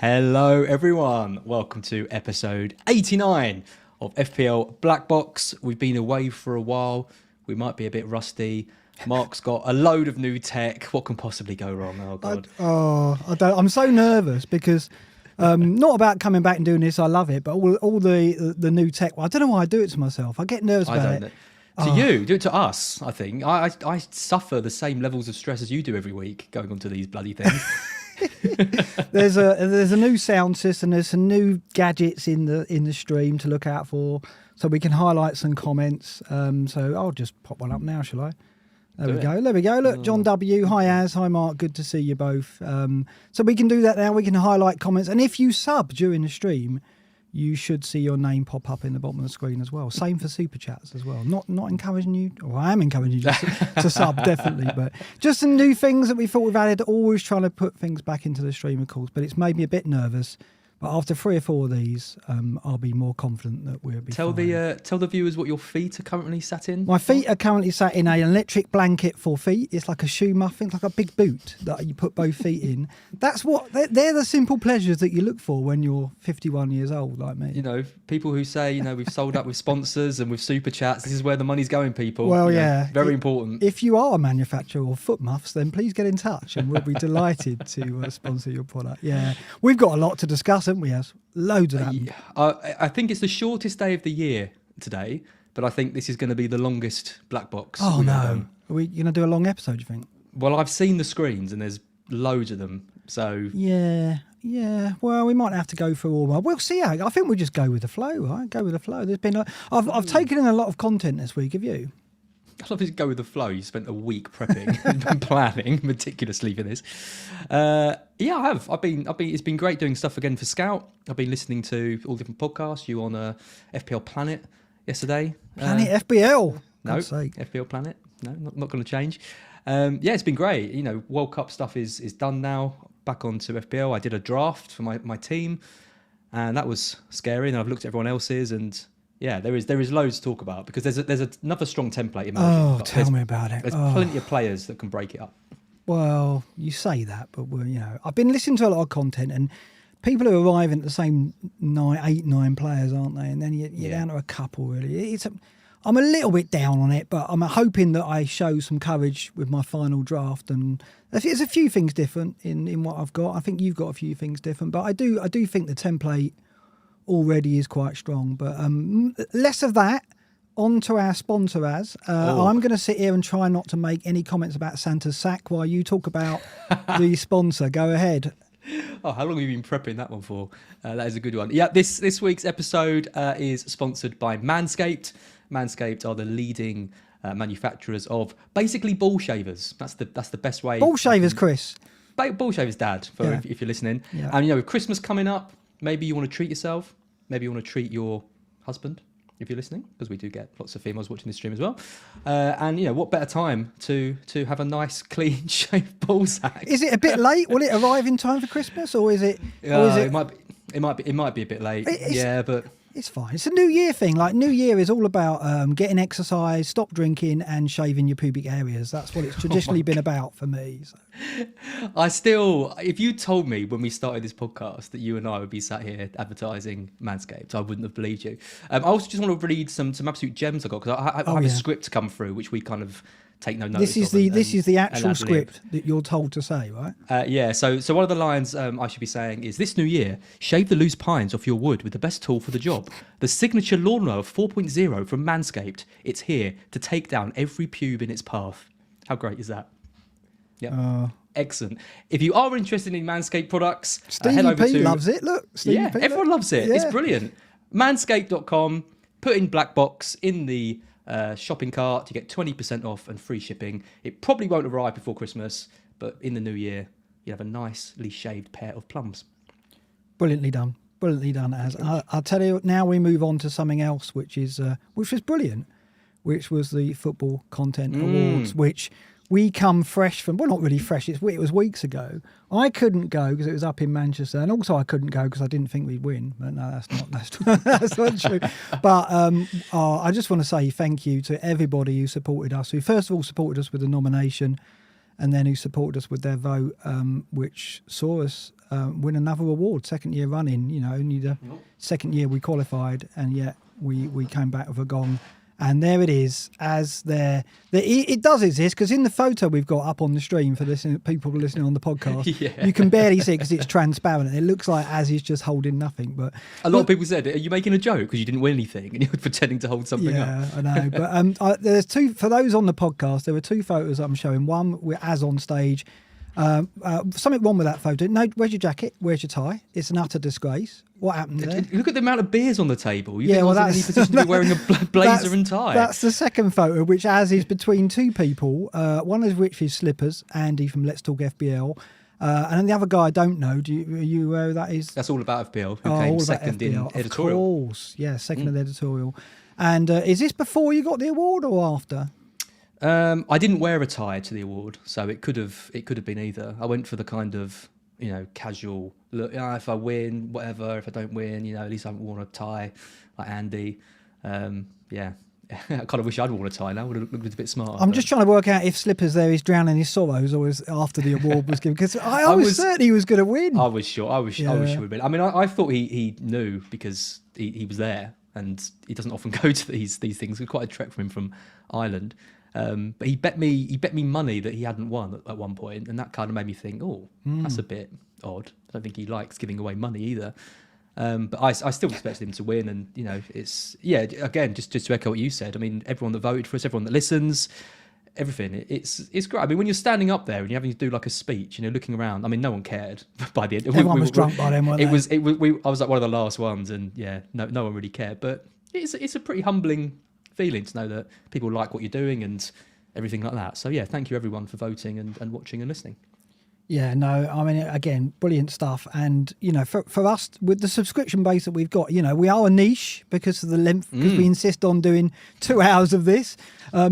Hello everyone, welcome to episode 89 of FPL BlackBox. We've been away for a while, we might be a bit rusty. Mark's got a load of new tech. What can possibly go wrong? Oh God. I'm so nervous because not about coming back and doing this, I love it, but all the new tech, I don't know why I do it to myself. I get nervous about it. To you, do it to us, I think. I suffer the same levels of stress as you do every week going onto these bloody things. There's a new sound system, there's some new gadgets in the stream to look out for, so we can highlight some comments. So I'll just pop one up now, shall I? There we go. Look, John W. Hi Az, hi Mark, good to see you both. So we can do that now, we can highlight comments, and if you sub during the stream, you should see your name pop up in the bottom of the screen as well. Same for SuperChats as well. Not encouraging you, or I am encouraging you to sub, definitely, but just some new things that we thought we've added, always trying to put things back into the stream, of course, but it's made me a bit nervous. But after 3 or 4 of these, I'll be more confident that we'll be Tell fine. Tell the viewers what your feet are currently sat in. My feet are currently sat in an electric blanket for feet. It's like a shoe muffin, it's like a big boot that you put both feet in. They're the simple pleasures that you look for when you're 51 years old, like me. You know, people who say, you know, we've sold up with sponsors and with super chats. This is where the money's going, people. Well, very important. If you are a manufacturer of foot muffs, then please get in touch and we'll be delighted to sponsor your product. Yeah, we've got a lot to discuss, haven't we? Yes, loads of that. I think it's the shortest day of the year today, but I think this is going to be the longest black box. Oh no, are we going to do a long episode, do you think? Well, I've seen the screens and there's loads of them, so yeah. Well, we might have to go through all. We'll see how. I think we'll just go with the flow, right? Go with the flow. There's been I've taken in a lot of content this week. Have you? I love to go with the flow. You spent a week prepping and planning meticulously for this. Yeah, I have. I've been. It's been great doing stuff again for Scout. I've been listening to all different podcasts. You on FPL Planet yesterday? Planet FPL. No, FPL Planet. No, not going to change. Yeah, it's been great. You know, World Cup stuff is done now. Back onto FPL. I did a draft for my team, and that was scary. And I've looked at everyone else's and. Yeah, there is loads to talk about because there's another strong template emerging. Oh, tell me about it. There's plenty of players that can break it up. Well, you say that, but I've been listening to a lot of content and people are arriving at the same 8, 9 players, aren't they? And then you're down to a couple, really. I'm a little bit down on it, but I'm hoping that I show some courage with my final draft. And there's a few things different in what I've got. I think you've got a few things different, but I do think the template already is quite strong, but less of that. On to our sponsor, Az. I'm going to sit here and try not to make any comments about Santa's sack while you talk about the sponsor. Go ahead. Oh, how long have you been prepping that one for? That is a good one. Yeah, this week's episode is sponsored by Manscaped. Manscaped are the leading manufacturers of basically ball shavers. That's the best way. Ball shavers, Chris. Ball shavers, Dad. If you're listening. Yeah. And with Christmas coming up. Maybe you want to treat yourself. Maybe you want to treat your husband, if you're listening, because we do get lots of females watching this stream as well. And what better time to have a nice, clean shaved ball sack? Is it a bit late? Will it arrive in time for Christmas, or is it? It might be a bit late. But it's fine. It's a New Year thing. Like New Year is all about getting exercise, stop drinking, and shaving your pubic areas. That's what it's traditionally been about for me. So. If you told me when we started this podcast that you and I would be sat here advertising Manscaped, I wouldn't have believed you. I also just want to read some absolute gems I got because I have a script come through which we kind of take no notice of. This is the actual script that you're told to say, right? Yeah. So one of the lines I should be saying is, this new year, shave the loose pines off your wood with the best tool for the job. The signature lawnmower 4.0 from Manscaped. It's here to take down every pube in its path. How great is that? Yeah. Excellent. If you are interested in Manscaped products, head over to... loves it. Look, Stevie P, everyone loves it. Yeah. It's brilliant. Manscaped.com. Put in BlackBox in the shopping cart. You get 20% off and free shipping. It probably won't arrive before Christmas, but in the new year, you have a nicely shaved pair of plums. Brilliantly done, Az. I'll tell you now. We move on to something else, which was brilliant, which was the Football Content Awards, which we come fresh from. Well, not really fresh. It was weeks ago. I couldn't go because it was up in Manchester, and also I couldn't go because I didn't think we'd win. But no, that's not true. But I just want to say thank you to everybody who supported us. Who first of all supported us with the nomination, and then who supported us with their vote, which saw us win another award, second year running. You know, only the second year we qualified, and yet we came back with a gong. And there it is, as there. It does exist, because in the photo we've got up on the stream for people listening on the podcast, you can barely see it because it's transparent. It looks like Az is just holding nothing. But a lot of people said, "Are you making a joke because you didn't win anything and you're pretending to hold something up?" Yeah, I know. But there's two for those on the podcast. There were two photos I'm showing. One with Az on stage. Something wrong with that photo. No, where's your jacket? Where's your tie? It's an utter disgrace. What happened there? Look at the amount of beers on the table. You think I was in any position to be wearing a blazer and tie? That's the second photo, which Az is between two people. One of which is Slippers, Andy from Let's Talk FPL. And then the other guy I don't know. Are you aware who that is? That's all about FPL, who came second in editorial. Of course, yeah, second in editorial. And is this before you got the award or after? I didn't wear a tie to the award, so it could have been either. I went for the kind of, you know, casual look. If I win, whatever. If I don't win, you know, at least I haven't worn a tie like Andy. Yeah. I kind of wish I'd worn a tie now. Would have looked a bit smarter. I'm just trying to work out if Slippers there is drowning his sorrows or is after the award was given, because I was certain he was going to win. I was sure. I was sure he would win. I mean, I thought he knew because he was there, and he doesn't often go to these things. It was quite a trek for him from Ireland. But he bet me money that he hadn't won at one point, and that kind of made me think, that's a bit odd. I don't think he likes giving away money either. But I still expected him to win, and you know, it's again just to echo what you said. I mean, everyone that voted for us, everyone that listens, everything. It's great. I mean, when you're standing up there and you're having to do like a speech, you know, looking around. I mean, no one cared by the end. Everyone was drunk by then, weren't they? I was like one of the last ones, and no one really cared. But it's a pretty humbling feeling to know that people like what you're doing and everything like that. So yeah, thank you everyone for voting and watching and listening. Yeah, no, I mean, again, brilliant stuff. And, you know, for us, with the subscription base that we've got, you know, we are a niche because of the length, because we insist on doing 2 hours of this.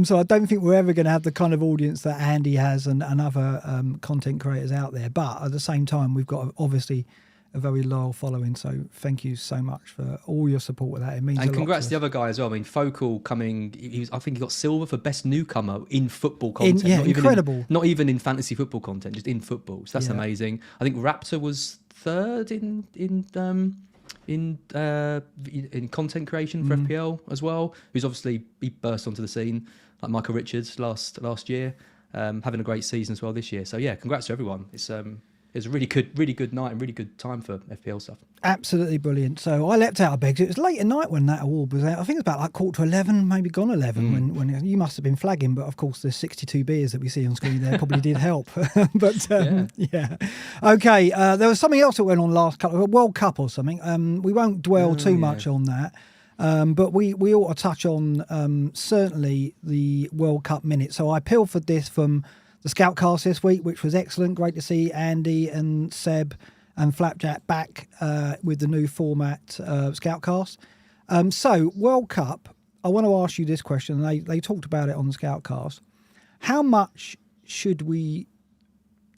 So I don't think we're ever going to have the kind of audience that Andy has and other content creators out there. But at the same time, we've got obviously a very loyal following, so thank you so much for all your support with that. It means a lot. And congrats to the other guy as well. I mean, Focal coming, I think he got silver for best newcomer in football content. Incredible. Not even in fantasy football content, just in football. So that's amazing. I think Raptor was third in content creation for FPL as well. Who's obviously he burst onto the scene like Michael Richards last year, having a great season as well this year. So yeah, congrats to everyone. It's a really good night and really good time for FPL stuff. Absolutely brilliant. So I leapt out of bed. It was late at night when that award was out. I think it was about like 10:45, maybe gone 11 when you must have been flagging. But of course, the 62 beers that we see on screen there probably did help. But yeah. Okay, there was something else that went on last couple of World Cup or something. We won't dwell too much on that. But we ought to touch on certainly the World Cup minute. So I pilfered this from the Scoutcast this week, which was excellent. Great to see Andy and Seb and Flapjack back with the new format Scoutcast. So, World Cup, I want to ask you this question. They talked about it on the Scoutcast. How much should we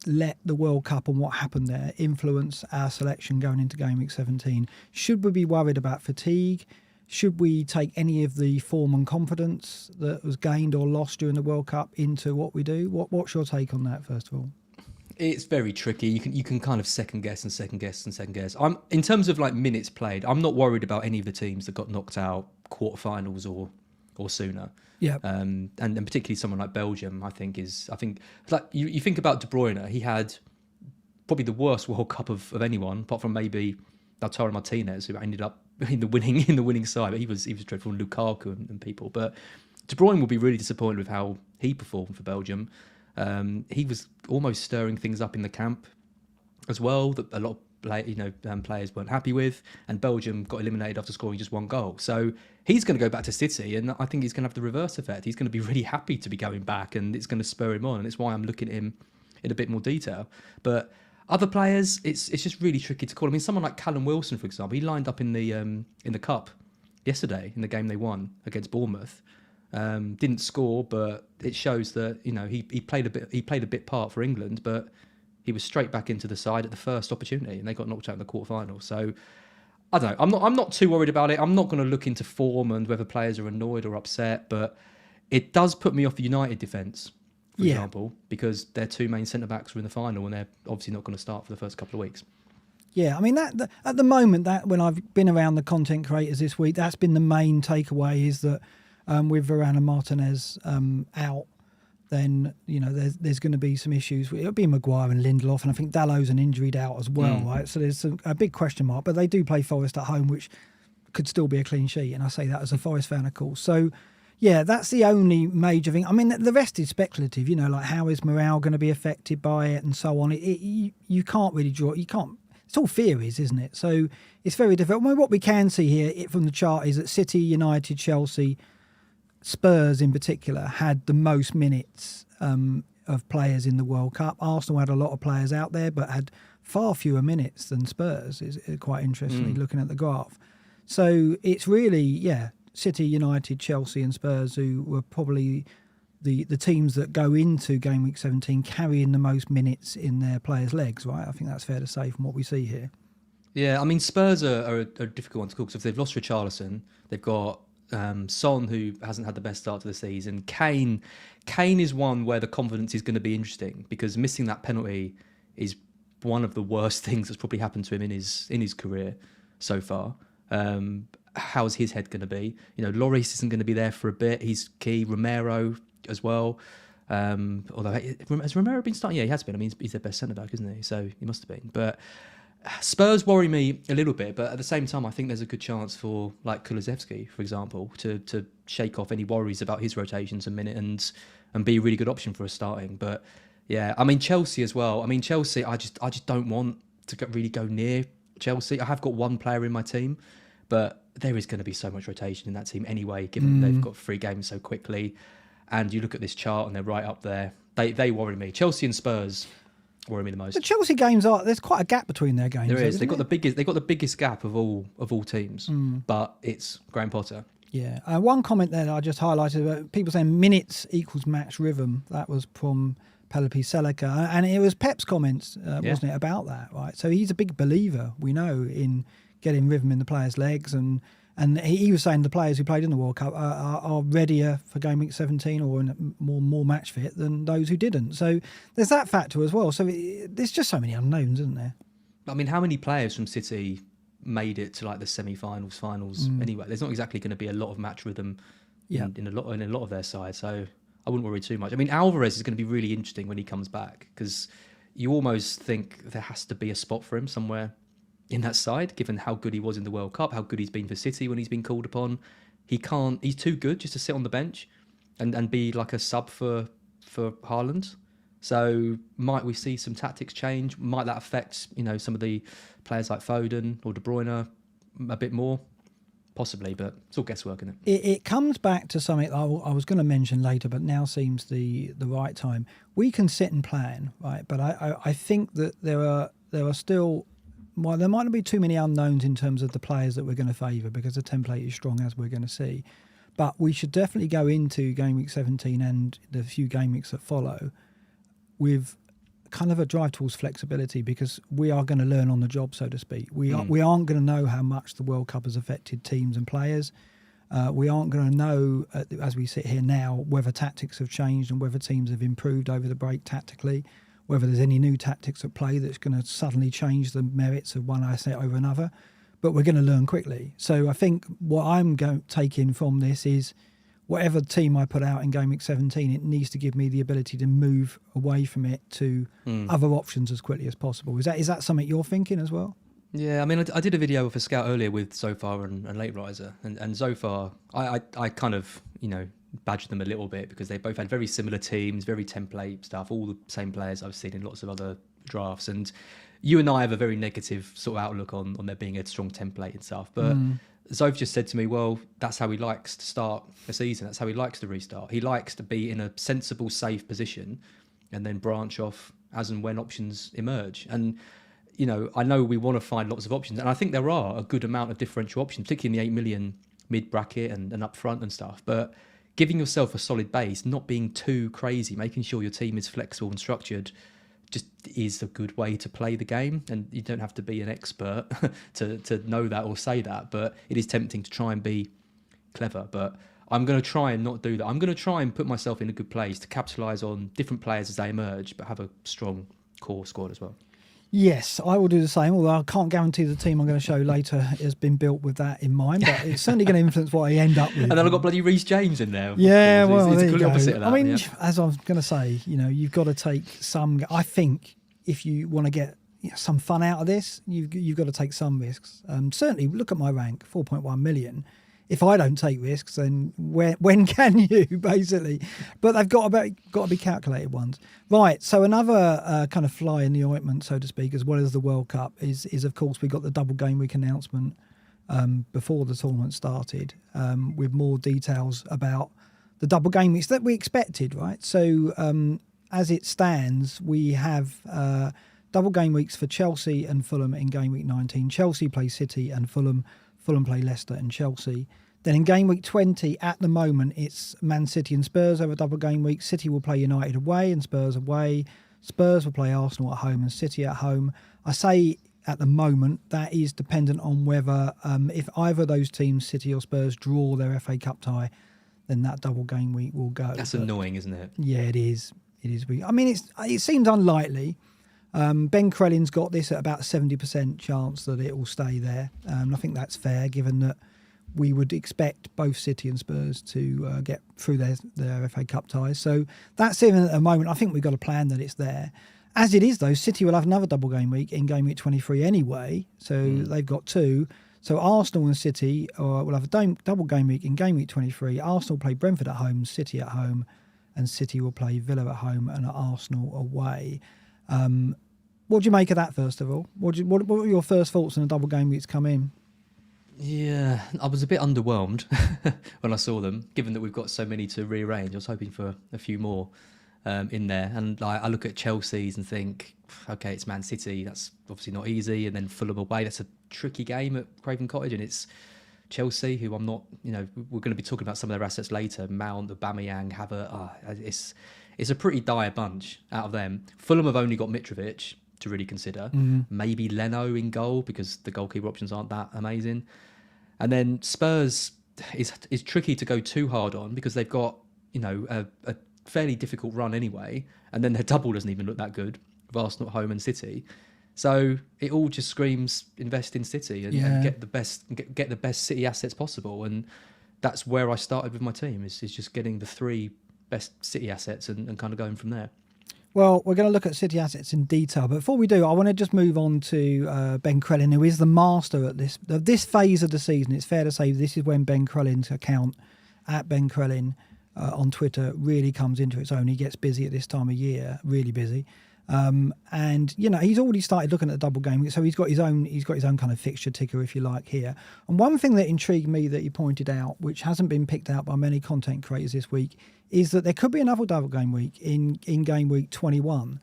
let the World Cup and what happened there influence our selection going into Gameweek 17? Should we be worried about fatigue? Should we take any of the form and confidence that was gained or lost during the World Cup into what we do? What's your take on that, first of all? It's very tricky. You can kind of second guess. In terms of like minutes played, I'm not worried about any of the teams that got knocked out quarterfinals or sooner. Yeah. And particularly someone like Belgium, I think like you think about De Bruyne, he had probably the worst World Cup of anyone, apart from maybe Lautaro Martinez, who ended up in the winning side, but he was dreadful. Lukaku and people, but De Bruyne will be really disappointed with how he performed for Belgium. He was almost stirring things up in the camp as well that a lot of players weren't happy with, and Belgium got eliminated after scoring just one goal. So he's going to go back to City, and I think he's going to have the reverse effect. He's going to be really happy to be going back, and it's going to spur him on, and it's why I'm looking at him in a bit more detail. But other players, it's just really tricky to call. I mean, someone like Callum Wilson, for example, he lined up in the cup yesterday in the game they won against Bournemouth. Didn't score, but it shows that he played a bit part for England, but he was straight back into the side at the first opportunity, and they got knocked out in the quarterfinal. So I don't know. I'm not too worried about it. I'm not going to look into form and whether players are annoyed or upset, but it does put me off the United defence for Yeah. example, because their two main centre-backs are in the final and they're obviously not going to start for the first couple of weeks. Yeah, I mean that at the moment, that when I've been around the content creators this week, that's been the main takeaway, is that with Varane and Martinez out, then there's going to be some issues. It'll be Maguire and Lindelof, and I think Dallow's an injured out as well, right? So there's a big question mark. But they do play Forest at home, which could still be a clean sheet, and I say that as a Forest fan, of course. So yeah, that's the only major thing. I mean, the rest is speculative. Like how is morale going to be affected by it, and so on. You can't really draw. You can't. It's all theories, isn't it? So it's very difficult. I mean, what we can see here from the chart is that City, United, Chelsea, Spurs in particular had the most minutes of players in the World Cup. Arsenal had a lot of players out there, but had far fewer minutes than Spurs, is quite interestingly looking at the graph. So it's really, City, United, Chelsea and Spurs who were probably the teams that go into Game Week 17 carrying the most minutes in their players' legs, right? I think that's fair to say from what we see here. Yeah, I mean, Spurs are a difficult one to call because if they've lost Richarlison, they've got Son, who hasn't had the best start to the season. Kane is one where the confidence is going to be interesting because missing that penalty is one of the worst things that's probably happened to him in his career so far. How's his head going to be? Lloris isn't going to be there for a bit. He's key. Romero as well. Although has Romero been starting? Yeah, he has been. I mean, he's their best centre back, isn't he? So he must have been. But Spurs worry me a little bit. But at the same time, I think there's a good chance for like Kulusevski, for example, to shake off any worries about his rotations a minute and be a really good option for us starting. But yeah, I mean Chelsea as well. I mean Chelsea, I just don't want to really go near Chelsea. I have got one player in my team, but there is going to be so much rotation in that team anyway, given they've got 3 games so quickly. And you look at this chart and they're right up there. They worry me. Chelsea and Spurs worry me the most. The Chelsea games there's quite a gap between their games. There is. They've got the the biggest gap of all teams, but it's Graham Potter. Yeah. One comment there that I just highlighted about people saying minutes equals match rhythm. That was from Pelopi Selica, and it was Pep's comments, wasn't it, about that, right? So he's a big believer, we know, in getting rhythm in the players' legs, and he was saying the players who played in the World Cup are readier for Game Week 17 or more match fit than those who didn't. So there's that factor as well. So there's just so many unknowns, isn't there? I mean, how many players from City made it to like the semi-finals, finals anyway? There's not exactly going to be a lot of match rhythm in a lot of their side. So I wouldn't worry too much. I mean, Alvarez is going to be really interesting when he comes back because you almost think there has to be a spot for him somewhere in that side, given how good he was in the World Cup, how good he's been for City when he's been called upon. He's too good just to sit on the bench and be like a sub for Haaland. So might we see some tactics change? Might that affect, some of the players like Foden or De Bruyne a bit more? Possibly, but it's all guesswork, isn't it? It comes back to something I was going to mention later, but now seems the right time. We can sit and plan, right? But I think that there are still... Well, there might not be too many unknowns in terms of the players that we're going to favour because the template is strong, as we're going to see. But we should definitely go into Game Week 17 and the few game weeks that follow with kind of a drive towards flexibility because we are going to learn on the job, so to speak. We aren't going to know how much the World Cup has affected teams and players. We aren't going to know, as we sit here now, whether tactics have changed and whether teams have improved over the break tactically, whether there's any new tactics at play that's going to suddenly change the merits of one asset over another. But we're going to learn quickly. So I think what I'm taking from this is whatever team I put out in Game Week 17, it needs to give me the ability to move away from it to other options as quickly as possible. Is that something you're thinking as well? Yeah, I mean, I did a video for Scout earlier with Zofar and Late Riser. And Zofar, I kind of, badgered them a little bit because they both had very similar teams, very template stuff, all the same players I've seen in lots of other drafts. And you and I have a very negative sort of outlook on there being a strong template and stuff. But Zof just said to me, well, that's how he likes to start a season. That's how he likes to restart. He likes to be in a sensible, safe position and then branch off as and when options emerge. And, I know we want to find lots of options. And I think there are a good amount of differential options, particularly in the 8 million mid-bracket and up front and stuff. But giving yourself a solid base, not being too crazy, making sure your team is flexible and structured just is a good way to play the game. And you don't have to be an expert to know that or say that, but it is tempting to try and be clever. But I'm going to try and not do that. I'm going to try and put myself in a good place to capitalise on different players as they emerge, but have a strong core squad as well. Yes, I will do the same, although I can't guarantee the team I'm going to show later has been built with that in mind, but it's certainly going to influence what I end up with. And then I've got bloody Reece James in there. Yeah, well, it's there the you go. opposite of that. I mean, as I was going to say, you've got to take some... I think if you want to get some fun out of this, you've got to take some risks. Certainly, look at my rank, 4.1 million. If I don't take risks, then when can you, basically? But they've got to be calculated ones. Right, so another kind of fly in the ointment, so to speak, as well as the World Cup, is of course, we got the double game week announcement before the tournament started, with more details about the double game weeks that we expected, right? So as it stands, we have double game weeks for Chelsea and Fulham in game week 19. Chelsea play City and Fulham play Leicester and Chelsea. Then in game week 20, at the moment, it's Man City and Spurs over double game week. City will play United away and Spurs away. Spurs will play Arsenal at home and City at home. I say at the moment, that is dependent on whether if either of those teams, City or Spurs, draw their FA Cup tie, then that double game week will go. That's annoying, isn't it? Yeah, it is. It is. I mean, it seems unlikely. Ben Crellin's got this at about 70% chance that it will stay there. I think that's fair, given that we would expect both City and Spurs to get through their FA Cup ties. So that's even at the moment. I think we've got a plan that it's there. As it is, though, City will have another double game week in game week 23 anyway. So they've got two. So Arsenal and City will have a double game week in game week 23. Arsenal play Brentford at home, City at home, and City will play Villa at home and Arsenal away. What do you make of that, first of all? What were your first thoughts on the double game weeks come in? Yeah, I was a bit underwhelmed when I saw them, given that we've got so many to rearrange. I was hoping for a few more in there. And I look at Chelsea's and think, okay, it's Man City. That's obviously not easy. And then Fulham away. That's a tricky game at Craven Cottage. And it's Chelsea, who I'm not, we're going to be talking about some of their assets later. Mount, Aubameyang, Havertz. It's a pretty dire bunch out of them. Fulham have only got Mitrovic to really consider. Maybe Leno in goal, because the goalkeeper options aren't that amazing. And then Spurs is tricky to go too hard on, because they've got a fairly difficult run anyway, and then their double doesn't even look that good with Arsenal at home and City. So it all just screams invest in City and get the best City assets possible. And that's where I started with my team, is just getting the three best City assets and kind of going from there. Well, we're going to look at City assets in detail, but before we do, I want to just move on to Ben Crellin, who is the master at this phase of the season. It's fair to say this is when Ben Crellin's account at Ben Crellin on Twitter really comes into its own. He gets busy at this time of year, really busy, and he's already started looking at the double game, so he's got his own kind of fixture ticker, if you like, here. And one thing that intrigued me that he pointed out, which hasn't been picked out by many content creators this week, is that there could be another double game week in game week 21,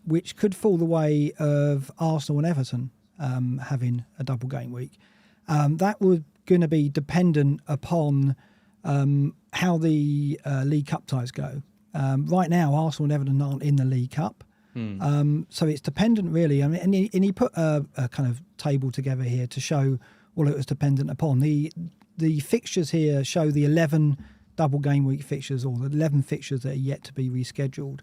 which could fall the way of Arsenal and Everton having a double game week. That was going to be dependent upon how the League Cup ties go. Right now, Arsenal and Everton aren't in the League Cup. So it's dependent, really. I mean, and he put a kind of table together here to show what it was dependent upon. The fixtures here show the 11 double game week fixtures, or the 11 fixtures that are yet to be rescheduled.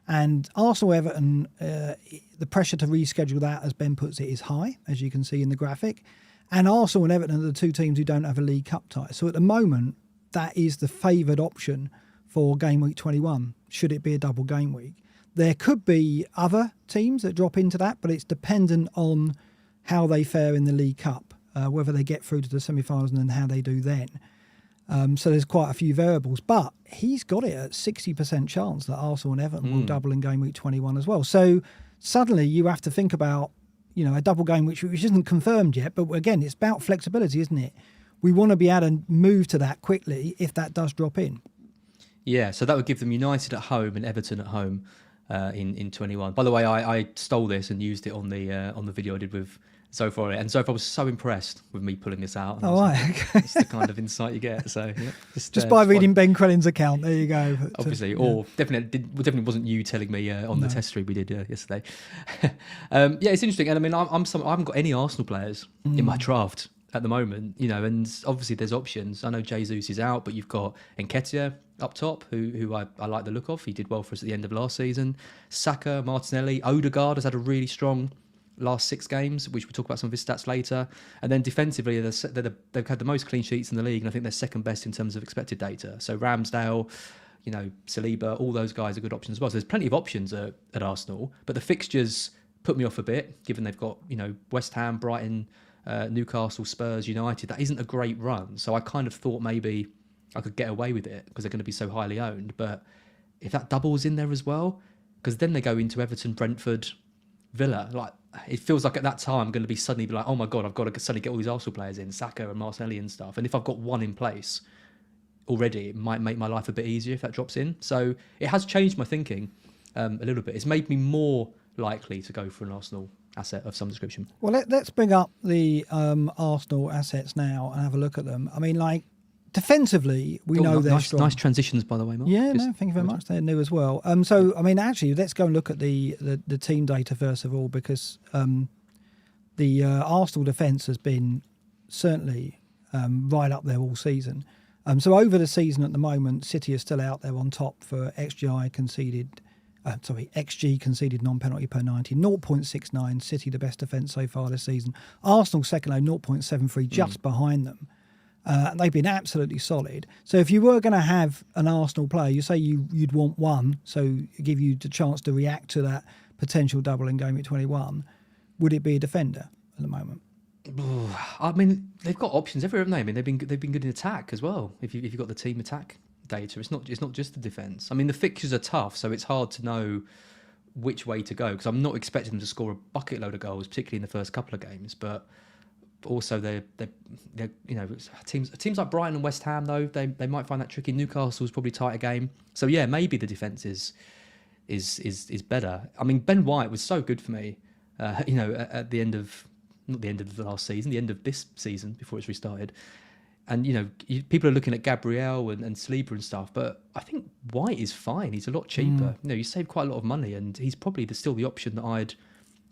And Arsenal-Everton, the pressure to reschedule that, as Ben puts it, is high, as you can see in the graphic. And Arsenal and Everton are the two teams who don't have a League Cup tie. So at the moment, that is the favoured option for game week 21, should it be a double game week. There could be other teams that drop into that, but it's dependent on how they fare in the League Cup, whether they get through to the semi-finals and then how they do then. So there's quite a few variables, but he's got it at 60% chance that Arsenal and Everton will double in game week 21 as well. So suddenly you have to think about, a double game which isn't confirmed yet, but again, it's about flexibility, isn't it? We want to be able to move to that quickly if that does drop in. Yeah, so that would give them United at home and Everton at home in 21. By the way, I stole this and used it on the video I did with Zophar, and Zophar was so impressed with me pulling this out. Oh, right, okay. It's the kind of insight you get. So yeah, just by reading Ben Crellin's account, there you go. Obviously, or definitely wasn't you telling me on the test stream we did yesterday. Yeah, it's interesting, and I mean, I haven't got any Arsenal players in my draft. at the moment, and obviously there's options. I know Jesus is out, but you've got Nketiah up top, who I like the look of. He did well for us at the end of last season. Saka, Martinelli, Odegaard has had a really strong last 6 games, which we'll talk about some of his stats later. And then defensively, they've had the most clean sheets in the league, and I think they're second best in terms of expected data. So Ramsdale, Saliba, all those guys are good options as well. So there's plenty of options at Arsenal, but the fixtures put me off a bit, given they've got, West Ham, Brighton, Newcastle, Spurs, United. That isn't a great run. So I kind of thought maybe I could get away with it because they're going to be so highly owned. But if that double was in there as well, because then they go into Everton, Brentford, Villa, like it feels like at that time I'm going to be suddenly be like, oh my God, I've got to suddenly get all these Arsenal players in, Saka and Martinelli and stuff. And if I've got one in place already, it might make my life a bit easier if that drops in. So it has changed my thinking a little bit. It's made me more likely to go for an Arsenal asset of some description. Well, let's bring up the Arsenal assets now and have a look at them. I mean, like, defensively, we know they're strong. Nice transitions, by the way, Mark. Yeah, no, thank you very much. They're new as well. So, I mean, actually, let's go and look at the team data first of all, because the Arsenal defence has been certainly right up there all season. So over the season at the moment, City is still out there on top for XG conceded non-penalty per 90, 0.69. City the best defence so far this season. Arsenal second low, 0.73, just behind them. They've been absolutely solid. So if you were going to have an Arsenal player, you say you'd want one, so give you the chance to react to that potential double in Gameweek 21. Would it be a defender at the moment? I mean, they've got options everywhere, haven't they? I mean, they've been good in attack as well. If you've got the team attack data, it's not just the defence. I mean, the fixtures are tough, so it's hard to know which way to go because I'm not expecting them to score a bucket load of goals, particularly in the first couple of games. But also, they're teams like Brighton and West Ham though they might find that tricky. Newcastle's probably tighter game, so yeah, maybe the defence is better. I mean, Ben White was so good for me, at the end of. Not the end of the last season, the end of this season before it's restarted. And, people are looking at Gabriel and Saliba and stuff, but I think White is fine. He's a lot cheaper. You save quite a lot of money and he's probably still the option that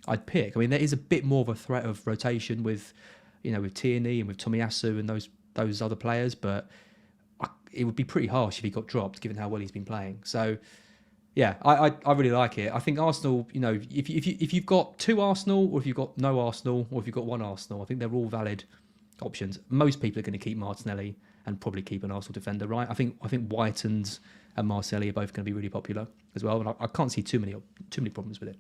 I'd pick. I mean, there is a bit more of a threat of rotation with Tierney and with Tomiyasu and those other players, but it would be pretty harsh if he got dropped given how well he's been playing. So, yeah, I really like it. I think Arsenal, if you've got 2 Arsenal, or if you've got no Arsenal, or if you've got 1 Arsenal, I think they're all valid options. Most people are going to keep Martinelli and probably keep an Arsenal defender, right? I think White and Martinelli are both going to be really popular as well, and I can't see too many problems with it.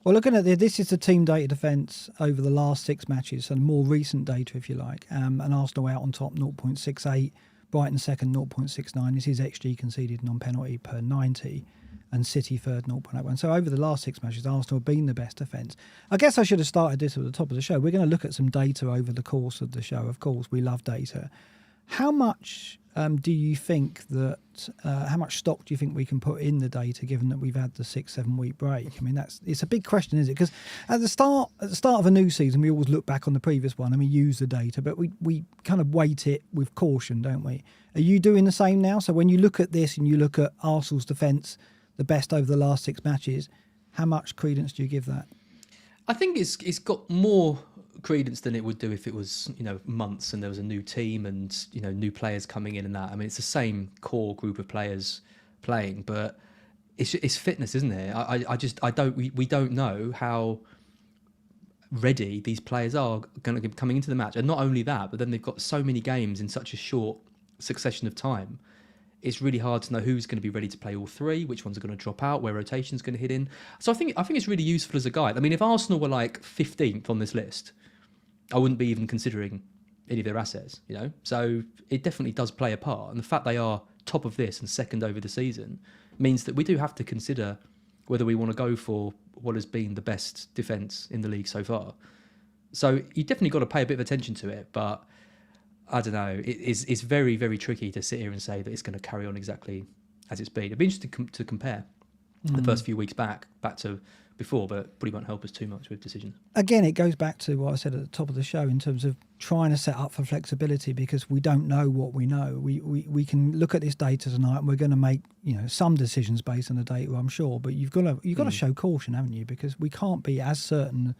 Well, looking at this is the team data defence over the last 6 matches, and more recent data, if you like. And Arsenal out on top, 0.68. Brighton second, 0.69. This is XG conceded non-penalty per 90. And City third, 0.81. So over the last 6 matches, Arsenal have been the best defence. I guess I should have started this at the top of the show. We're going to look at some data over the course of the show. Of course, we love data. How much do you think that? How much stock do you think we can put in the data, given that we've had the 6-7 week break? I mean, it's a big question, isn't it? Because at the start of a new season, we always look back on the previous one and we use the data, but we kind of weight it with caution, don't we? Are you doing the same now? So when you look at this and you look at Arsenal's defence, the best over the last 6 matches, how much credence do you give that? I think it's got more credence than it would do if it was months and there was a new team and new players coming in and that. I mean, it's the same core group of players playing, but it's fitness, isn't it? We don't know how ready these players are going to be coming into the match, and not only that, but then they've got so many games in such a short succession of time. It's really hard to know who's going to be ready to play all 3, which ones are going to drop out, where rotation's going to hit in. So I think it's really useful as a guide. I mean, if Arsenal were like 15th on this list, I wouldn't be even considering any of their assets, So it definitely does play a part. And the fact they are top of this and second over the season means that we do have to consider whether we want to go for what has been the best defence in the league so far. So you definitely got to pay a bit of attention to it, but I don't know. It's very, very tricky to sit here and say that it's going to carry on exactly as it's been. It'd be interesting to compare the first few weeks back to before, but probably won't help us too much with decisions. Again, it goes back to what I said at the top of the show in terms of trying to set up for flexibility, because we don't know what we know. We can look at this data tonight and we're going to make some decisions based on the data, I'm sure, but you've got to show caution, haven't you? Because we can't be as certain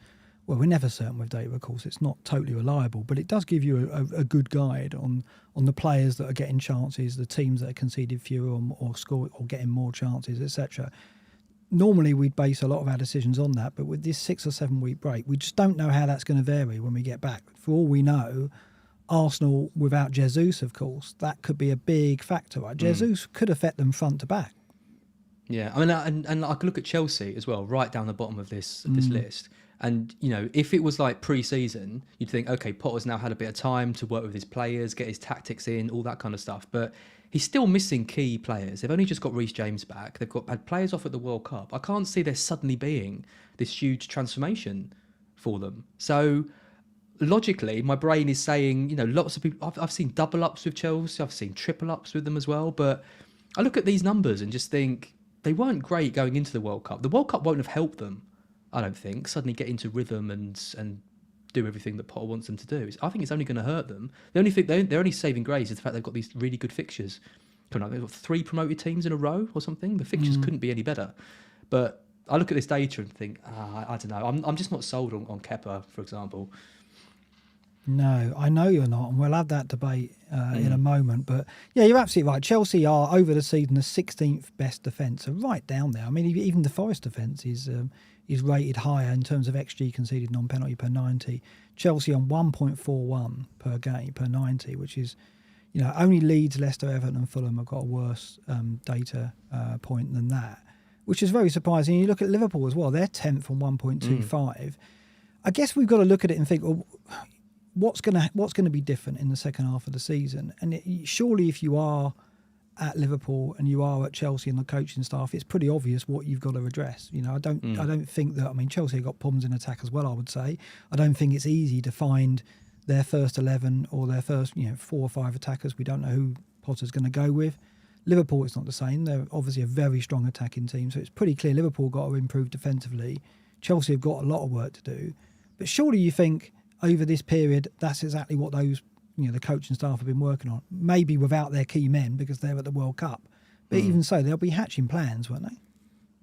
well, we're never certain with data, of course. It's not totally reliable, but it does give you a good guide on the players that are getting chances, the teams that are conceded fewer or score or getting more chances, etc. Normally, we'd base a lot of our decisions on that, but with this 6 or 7 week break, we just don't know how that's going to vary when we get back. For all we know, Arsenal without Jesus, of course, that could be a big factor. Right? Jesus could affect them front to back. Yeah, I mean, and I could look at Chelsea as well, right down the bottom of this list. And, you know, if it was like pre-season, you'd think, okay, Potter's now had a bit of time to work with his players, get his tactics in, all that kind of stuff. But he's still missing key players. They've only just got Reece James back. They've had players off at the World Cup. I can't see there suddenly being this huge transformation for them. So logically, my brain is saying, you know, lots of people, I've seen double ups with Chelsea. I've seen triple ups with them as well. But I look at these numbers and just think they weren't great going into the World Cup. The World Cup won't have helped them, I don't think, suddenly get into rhythm and do everything that Potter wants them to do. I think it's only going to hurt them. The only thing they're only saving grace is the fact they've got these really good fixtures. They've got 3 promoted teams in a row or something. The fixtures couldn't be any better. But I look at this data and think, I don't know. I'm just not sold on Kepa, for example. No, I know you're not, and we'll have that debate in a moment. But yeah, you're absolutely right. Chelsea are over the season the 16th best defence, so right down there. I mean, even the Forest defence is rated higher in terms of XG conceded non-penalty per 90. Chelsea on 1.41 per game per 90, which is, you know, only Leeds, Leicester, Everton, and Fulham have got a worse data point than that, which is very surprising. You look at Liverpool as well; they're 10th on 1.25. I guess we've got to look at it and think, well, what's going to be different in the second half of the season? And surely, if you are at Liverpool and you are at Chelsea and the coaching staff, it's pretty obvious what you've got to address. You know, I don't think that. I mean, Chelsea have got problems in attack as well, I would say. I don't think it's easy to find their first 11 or their first, 4 or 5 attackers. We don't know who Potter's going to go with. Liverpool, it's not the same. They're obviously a very strong attacking team, so it's pretty clear Liverpool got to improve defensively. Chelsea have got a lot of work to do, but surely you think over this period, that's exactly what those, the coaching staff have been working on. Maybe without their key men because they're at the World Cup. But even so, they'll be hatching plans, won't they?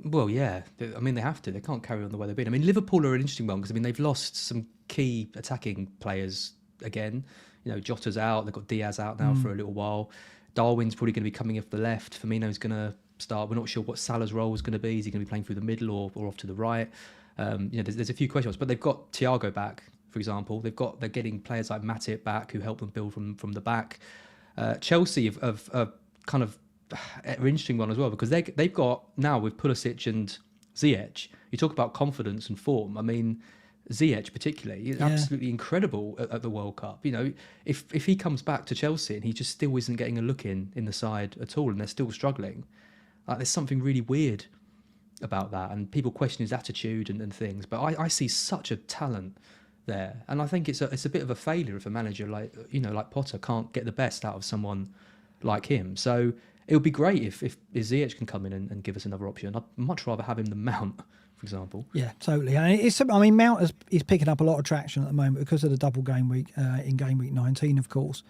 Well, yeah. I mean, they have to. They can't carry on the way they've been. I mean, Liverpool are an interesting one because, they've lost some key attacking players again. Jota's out. They've got Diaz out now for a little while. Darwin's probably going to be coming off the left. Firmino's going to start. We're not sure what Salah's role is going to be. Is he going to be playing through the middle or off to the right? There's a few questions. But they've got Thiago back, for example. They're getting players like Matip back who help them build from the back. Chelsea have kind of an interesting one as well because they've got now with Pulisic and Ziyech. You talk about confidence and form. I mean, Ziyech particularly is absolutely incredible at the World Cup. If he comes back to Chelsea and he just still isn't getting a look in the side at all, and they're still struggling, there's something really weird about that. And people question his attitude and things. But I see such a talent there, and I think it's a bit of a failure if a manager like Potter can't get the best out of someone like him. So it would be great if Ziyech can come in and give us another option. I'd much rather have him than Mount, for example. Yeah, totally. And Mount is picking up a lot of traction at the moment because of the double game week in game week 19, of course.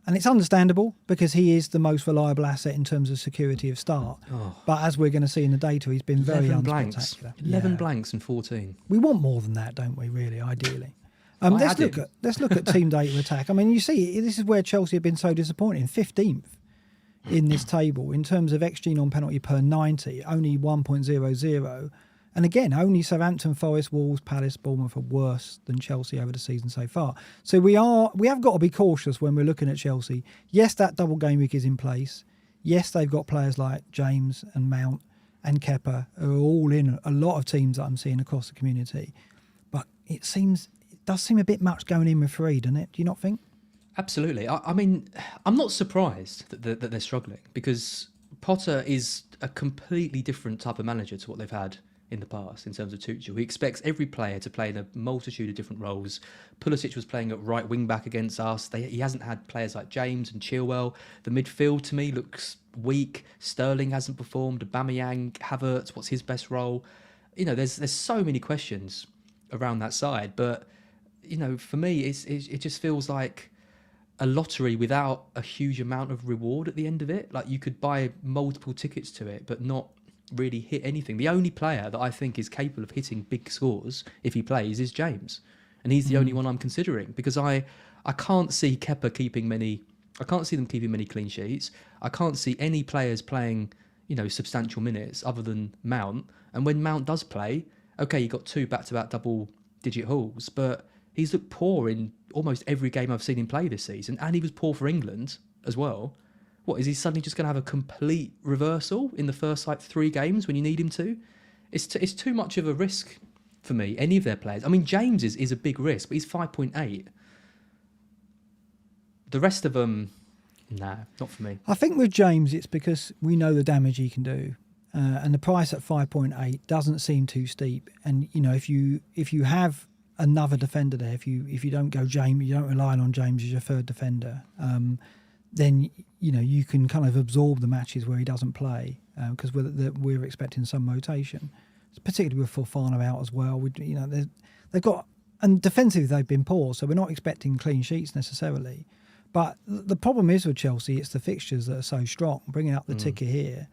And it's understandable because he is the most reliable asset in terms of security of start. But as we're going to see in the data, he's been very unspectacular. 11 blanks and 14. We want more than that, don't we, really, ideally? Let's look at team data attack. I mean, you see, this is where Chelsea have been so disappointing. 15th in this table in terms of XG non-penalty per 90, only 1.00. And again, only Southampton, Forest, Wolves, Palace, Bournemouth are worse than Chelsea over the season so far. So we have got to be cautious when we're looking at Chelsea. Yes, that double game week is in place. Yes, they've got players like James and Mount and Kepa who are all in a lot of teams that I'm seeing across the community. But it does seem a bit much going in with Fwds, doesn't it? Do you not think? Absolutely. I mean, I'm not surprised that they're struggling because Potter is a completely different type of manager to what they've had in the past in terms of Tuchel. He expects every player to play in a multitude of different roles. Pulisic was playing at right wing back against us. He hasn't had players like James and Chilwell. The midfield to me looks weak. Sterling hasn't performed. Aubameyang, Havertz, what's his best role? There's so many questions around that side. But for me, it just feels like a lottery without a huge amount of reward at the end of it. Like you could buy multiple tickets to it, but not really hit anything. The only player that I think is capable of hitting big scores if he plays is James, and he's the only one I'm considering, because I can't see Kepa keeping many. I can't see them keeping many clean sheets. I can't see any players playing, substantial minutes other than Mount. And when Mount does play, okay, he got 2 back-to-back double-digit hauls, but he's looked poor in almost every game I've seen him play this season, and he was poor for England as well. What, is he suddenly just going to have a complete reversal in the first 3 games when you need him to? It's too much of a risk for me, any of their players. I mean, James is a big risk, but he's 5.8. The rest of them, nah, not for me. I think with James, it's because we know the damage he can do. And the price at 5.8 doesn't seem too steep. And, if you have another defender there, if you don't go James, you don't rely on James as your third defender, then you can kind of absorb the matches where he doesn't play, because we're expecting some rotation, particularly with Fofana out as well. They've got, and defensively they've been poor, so we're not expecting clean sheets necessarily. But the problem is with Chelsea, it's the fixtures that are so strong. Bringing up the ticker here,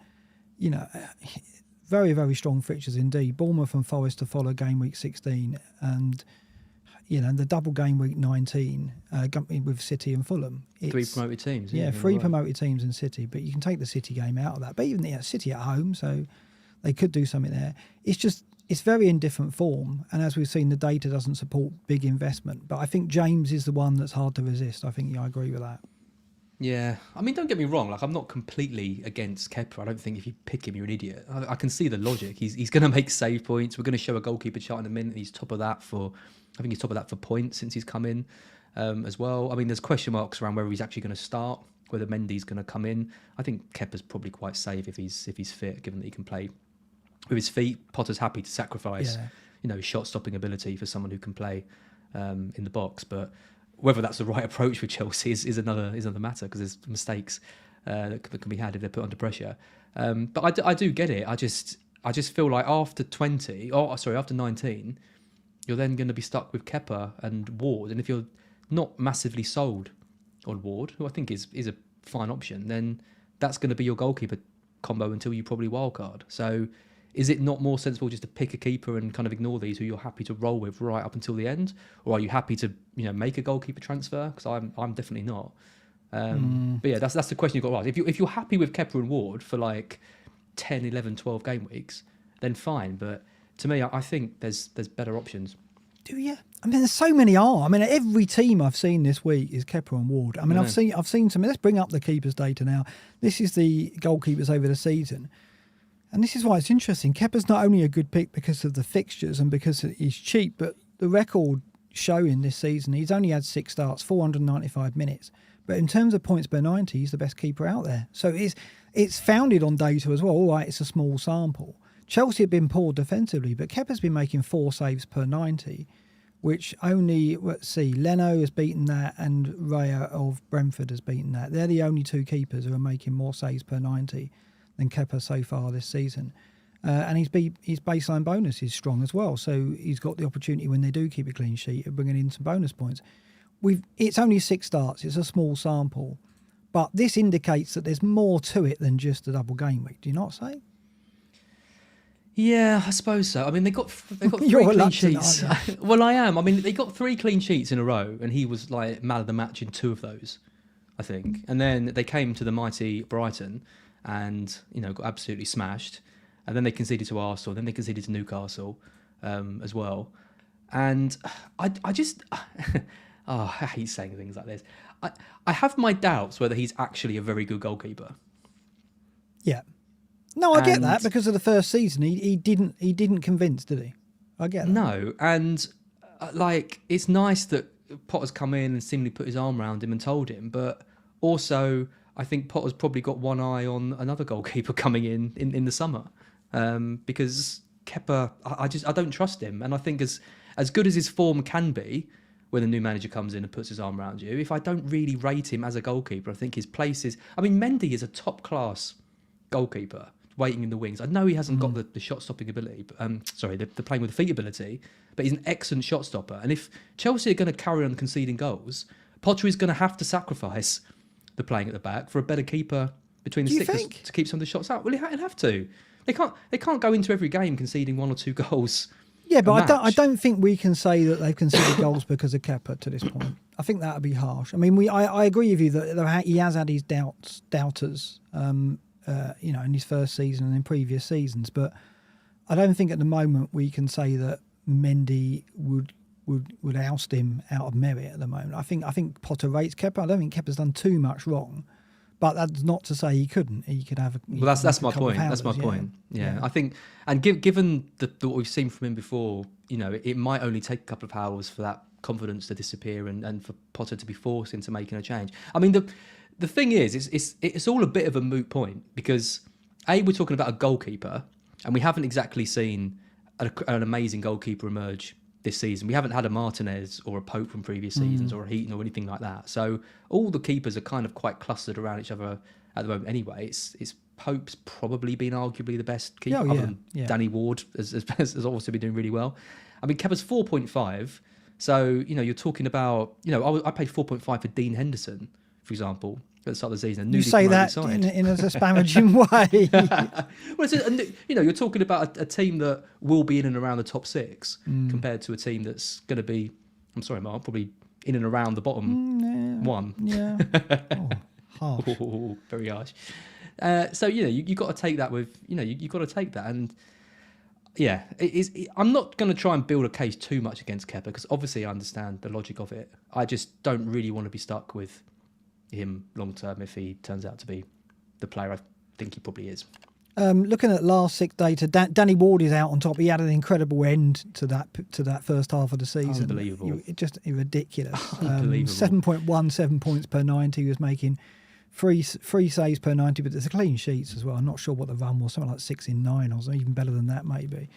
very, very strong fixtures indeed. Bournemouth and Forest to follow game week 16, and the double game week 19 with City and Fulham. It's 3 promoted teams. Yeah, 3 promoted teams in City, but you can take the City game out of that. But even City at home, so they could do something there. It's very indifferent form, and as we've seen, the data doesn't support big investment. But I think James is the one that's hard to resist. I think I agree with that. Yeah, I mean, don't get me wrong. I'm not completely against Kepa. I don't think if you pick him, you're an idiot. I can see the logic. He's going to make save points. We're going to show a goalkeeper chart in a minute. He's top of that for points since he's come in as well. I mean, there's question marks around whether he's actually going to start, whether Mendy's going to come in. I think Kepa's probably quite safe if he's fit, given that he can play with his feet. Potter's happy to sacrifice, shot stopping ability for someone who can play in the box, but whether that's the right approach for Chelsea is another matter, because there's mistakes that can be had if they're put under pressure. But I do get it. I just feel like after 19, you're then going to be stuck with Kepa and Ward, and if you're not massively sold on Ward, who I think is a fine option, then that's going to be your goalkeeper combo until you probably wildcard. So is it not more sensible just to pick a keeper and kind of ignore these who you're happy to roll with right up until the end? Or are you happy to make a goalkeeper transfer? Because I'm definitely not. But yeah, that's the question you've got to ask. If you're happy with Kepa and Ward for 10, 11, 12 game weeks, then fine. But to me, I think there's better options. Do you? I mean, there's so many are. I mean, every team I've seen this week is Kepa and Ward. I mean, I've seen some. Let's bring up the keepers data now. This is the goalkeepers over the season. And this is why it's interesting. Kepa's not only a good pick because of the fixtures and because he's cheap, but the record showing this season, he's only had 6 starts, 495 minutes. But in terms of points per 90, he's the best keeper out there. So it's founded on data as well. All right, it's a small sample. Chelsea have been poor defensively, but Kepa's been making 4 saves per 90, which only, Leno has beaten that and Raya of Brentford has beaten that. They're the only 2 keepers who are making more saves per 90 than Kepa so far this season. And his baseline bonus is strong as well. So he's got the opportunity when they do keep a clean sheet of bringing in some bonus points. It's only 6 starts. It's a small sample. But this indicates that there's more to it than just a double game week. Do you not say? Yeah, I suppose so. I mean, they got 3 You're clean sheets. Well, I am. I mean, they got 3 clean sheets in a row, and he was man of the match in 2 of those, I think. And then they came to the mighty Brighton and got absolutely smashed, and then they conceded to Arsenal, then they conceded to Newcastle as well, and I just I hate saying things like this. I have my doubts whether he's actually a very good goalkeeper. Yeah, no, I get that, because of the first season he didn't convince, did he? I get that. No, and it's nice that Potter's come in and seemingly put his arm around him and told him, but also I think Potter's probably got one eye on another goalkeeper coming in the summer, because Kepa, I don't trust him, and I think as good as his form can be when a new manager comes in and puts his arm around you, if I don't really rate him as a goalkeeper, I think his place is. I mean, Mendy is a top class goalkeeper waiting in the wings. I know he hasn't got the shot stopping ability, the playing with the feet ability, but he's an excellent shot stopper. And if Chelsea are going to carry on conceding goals, Potter is going to have to sacrifice the playing at the back for a better keeper between the sticks to keep some of the shots out. Well, he'll have to. they can't go into every game conceding 1 or 2 goals. Yeah, but I don't think we can say that they've conceded goals because of Kepa to this point. I think that would be harsh. I mean, I agree with you that he has had his doubters, in his first season and in previous seasons. But I don't think at the moment we can say that Mendy would oust him out of merit at the moment. I think Potter rates Kepa. I don't think Kepa's done too much wrong. But that's not to say he couldn't. He could have. That's my point. That's my point. Yeah, I think, and given what we've seen from him before, it might only take a couple of hours for that confidence to disappear and for Potter to be forced into making a change. I mean, the thing is, it's all a bit of a moot point because we're talking about a goalkeeper, and we haven't exactly seen an amazing goalkeeper emerge this season. We haven't had a Martinez or a Pope from previous seasons or a Heaton or anything like that. So all the keepers are kind of quite clustered around each other at the moment anyway. It's Pope's probably been arguably the best keeper, other than Danny Ward has obviously been doing really well. I mean, Kepa's 4.5. So, you're talking about, I paid 4.5 for Dean Henderson, for example, at the start of the season. You say that in a disparaging way. Well, you're talking about a team that will be in and around the top 6 compared to a team that's going to be, I'm sorry, Mark, probably in and around the bottom 1. Yeah. Harsh. Very harsh. So, you've got to take that with, you've got to take that. And yeah, I'm not going to try and build a case too much against Kepa because obviously I understand the logic of it. I just don't really want to be stuck with him long term if he turns out to be the player I think he probably is. Looking at last 6 data, Danny Ward is out on top. He had an incredible end to that first half of the season. Unbelievable. Just ridiculous. Unbelievable. 7.17 points per 90. He was making three saves per 90, but there's a clean sheets as well. I'm not sure what the run was, something like 6 in 9 or something, even better than that maybe.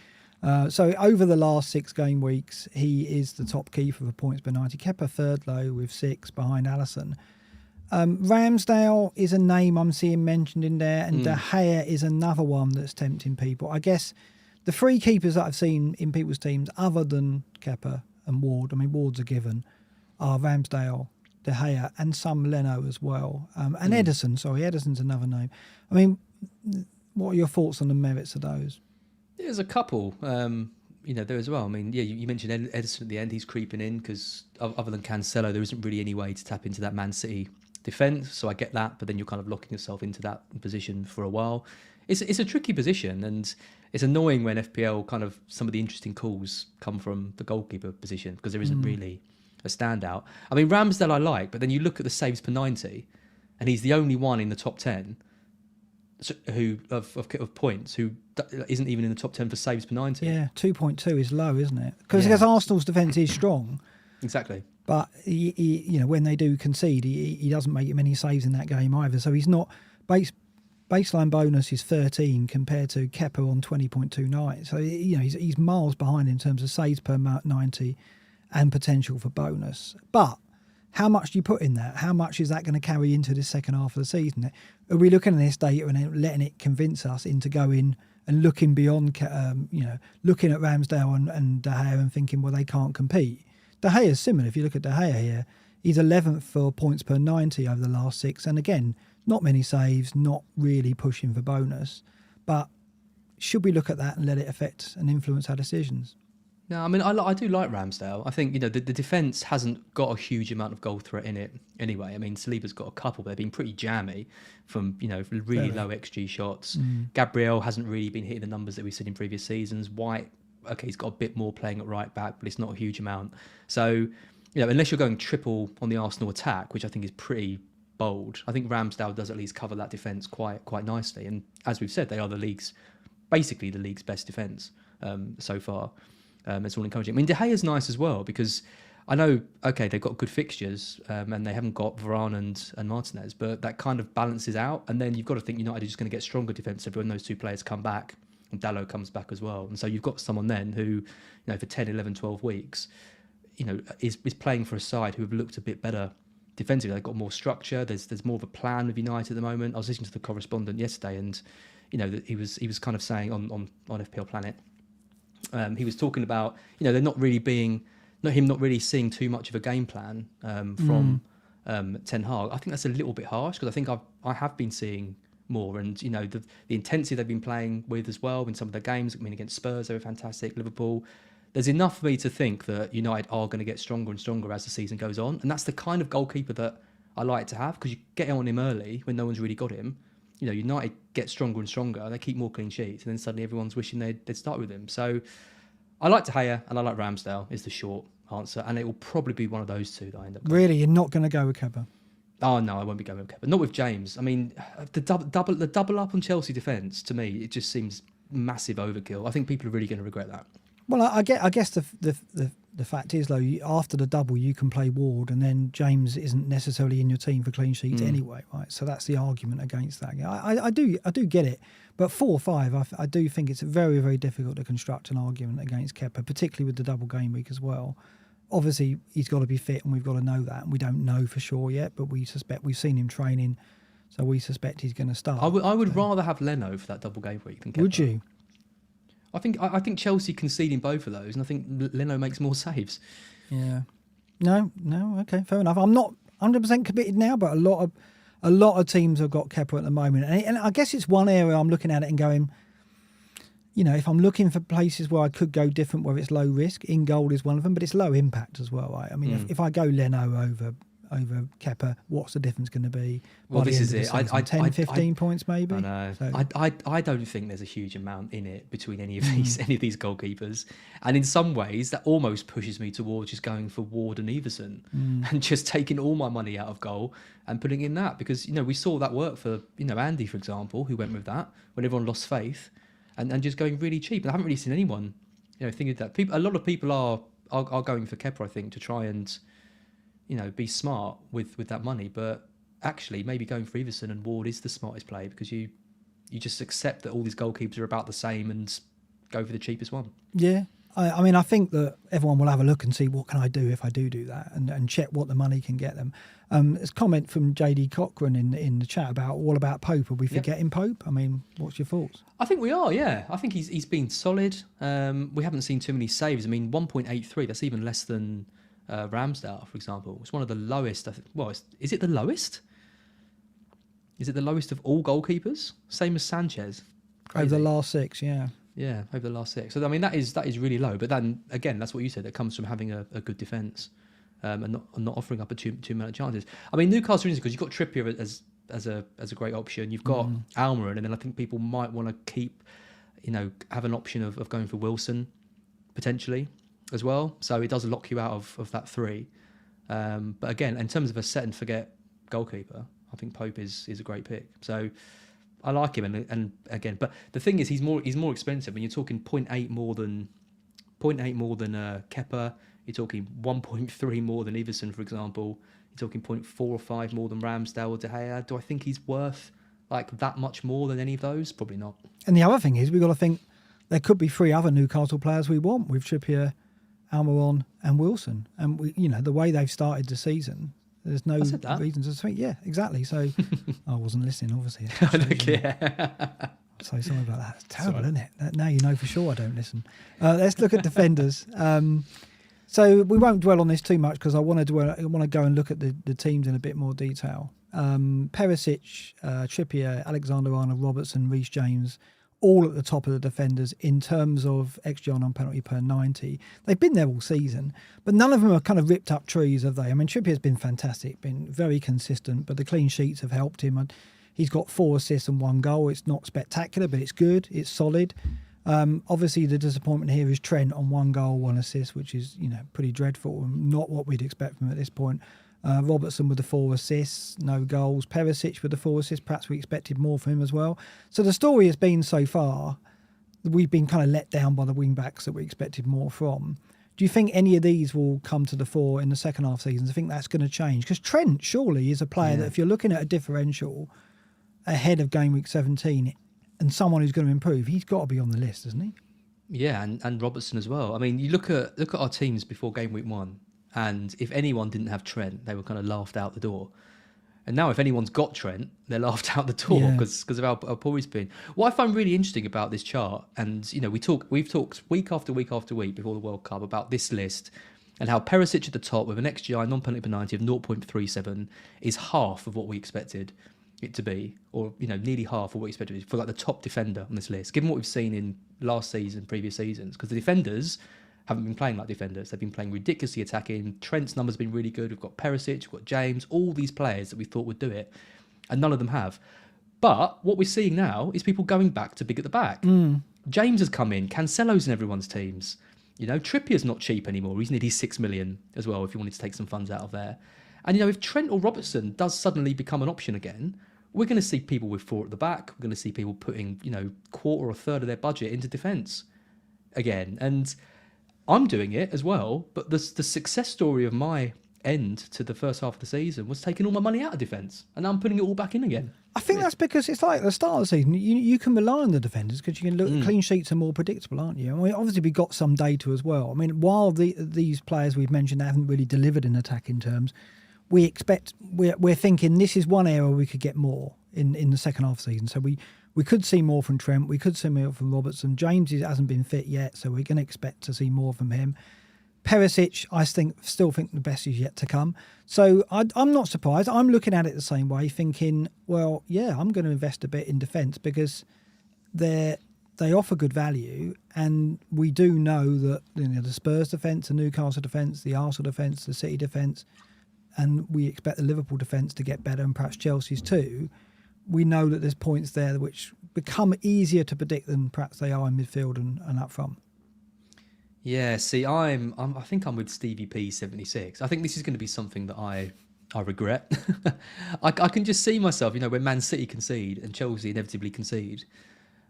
So over the last 6 game weeks, he is the top keeper for points per 90. Kepa third though with 6 behind Alisson. Ramsdale is a name I'm seeing mentioned in there, and De Gea is another one that's tempting people. I guess the 3 keepers that I've seen in people's teams, other than Kepa and Ward, I mean Ward's a given, are Ramsdale, De Gea, and some Leno as well. And Ederson, Ederson's another name. I mean, what are your thoughts on the merits of those? There's a couple, there as well. I mean, yeah, you mentioned Ederson at the end. He's creeping in because other than Cancelo, there isn't really any way to tap into that Man City defence. So I get that, but then you're kind of locking yourself into that position for a while. It's a tricky position, and it's annoying when FPL kind of some of the interesting calls come from the goalkeeper position because there isn't really a standout. I mean, Ramsdale I like, but then you look at the saves per 90, and he's the only one in the top 10 who of points who isn't even in the top 10 for saves per 90. Yeah, 2.2 is low, isn't it? Because Arsenal's defence is strong. Exactly. But he, when they do concede, he doesn't make many saves in that game either. So he's not baseline bonus is 13 compared to Kepa on 20.29. So he's miles behind in terms of saves per 90 and potential for bonus. But how much do you put in that? How much is that going to carry into the second half of the season? Are we looking at this data and letting it convince us into going and looking beyond, looking at Ramsdale and De Gea and thinking, well, they can't compete? De Gea is similar. If you look at De Gea here, he's 11th for points per 90 over the last 6. And again, not many saves, not really pushing for bonus. But should we look at that and let it affect and influence our decisions? No, I mean, I do like Ramsdale. I think, the defence hasn't got a huge amount of goal threat in it anyway. I mean, Saliba's got a couple, but they've been pretty jammy from, really low XG shots. Gabriel hasn't really been hitting the numbers that we've seen in previous seasons. White, okay, he's got a bit more playing at right back, but it's not a huge amount. So, unless you're going triple on the Arsenal attack, which I think is pretty bold, I think Ramsdale does at least cover that defence quite nicely. And as we've said, they are basically the league's best defence so far. It's all encouraging. I mean, De Gea's nice as well because I know, okay, they've got good fixtures and they haven't got Varane and Martinez, but that kind of balances out. And then you've got to think United are just going to get stronger defensively when those 2 players come back and Dalot comes back as well. And so you've got someone then who, for 10, 11, 12 weeks, is playing for a side who have looked a bit better defensively. They've got more structure. There's more of a plan with United at the moment. I was listening to the correspondent yesterday and, that he was kind of saying on FPL Planet, he was talking about, they're not really seeing too much of a game plan from Ten Hag. I think that's a little bit harsh because I think I have been seeing more. And, the intensity they've been playing with as well in some of their games. I mean, against Spurs, they were fantastic. Liverpool. There's enough for me to think that United are going to get stronger and stronger as the season goes on. And that's the kind of goalkeeper that I like to have, because you get on him early when no one's really got him. United get stronger and stronger. They keep more clean sheets. And then suddenly everyone's wishing they'd start with him. So I like De Gea and I like Ramsdale is the short answer. And it will probably be one of those two that I end up going. Really? You're not going to go with Kepa? Oh, no, I won't be going with Kepa. Not with James. I mean, the double up on Chelsea defence, to me, it just seems massive overkill. I think people are really going to regret that. Well, I guess the fact is, though, after the double, you can play Ward, and then James isn't necessarily in your team for clean sheets anyway, right? So that's the argument against that. I do get it, but 4-5, I do think it's very, very difficult to construct an argument against Kepa, particularly with the double game week as well. Obviously, he's got to be fit, and we've got to know that, and we don't know for sure yet, but we suspect we've seen him training, so we suspect he's going to start. I would rather have Leno for that double game week than Kepa. Would you? I think Chelsea conceding both of those, and I think Leno makes more saves. Yeah. No, okay, fair enough. I'm not 100% committed now, but a lot of teams have got Kepa at the moment, and I guess it's one area I'm looking at it and going, if I'm looking for places where I could go different, where it's low risk, in goal is one of them, but it's low impact as well, right? I mean, if I go Leno over Kepa, what's the difference going to be? Well, this is it. 15 points maybe. I know. So, I don't think there's a huge amount in it between any of these goalkeepers, and in some ways that almost pushes me towards just going for Ward and Everson and just taking all my money out of goal and putting in that, because we saw that work for Andy, for example, who went with that when everyone lost faith, and just going really cheap. And I haven't really seen anyone thinking that. A lot of people are going for Kepa, I think, to try and be smart with that money, but actually maybe going for Everson and Ward is the smartest play, because you just accept that all these goalkeepers are about the same and go for the cheapest one. Yeah, I mean, I think that everyone will have a look and see what can I do if I do that, and check what the money can get them. There's a comment from JD Cochran in the chat about all about Pope. Are we forgetting Pope? I mean, what's your thoughts? I think we are, yeah. I think he's been solid. We haven't seen too many saves. I mean, 1.83, that's even less than Ramsdale, for example. It's one of the lowest. Is it the lowest? Is it the lowest of all goalkeepers? Same as Sanchez. Crazy. Over the last 6, yeah. Yeah, over the last 6. So I mean, that is really low. But then again, that's what you said. It comes from having a good defence and not offering up too many chances. I mean, Newcastle is because you've got Trippier as a great option. You've got Almiron, and then I think people might want to keep, have an option of going for Wilson potentially as well. So it does lock you out of that 3. But again, in terms of a set and forget goalkeeper, I think Pope is a great pick. So I like him, and again, but the thing is, he's more expensive. When you're talking 0.8 more than Kepa, you're talking 1.3 more than Everson, for example. You're talking 0.4 or 5 more than Ramsdale or De Gea. Do I think he's worth like that much more than any of those? Probably not. And the other thing is, we've got to think there could be 3 other Newcastle players we want with Trippier, Almiron, and Wilson. And we, the way they've started the season, there's no reason to think. Yeah, exactly. So I wasn't listening, obviously. So sorry about that. It's terrible, isn't it? Now you know for sure I don't listen. Let's look at defenders. So we won't dwell on this too much, because I want to go and look at the teams in a bit more detail. Perisic, Trippier, Alexander-Arnold, Robertson, Reece James, all at the top of the defenders in terms of XG on penalty per 90. They've been there all season, but none of them are kind of ripped up trees, have they? I mean, Trippier's been fantastic, been very consistent, but the clean sheets have helped him. He's got 4 assists and 1 goal. It's not spectacular, but it's good. It's solid. Obviously, the disappointment here is Trent on 1 goal, 1 assist, which is pretty dreadful and not what we'd expect from him at this point. Robertson with the 4 assists, no goals. Perisic with the 4 assists, perhaps we expected more from him as well. So the story has been so far, we've been kind of let down by the wing-backs that we expected more from. Do you think any of these will come to the fore in the second half season? I think that's going to change. Because Trent surely is a player that if you're looking at a differential ahead of game week 17 and someone who's going to improve, he's got to be on the list, doesn't he? Yeah, and Robertson as well. I mean, you look at our teams before game week 1. And if anyone didn't have Trent, they were kind of laughed out the door. And now if anyone's got Trent, they're laughed out the door because of how poor he's been. What I find really interesting about this chart, and we've talked week after week after week before the World Cup about this list and how Perisic at the top with an XGI non-penalty per 90 of 0.37 is half of what we expected. it to be, or nearly half of what you expect it to be for like the top defender on this list, given what we've seen in last season, previous seasons, because the defenders haven't been playing like defenders. They've been playing ridiculously attacking. Trent's numbers have been really good. We've got Perisic, we've got James, all these players that we thought would do it, and none of them have. But what we're seeing now is people going back to big at the back. James has come in. Cancelo's in everyone's teams. Trippier's not cheap anymore. He's nearly 6 million as well, if you wanted to take some funds out of there. And, if Trent or Robertson does suddenly become an option again, we're going to see people with 4 at the back. We're going to see people putting, quarter or a third of their budget into defence again. And I'm doing it as well. But the success story of my end to the first half of the season was taking all my money out of defence. And now I'm putting it all back in again. I think that's because it's like the start of the season. You can rely on the defenders because you can look. Clean sheets are more predictable, aren't you? I mean, obviously we got some data as well. I mean, while these players we've mentioned haven't really delivered in attacking terms, we're thinking this is one area we could get more in the second half of the season. So we could see more from Trent. We could see more from Robertson. James hasn't been fit yet, so we're going to expect to see more from him. Perisic, I still think the best is yet to come. So I'm not surprised. I'm looking at it the same way, thinking, well, yeah, I'm going to invest a bit in defence because they offer good value, and we do know that the Spurs defence, the Newcastle defence, the Arsenal defence, the City defence, and we expect the Liverpool defence to get better and perhaps Chelsea's too. We know that there's points there which become easier to predict than perhaps they are in midfield and up front. Yeah, see, I think I'm with Stevie P76. I think this is going to be something that I regret. I can just see myself, when Man City concede and Chelsea inevitably concede.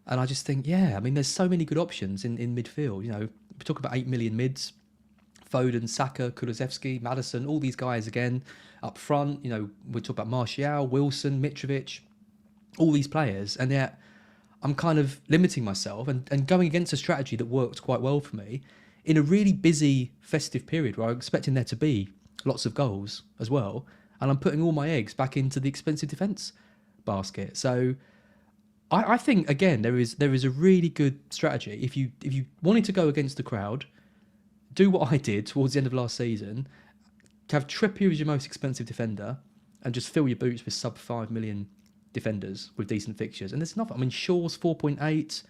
And I just think, yeah, I mean, there's so many good options in midfield. We talk about 8 million mids, Foden, Saka, Kulusevski, Maddison, all these guys again up front. We talk about Martial, Wilson, Mitrovic, all these players. And yet I'm kind of limiting myself and going against a strategy that worked quite well for me in a really busy festive period where I'm expecting there to be lots of goals as well. And I'm putting all my eggs back into the expensive defence basket. So I think, again, there is a really good strategy. If you wanted to go against the crowd, do what I did towards the end of last season, have Trippier as your most expensive defender and just fill your boots with sub 5 million defenders with decent fixtures. And there's nothing. I mean, Shaw's 4.8.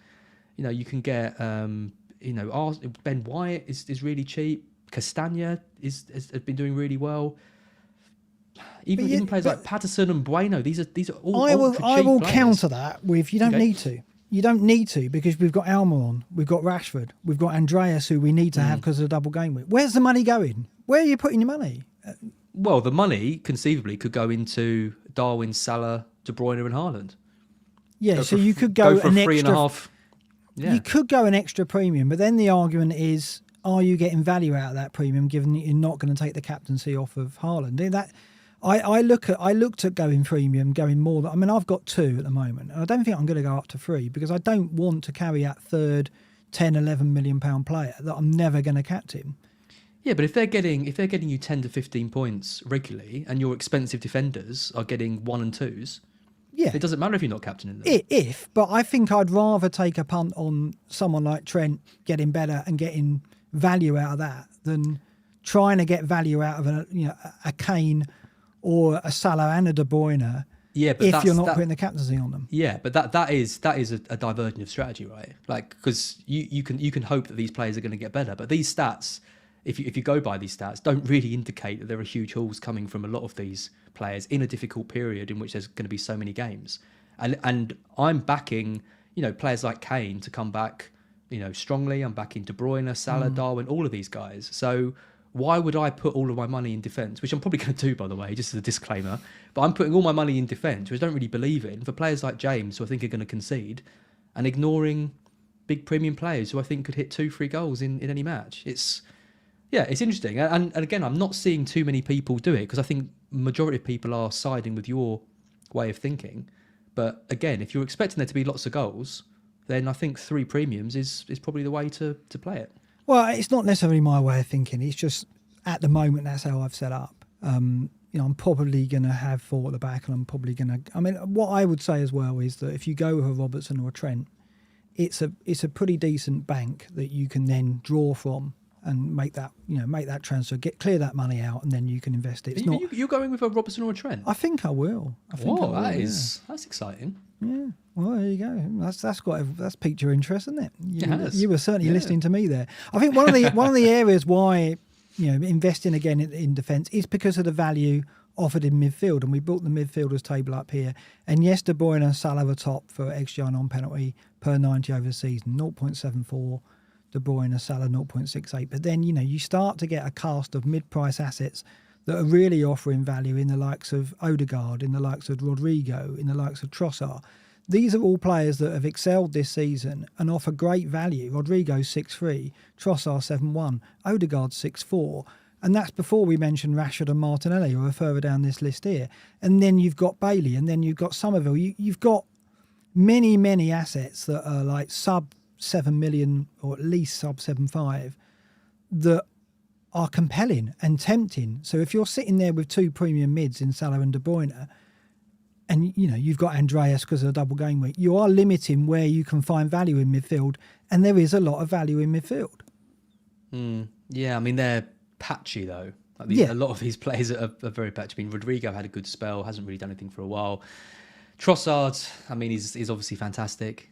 You can get, Ben White is really cheap. Castagna has been doing really well. Even players like Patterson and Bueno, these are all I will players. counter that with you don't need to. You don't need to because we've got Almiron, we've got Rashford, we've got Andreas, who we need to have because of the double game week. Where's the money going? Where are you putting your money? Well, the money conceivably could go into Darwin, Salah, De Bruyne, and Haaland. Yeah, so you could go for an 3.5. Yeah. You could go an extra premium, but then the argument is, are you getting value out of that premium given that you're not going to take the captaincy off of Haaland? I looked at going premium, going more. I mean, I've got 2 at the moment, and I don't think I'm going to go up to 3 because I don't want to carry that third 10, 11 million pound player that I'm never going to captain. Yeah, but if they're getting you 10 to 15 points regularly, and your expensive defenders are getting 1 and 2s, it doesn't matter if you're not captaining them. But I think I'd rather take a punt on someone like Trent getting better and getting value out of that than trying to get value out of a Kane or a Salah and a De Bruyne. Yeah, but if you're not putting the captaincy on them. Yeah, but that is a divergent of strategy, right? Like, because you can hope that these players are going to get better, but these stats, if you go by these stats, don't really indicate that there are huge hauls coming from a lot of these players in a difficult period in which there's going to be so many games. And I'm backing, players like Kane to come back, strongly. I'm backing De Bruyne, Salah, Darwin, all of these guys. So why would I put all of my money in defence, which I'm probably going to do, by the way, just as a disclaimer, but I'm putting all my money in defence, which I don't really believe in, for players like James, who I think are going to concede, and ignoring big premium players who I think could hit 2-3 goals in any match. It's interesting. And again, I'm not seeing too many people do it because I think majority of people are siding with your way of thinking. But again, if you're expecting there to be lots of goals, then I think 3 premiums is probably the way to play it. Well, it's not necessarily my way of thinking. It's just at the moment that's how I've set up. I'm probably going to have 4 at the back, and I'm probably going to. I mean, what I would say as well is that if you go with a Robertson or a Trent, it's a pretty decent bank that you can then draw from and make that transfer, clear that money out, and then you can invest it. It's not. You're going with a Robertson or a Trent? I think I will. That's exciting. Yeah. Well, there you go. That's piqued your interest, isn't it? You were certainly listening to me there. I think one of the areas why investing again in defence is because of the value offered in midfield, and we built the midfielders table up here. And yes, De Bruyne and Salah are top for XGI non-penalty per 90 over the season, 0.74. De Bruyne, Salah 0.68. But then you start to get a cast of mid-price assets that are really offering value in the likes of Odegaard, in the likes of Rodrigo, in the likes of Trossard. These are all players that have excelled this season and offer great value. Rodrigo's 6.3, Trossard 7.1, Odegaard 6.4. And that's before we mention Rashford and Martinelli, who are further down this list here. And then you've got Bailey, and then you've got Somerville. You've got many, many assets that are like sub 7 million or at least sub 7.5 that are compelling and tempting. So if you're sitting there with two premium mids in Salah and De Bruyne, and you've got Andreas because of the double game week, you are limiting where you can find value in midfield, and there is a lot of value in midfield. Yeah, I mean they're patchy though. A lot of these players are very patchy. I mean, Rodrigo had a good spell, hasn't really done anything for a while. Trossard, I mean, he's obviously fantastic.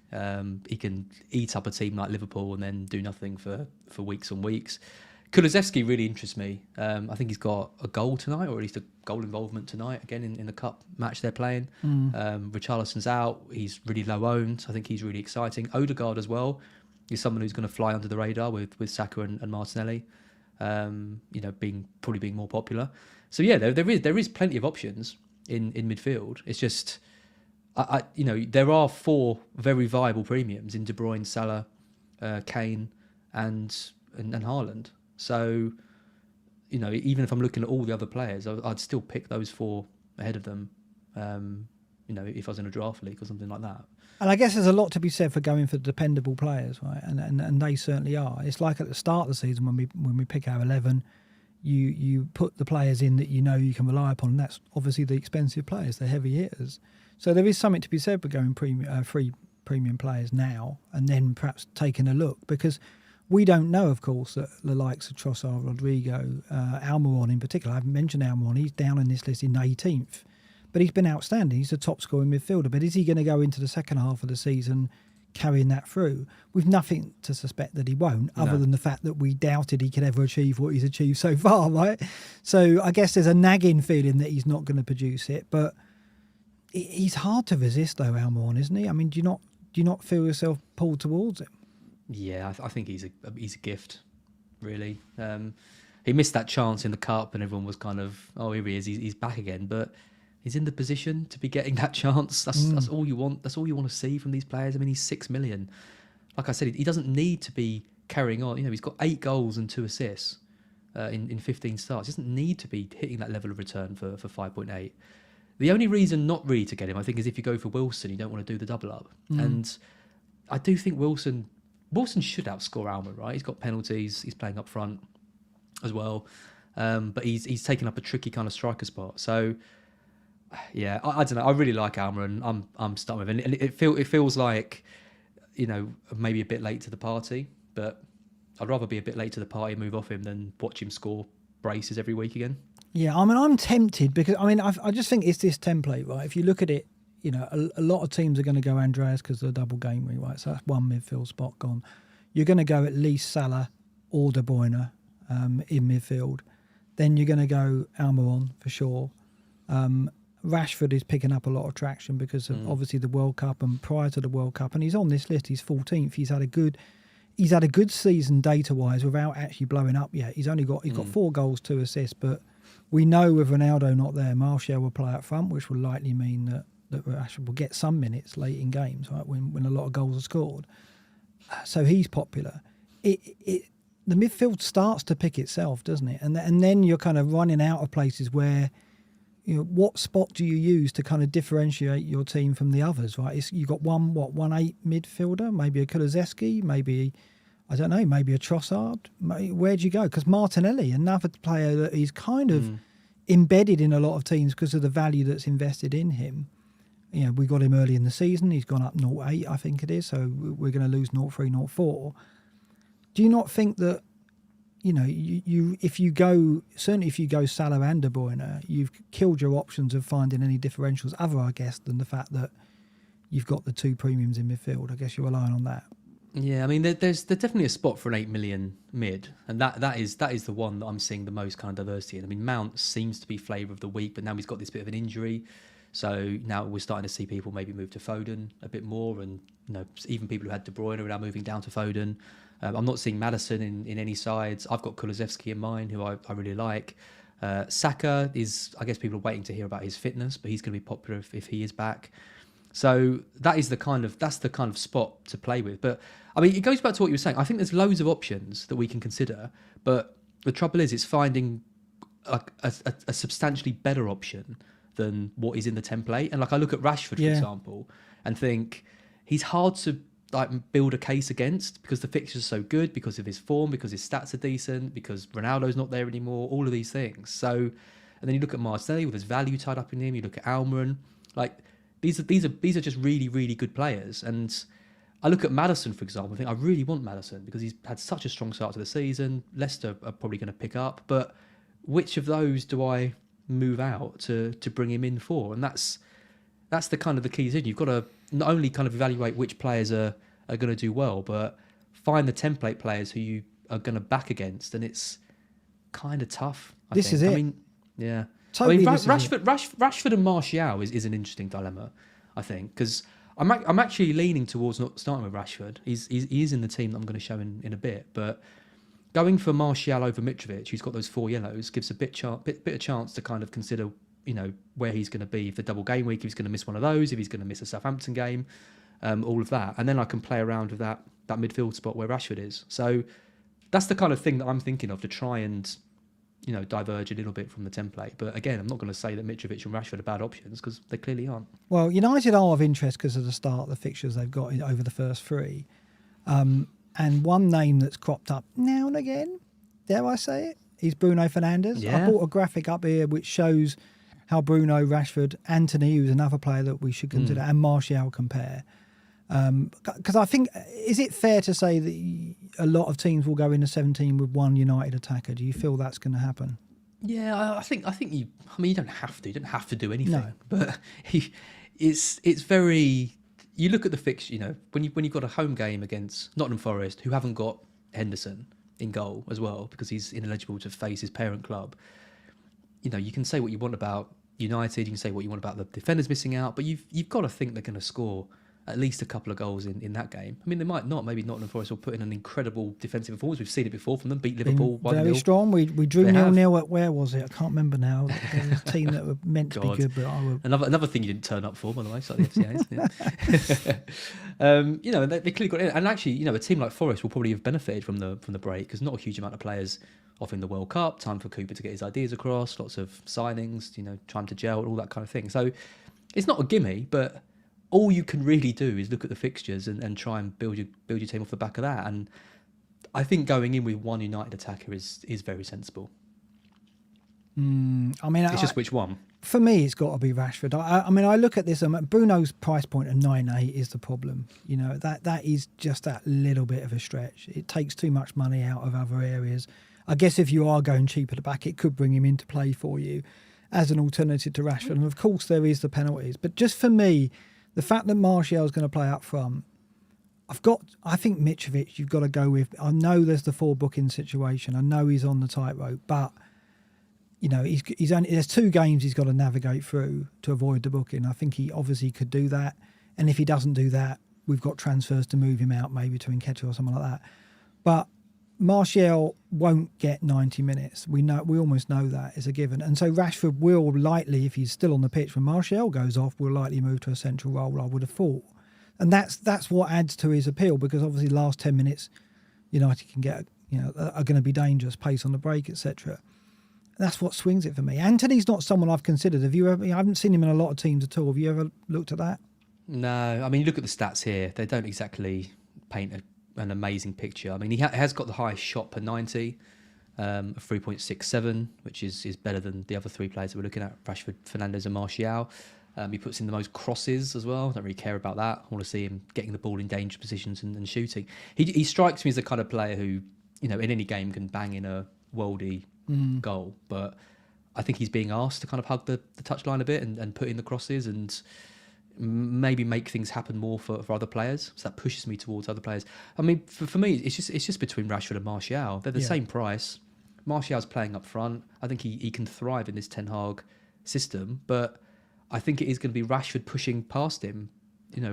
He can eat up a team like Liverpool and then do nothing for weeks and weeks. Kulusevski really interests me. I think he's got a goal tonight, or at least a goal involvement tonight, again, in the cup match they're playing. Richarlison's out. He's really low owned. I think he's really exciting. Odegaard as well is someone who's going to fly under the radar with Saka and Martinelli, being more popular. So, yeah, there is plenty of options in midfield. It's just, there are four very viable premiums in De Bruyne, Salah, Kane and Haaland. So, even if I'm looking at all the other players, I'd still pick those four ahead of them, if I was in a draft league or something like that. And I guess there's a lot to be said for going for dependable players, right? And they certainly are. It's like at the start of the season when we pick our 11, you put the players in that you can rely upon. And that's obviously the expensive players, the heavy hitters. So there is something to be said for going free premium players now, and then perhaps taking a look, because we don't know, of course, that the likes of Trossard, Rodrigo, Almiron in particular. I haven't mentioned Almiron. He's down in this list in 18th. But he's been outstanding. He's the top scoring midfielder. But is he going to go into the second half of the season carrying that through? We've nothing to suspect that he won't, other than the fact that we doubted he could ever achieve what he's achieved so far, right? So I guess there's a nagging feeling that he's not going to produce it. But he's hard to resist, though, Almiron, isn't he? I mean, do you not feel yourself pulled towards him? Yeah, I think he's a gift, really. He missed that chance in the cup, and everyone was kind of, oh, here he is, he's back again. But he's in the position to be getting that chance. That's all you want. That's all you want to see from these players. I mean, he's 6 million. Like I said, he doesn't need to be carrying on. He's got 8 goals and 2 assists in 15 starts. He doesn't need to be hitting that level of return for 5.8. The only reason not really to get him, I think, is if you go for Wilson, you don't want to do the double up. And I do think Wilson should outscore Alma, right? He's got penalties. He's playing up front as well. But he's taken up a tricky kind of striker spot. So, yeah, I don't know. I really like Alma, and I'm starting with him. And it feels like, maybe a bit late to the party. But I'd rather be a bit late to the party and move off him than watch him score braces every week again. Yeah, I mean, I'm tempted because, I just think it's this template, right? If you look at it, a lot of teams are going to go Andreas because of the double game week, right? So that's one midfield spot gone. You're going to go at least Salah or De Bruyne in midfield. Then you're going to go Almiron for sure. Rashford is picking up a lot of traction because of obviously the World Cup and prior to the World Cup, and he's on this list. He's 14th. He's had a good season data wise without actually blowing up yet. He's got 4 goals, 2 assists, but we know with Ronaldo not there, Martial will play up front, which will likely mean that Rashford will get some minutes late in games, right, when a lot of goals are scored. So he's popular. The midfield starts to pick itself, doesn't it? And then you're kind of running out of places where, what spot do you use to kind of differentiate your team from the others, right? You've got 1-8 midfielder, maybe a Kulusevski, maybe, I don't know, maybe a Trossard. Where do you go? Because Martinelli, another player that is kind of embedded in a lot of teams because of the value that's invested in him. We got him early in the season. He's gone up 0.8, I think it is. So we're going to lose 0.3, 0.4. Do you not think that you know, if you go Salah and De Bruyne, you've killed your options of finding any differentials other, I guess, than the fact that you've got the two premiums in midfield. I guess you're relying on that. Yeah, I mean, there's definitely a spot for an 8 million mid, and that is the one that I'm seeing the most kind of diversity in. I mean, Mount seems to be flavour of the week, but now he's got this bit of an injury, so now we're starting to see people maybe move to Foden a bit more, and you know, even people who had De Bruyne are now moving down to Foden. I'm not seeing Maddison in any sides. I've got Kulusevski in mind, who I really like. Saka is, I guess people are waiting to hear about his fitness, but he's going to be popular if he is back. So that's the kind of spot to play with. But I mean, it goes back to what you were saying. I think there's loads of options that we can consider, but the trouble is, it's finding a substantially better option than what is in the template. And like, I look at Rashford, for example, and think he's hard to like build a case against because the fixtures are so good, because of his form, because his stats are decent, because Ronaldo's not there anymore, all of these things. So, and then you look at Marseille, well, there's value tied up in him. You look at Almiron, like these are just really, really good players. And I look at Maddison, for example, I think I really want Maddison because he's had such a strong start to the season. Leicester are probably going to pick up, but which of those do I move out to bring him in for? And that's the kind of the key thing. You've got to not only kind of evaluate which players are going to do well, but find the template players who you are going to back against, and it's kind of tough. I think. I mean, yeah. Totally, I mean, Rashford and Martial is an interesting dilemma, I think, because I'm actually leaning towards not starting with Rashford. He is in the team that I'm going to show in a bit, but going for Martial over Mitrovic, who's got those 4 yellows, gives a bit of chance to kind of consider, you know, where he's going to be for double game week, if he's going to miss one of those, if he's going to miss a Southampton game, all of that. And then I can play around with that midfield spot where Rashford is. So that's the kind of thing that I'm thinking of to try and, you know, diverge a little bit from the template. But again, I'm not going to say that Mitrovic and Rashford are bad options because they clearly aren't. Well, United are of interest because of the start, the fixtures they've got over the first 3. And one name that's cropped up now and again, dare I say it, is Bruno Fernandes. Yeah. I brought a graphic up here which shows how Bruno, Rashford, Anthony, who's another player that we should consider, and Martial compare. Because I think, is it fair to say that a lot of teams will go into 17 with one United attacker? Do you feel that's going to happen? Yeah, I think you. I mean, you don't have to do anything. No. But it's very. You look at the fixture. You know, when you've got a home game against Nottingham Forest, who haven't got Henderson in goal as well because he's ineligible to face his parent club. You know, you can say what you want about United. You can say what you want about the defenders missing out, but you've got to think they're going to score at least a couple of goals in that game. I mean, they might not. Maybe Nottingham Forest will put in an incredible defensive performance. We've seen it before from them. Beat Liverpool 1-0. Very strong. We drew 0-0 at, where was it? I can't remember now. There was a team that were meant to be good, but I would... Another thing you didn't turn up for, by the way, it's like the FCAs. Yeah. You know, they clearly got in. And actually, you know, a team like Forest will probably have benefited from the break because not a huge amount of players off in the World Cup. Time for Cooper to get his ideas across. Lots of signings. You know, time to gel and all that kind of thing. So it's not a gimme, but all you can really do is look at the fixtures and try and build your team off the back of that. And I think going in with one United attacker is very sensible. I mean, it's just which one. For me, it's got to be Rashford. I mean, I look at this. Bruno's price point of 9.8 is the problem. You know, that is just that little bit of a stretch. It takes too much money out of other areas. I guess if you are going cheap at the back, it could bring him into play for you as an alternative to Rashford. And of course, there is the penalties. But just for me, the fact that Martial is going to play up front, I think Mitrovic, you've got to go with. I know there's the 4 booking situation. I know he's on the tightrope, but you know he's only, there's 2 games he's got to navigate through to avoid the booking. I think he obviously could do that, and if he doesn't do that, we've got transfers to move him out, maybe to Nketiah or something like that. But Martial won't get 90 minutes. We almost know that is a given. And so Rashford will likely, if he's still on the pitch when Martial goes off, will likely move to a central role, I would have thought. And that's what adds to his appeal, because obviously the last 10 minutes United can get, you know, are going to be dangerous, pace on the break, etc. That's what swings it for me. Anthony's not someone I've considered. Have you ever? I haven't seen him in a lot of teams at all. Have you ever looked at that? No. I mean, you look at the stats here. They don't exactly paint an amazing picture. I mean, he has got the highest shot per 90 of 3.67, which is better than the other 3 players that we're looking at, Rashford, Fernandes and Martial. He puts in the most crosses as well. Don't really care about that. I want to see him getting the ball in dangerous positions and shooting. He strikes me as the kind of player who in any game can bang in a worldy goal, but I think he's being asked to kind of hug the touchline a bit and put in the crosses and maybe make things happen more for other players. So that pushes me towards other players. I mean, for me, it's just between Rashford and Martial. They're the same price. Martial's playing up front. I think he can thrive in this Ten Hag system, but I think it is going to be Rashford pushing past him,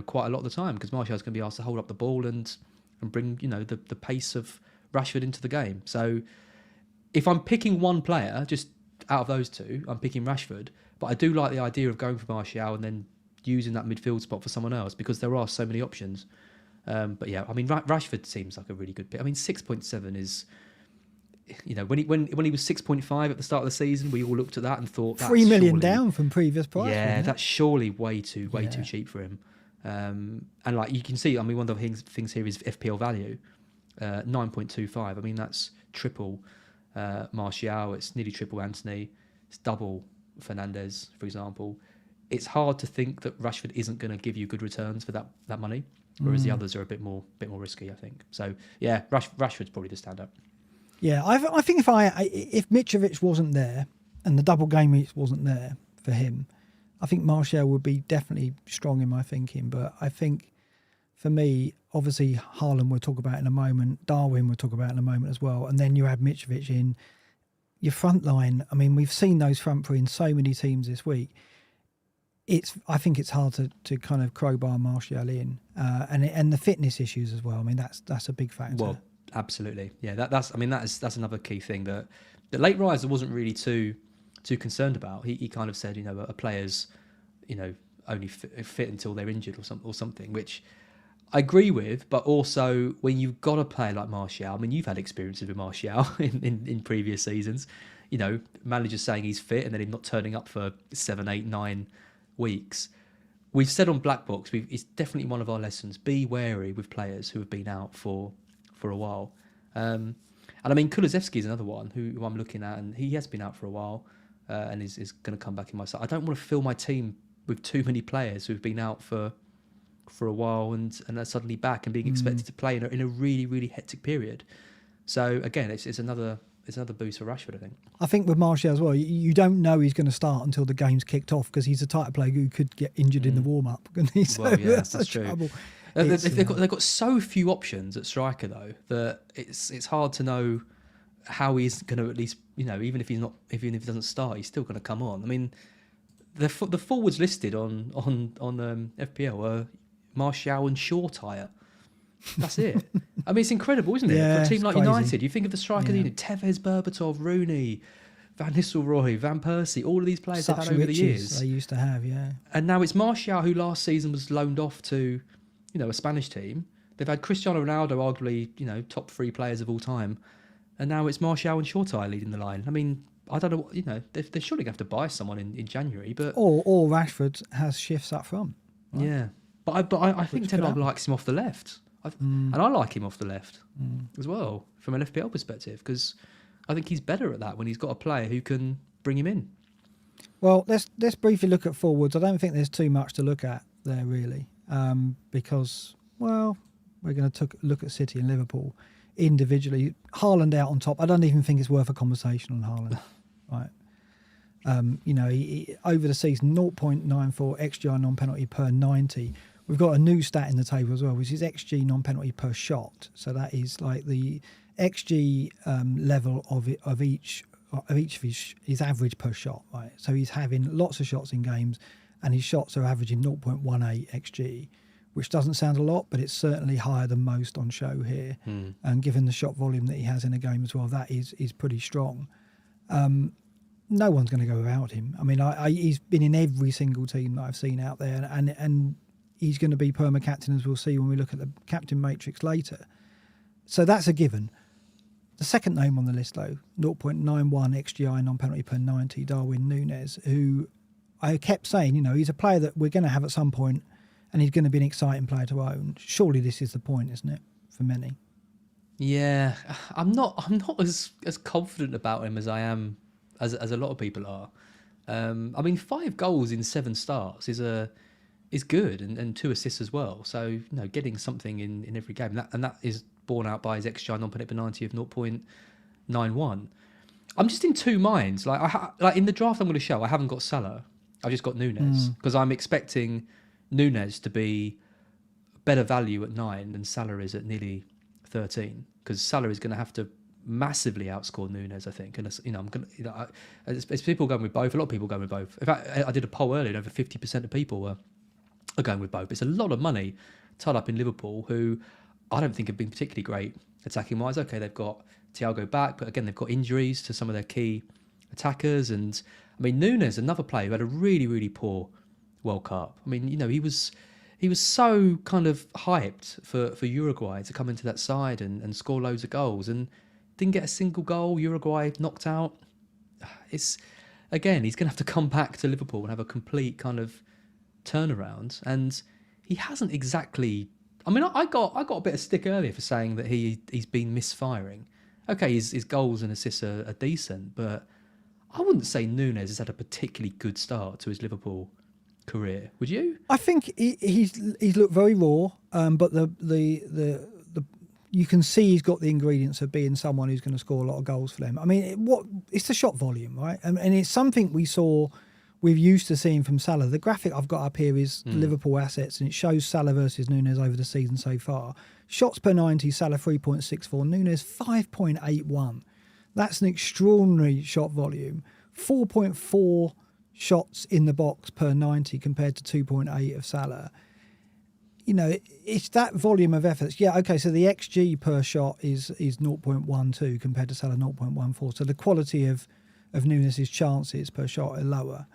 quite a lot of the time, because Martial's going to be asked to hold up the ball and bring, the pace of Rashford into the game. So if I'm picking one player, just out of those two, I'm picking Rashford. But I do like the idea of going for Martial and then using that midfield spot for someone else, because there are so many options. But yeah, I mean, Rashford seems like a really good pick. I mean, 6.7 is, when he was 6.5 at the start of the season, we all looked at that and thought, that's 3 million surely, down from previous price. yeah, that's surely way too cheap for him. And like you can see, I mean, one of the things here is FPL value, 9.25. I mean, that's triple Martial, it's nearly triple Anthony, it's double Fernandes, for example. It's hard to think that Rashford isn't going to give you good returns for that money, whereas the others are a bit more risky, I think. So yeah, Rashford's probably the standout. Yeah, I think if Mitrovic wasn't there and the double game week wasn't there for him, I think Martial would be definitely strong in my thinking. But I think for me, obviously Haaland we'll talk about in a moment, Darwin we'll talk about in a moment as well, and then you add Mitrovic in. Your front line, I mean, we've seen those front three in so many teams this week. I think it's hard to kind of crowbar Martial in, and the fitness issues as well. I mean, that's a big factor. Well, absolutely, yeah. That's another key thing that the late riser wasn't really too concerned about. He kind of said, a player's, only fit until they're injured or something, which I agree with. But also, when you've got a player like Martial, I mean, you've had experiences with Martial in previous seasons. Managers saying he's fit and then him not turning up for 7, 8, 9 weeks. We've said on BlackBox, it's definitely one of our lessons. Be wary with players who have been out for a while. And I mean, Kulusevski is another one who I'm looking at, and he has been out for a while and is going to come back in my side. I don't want to fill my team with too many players who've been out for a while and are suddenly back and being expected to play in a really, really hectic period. So again, it's another boost for Rashford, I think. I think with Martial as well, you don't know he's going to start until the game's kicked off, because he's the type of player who could get injured in the warm-up. So well, yeah, that's true. Trouble. They've got so few options at striker though that it's hard to know how he's going to, at least, even if he doesn't start, he's still going to come on. I mean, the forwards listed on FPL are Martial and Shortire. That's it. I mean, it's incredible, isn't it? Yeah, for a team like crazy. United, you think of the strikers, Tevez, Berbatov, Rooney, Van Nistelrooy, Van Persie, all of these players they've had over the years. They used to have, yeah. And now it's Martial, who last season was loaned off to, a Spanish team. They've had Cristiano Ronaldo, arguably, top 3 players of all time. And now it's Martial and Shortire leading the line. I mean, I don't know, they're surely going to have to buy someone in January, but... Or Rashford has shifts up front. Right? Yeah. But I think Ten Hag likes him off the left. And I like him off the left as well, from an FPL perspective, because I think he's better at that when he's got a player who can bring him in. Well, let's briefly look at forwards. I don't think there's too much to look at there, really, because, well, we're going to look at City and Liverpool individually. Haaland out on top. I don't even think it's worth a conversation on Haaland. Right. He, over the season, 0.94 XGI non-penalty per 90. We've got a new stat in the table as well, which is XG non-penalty per shot. So that is like the XG level of each of his average per shot, right? So he's having lots of shots in games, and his shots are averaging 0.18 XG, which doesn't sound a lot, but it's certainly higher than most on show here. And given the shot volume that he has in a game as well, that is pretty strong. No one's going to go without him. I mean, he's been in every single team that I've seen out there, and he's going to be perma-captain, as we'll see when we look at the captain matrix later. So that's a given. The second name on the list, though, 0.91 XGI non-penalty per 90, Darwin Núñez, who I kept saying, he's a player that we're going to have at some point, and he's going to be an exciting player to own. Surely this is the point, isn't it, for many? Yeah, I'm not as confident about him as I am as a lot of people are. I mean, 5 goals in 7 starts is good, and 2 assists as well. So getting something in every game, that is borne out by his XGI non-penalty per 90 of 0.91. I'm just in two minds. Like in the draft I'm going to show, I haven't got Salah. I've just got Núñez because I'm expecting Núñez to be better value at 9 than Salah is at nearly 13, because Salah is going to have to massively outscore Núñez, I think. And I'm going to, it's people going with both. A lot of people going with both. In fact, I did a poll earlier, and over 50% of people are going with both. It's a lot of money tied up in Liverpool, who I don't think have been particularly great attacking wise. Okay, they've got Thiago back, but again, they've got injuries to some of their key attackers. And I mean, Núñez, another player who had a really, really poor World Cup. I mean, he was so kind of hyped for Uruguay to come into that side and score loads of goals, and didn't get a single goal. Uruguay knocked out. He's going to have to come back to Liverpool and have a complete kind of turnaround. And he hasn't exactly. I mean, I got a bit of stick earlier for saying that he's been misfiring. Okay, his goals and assists are decent, but I wouldn't say Núñez has had a particularly good start to his Liverpool career. Would you? I think he's looked very raw, but the you can see he's got the ingredients of being someone who's going to score a lot of goals for them. I mean, it's the shot volume, right? And it's something we're used to seeing from Salah. The graphic I've got up here is Liverpool assets, and it shows Salah versus Núñez over the season so far. Shots per 90, Salah 3.64, Núñez 5.81. That's an extraordinary shot volume. 4.4 shots in the box per 90 compared to 2.8 of Salah. It's that volume of efforts. Yeah, okay, so the XG per shot is 0.12 compared to Salah 0.14. So the quality of Núñez's chances per shot are lower.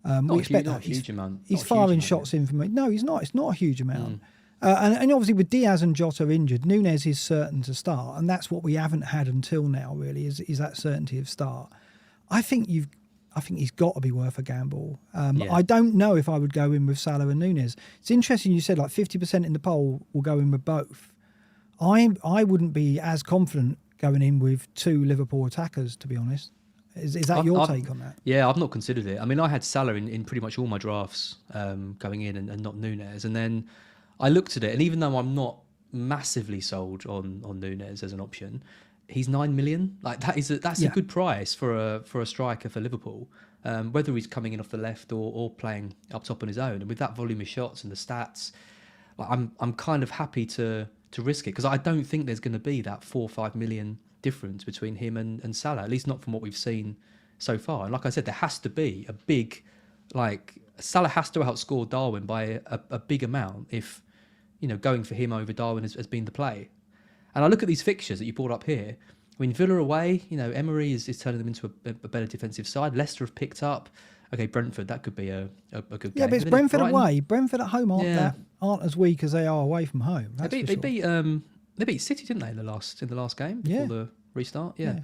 We expect that. He's firing shots in from it. No, he's not. It's not a huge amount. And obviously with Diaz and Jota injured, Núñez is certain to start, and that's what we haven't had until now. Really, is that certainty of start. I think he's got to be worth a gamble. I don't know if I would go in with Salah and Núñez. It's interesting you said like 50% in the poll will go in with both. I wouldn't be as confident going in with two Liverpool attackers, to be honest. Is that your take on that? Yeah, I've not considered it. I mean, I had Salah in pretty much all my drafts going in and not Núñez. And then I looked at it, and even though I'm not massively sold on Núñez as an option, he's 9 million. Like that's a good price for a striker for Liverpool. Whether he's coming in off the left or playing up top on his own, and with that volume of shots and the stats, I'm kind of happy to risk it, because I don't think there's going to be that 4 or 5 million difference between him and Salah, at least not from what we've seen so far. And like I said, there has to be a big, Salah has to outscore Darwin by a big amount if, going for him over Darwin has been the play. And I look at these fixtures that you brought up here. I mean, Villa away, Emery is turning them into a better defensive side. Leicester have picked up. Okay, Brentford, that could be a good game. Yeah, but it's Brentford away. Brentford at home aren't as weak as they are away from home. They beat City, didn't they, in the last game before the restart? Yeah.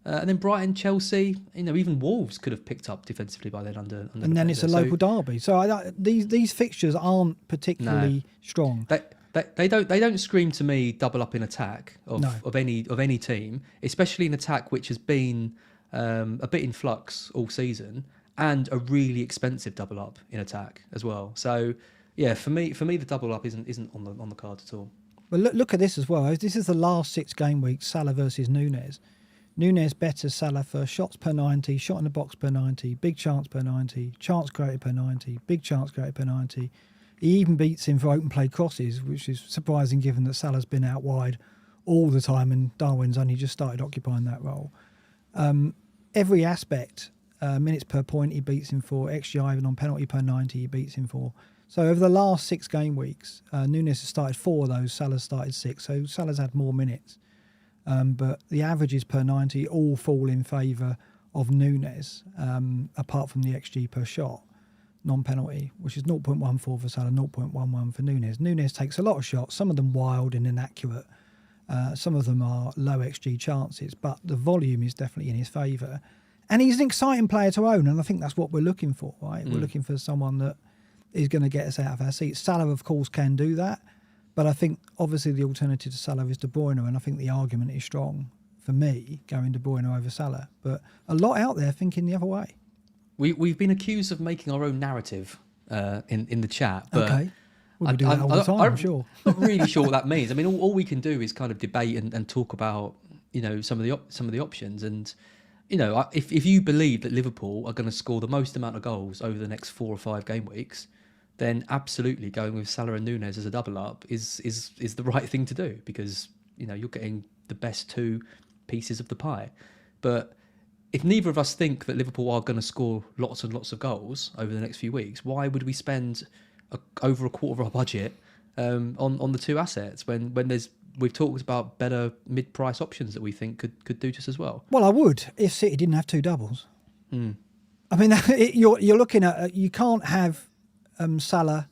And then Brighton, Chelsea, even Wolves could have picked up defensively by then under and then it's a local derby. So these fixtures aren't particularly strong. They don't scream to me double up in attack of any team, especially an attack which has been a bit in flux all season, and a really expensive double up in attack as well. So yeah, for me the double up isn't on the card at all. Well, look at this as well. This is the last 6 game weeks, Salah versus Núñez. Núñez betters Salah for shots per 90, shot in the box per 90, big chance per 90, chance created per 90, big chance created per 90. He even beats him for open play crosses, which is surprising given that Salah's been out wide all the time and Darwin's only just started occupying that role. Every aspect, minutes per point he beats him for, XGI even on penalty per 90 he beats him for. So over the last 6 game weeks, Núñez has started 4 of those, Salah's started 6. So Salah's had more minutes. But the averages per 90 all fall in favour of Núñez, apart from the XG per shot, non-penalty, which is 0.14 for Salah, 0.11 for Núñez. Núñez takes a lot of shots, some of them wild and inaccurate. Some of them are low XG chances, but the volume is definitely in his favour. And he's an exciting player to own, and I think that's what we're looking for, right? We're looking for someone that is going to get us out of our seats. Salah, of course, can do that, but I think obviously the alternative to Salah is De Bruyne, and I think the argument is strong for me going De Bruyne over Salah. But a lot out there thinking the other way. We've been accused of making our own narrative in the chat, but We'll be doing that all the time, I'm sure. Not really sure what that means. I mean, all we can do is kind of debate and talk about, some of the options. And, if you believe that Liverpool are going to score the most amount of goals over the next 4 or 5 game weeks, then absolutely going with Salah and Nunez as a double up is the right thing to do, because, you're getting the best 2 pieces of the pie. But if neither of us think that Liverpool are going to score lots and lots of goals over the next few weeks, why would we spend over a quarter of our budget on the 2 assets when we've talked about better mid-price options that we think could do just as well? Well, I would if City didn't have 2 doubles. Mm. I mean, you're looking at, you can't have Salah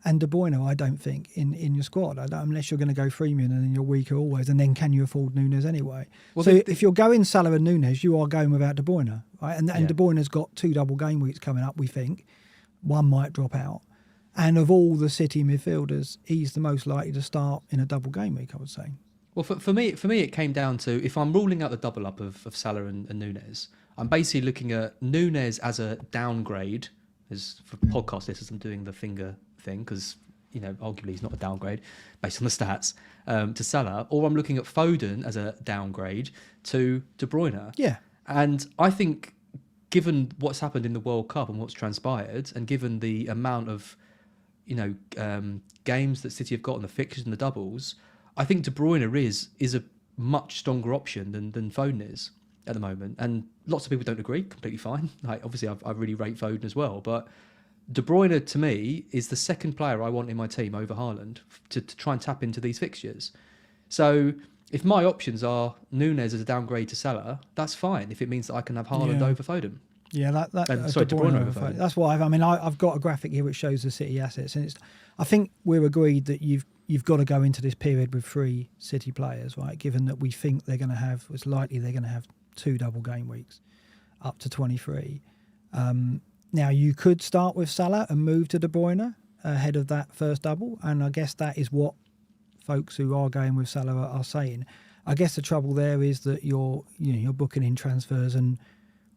and De Bruyne, I don't think, in your squad, unless you're going to go freemium and then you're weaker always. And then can you afford Nunez anyway? Well, so if you're going Salah and Nunez, you are going without De Bruyne, right? And De Bruyne's got 2 double game weeks coming up, we think. One might drop out. And of all the City midfielders, he's the most likely to start in a double game week, I would say. Well, for me, it came down to, if I'm ruling out the double up of Salah and Nunez, I'm basically looking at Nunez as a downgrade. As for podcast listeners, I'm doing the finger thing because, arguably he's not a downgrade based on the stats to Salah. Or I'm looking at Foden as a downgrade to De Bruyne. Yeah. And I think, given what's happened in the World Cup and what's transpired, and given the amount of games that City have got on the fixtures and the doubles, I think De Bruyne is a much stronger option than Foden is at the moment. And lots of people don't agree, completely fine. Like, obviously, I really rate Foden as well. But De Bruyne, to me, is the second player I want in my team over Haaland to try and tap into these fixtures. So if my options are Nunez as a downgrade to Salah, that's fine if it means that I can have Haaland over Foden. Yeah, De Bruyne over Foden. That's why I've got a graphic here which shows the City assets, and I think we're agreed that you've got to go into this period with 3 City players, right? Given that we think it's likely they're going to have 2 double game weeks, up to 23. Now you could start with Salah and move to De Bruyne ahead of that first double, and I guess that is what folks who are going with Salah are saying. I guess the trouble there is that you're booking in transfers, and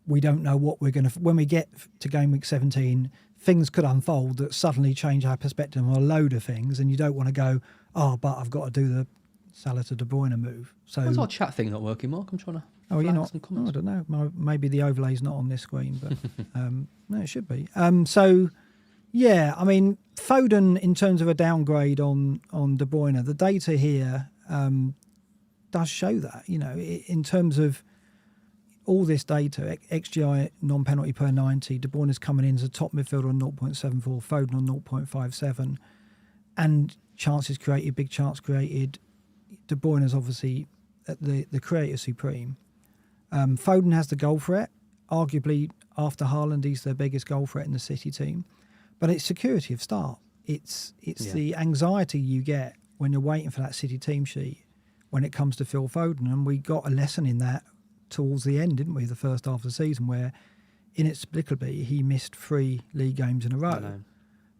we don't know what we're going to... When we get to game week 17, things could unfold that suddenly change our perspective on a load of things, and you don't want to go, but I've got to do the Salah to De Bruyne move. So why's our chat thing not working, Mark? I'm trying to... you're not... I don't know. Maybe the overlay's not on this screen, but no, it should be. So, yeah, I mean, Foden, in terms of a downgrade on De Bruyne, the data here does show that, in terms of all this data, XGI non-penalty per 90, De Bruyne's coming in as a top midfielder on 0.74, Foden on 0.57, and chances created, big chance created. De Bruyne's obviously the creator supreme. Foden has the goal threat. Arguably, after Haaland, he's their biggest goal threat in the City team. But it's security of start. It's the anxiety you get when you're waiting for that City team sheet when it comes to Phil Foden. And we got a lesson in that towards the end, didn't we? The first half of the season, where inexplicably he missed 3 league games in a row.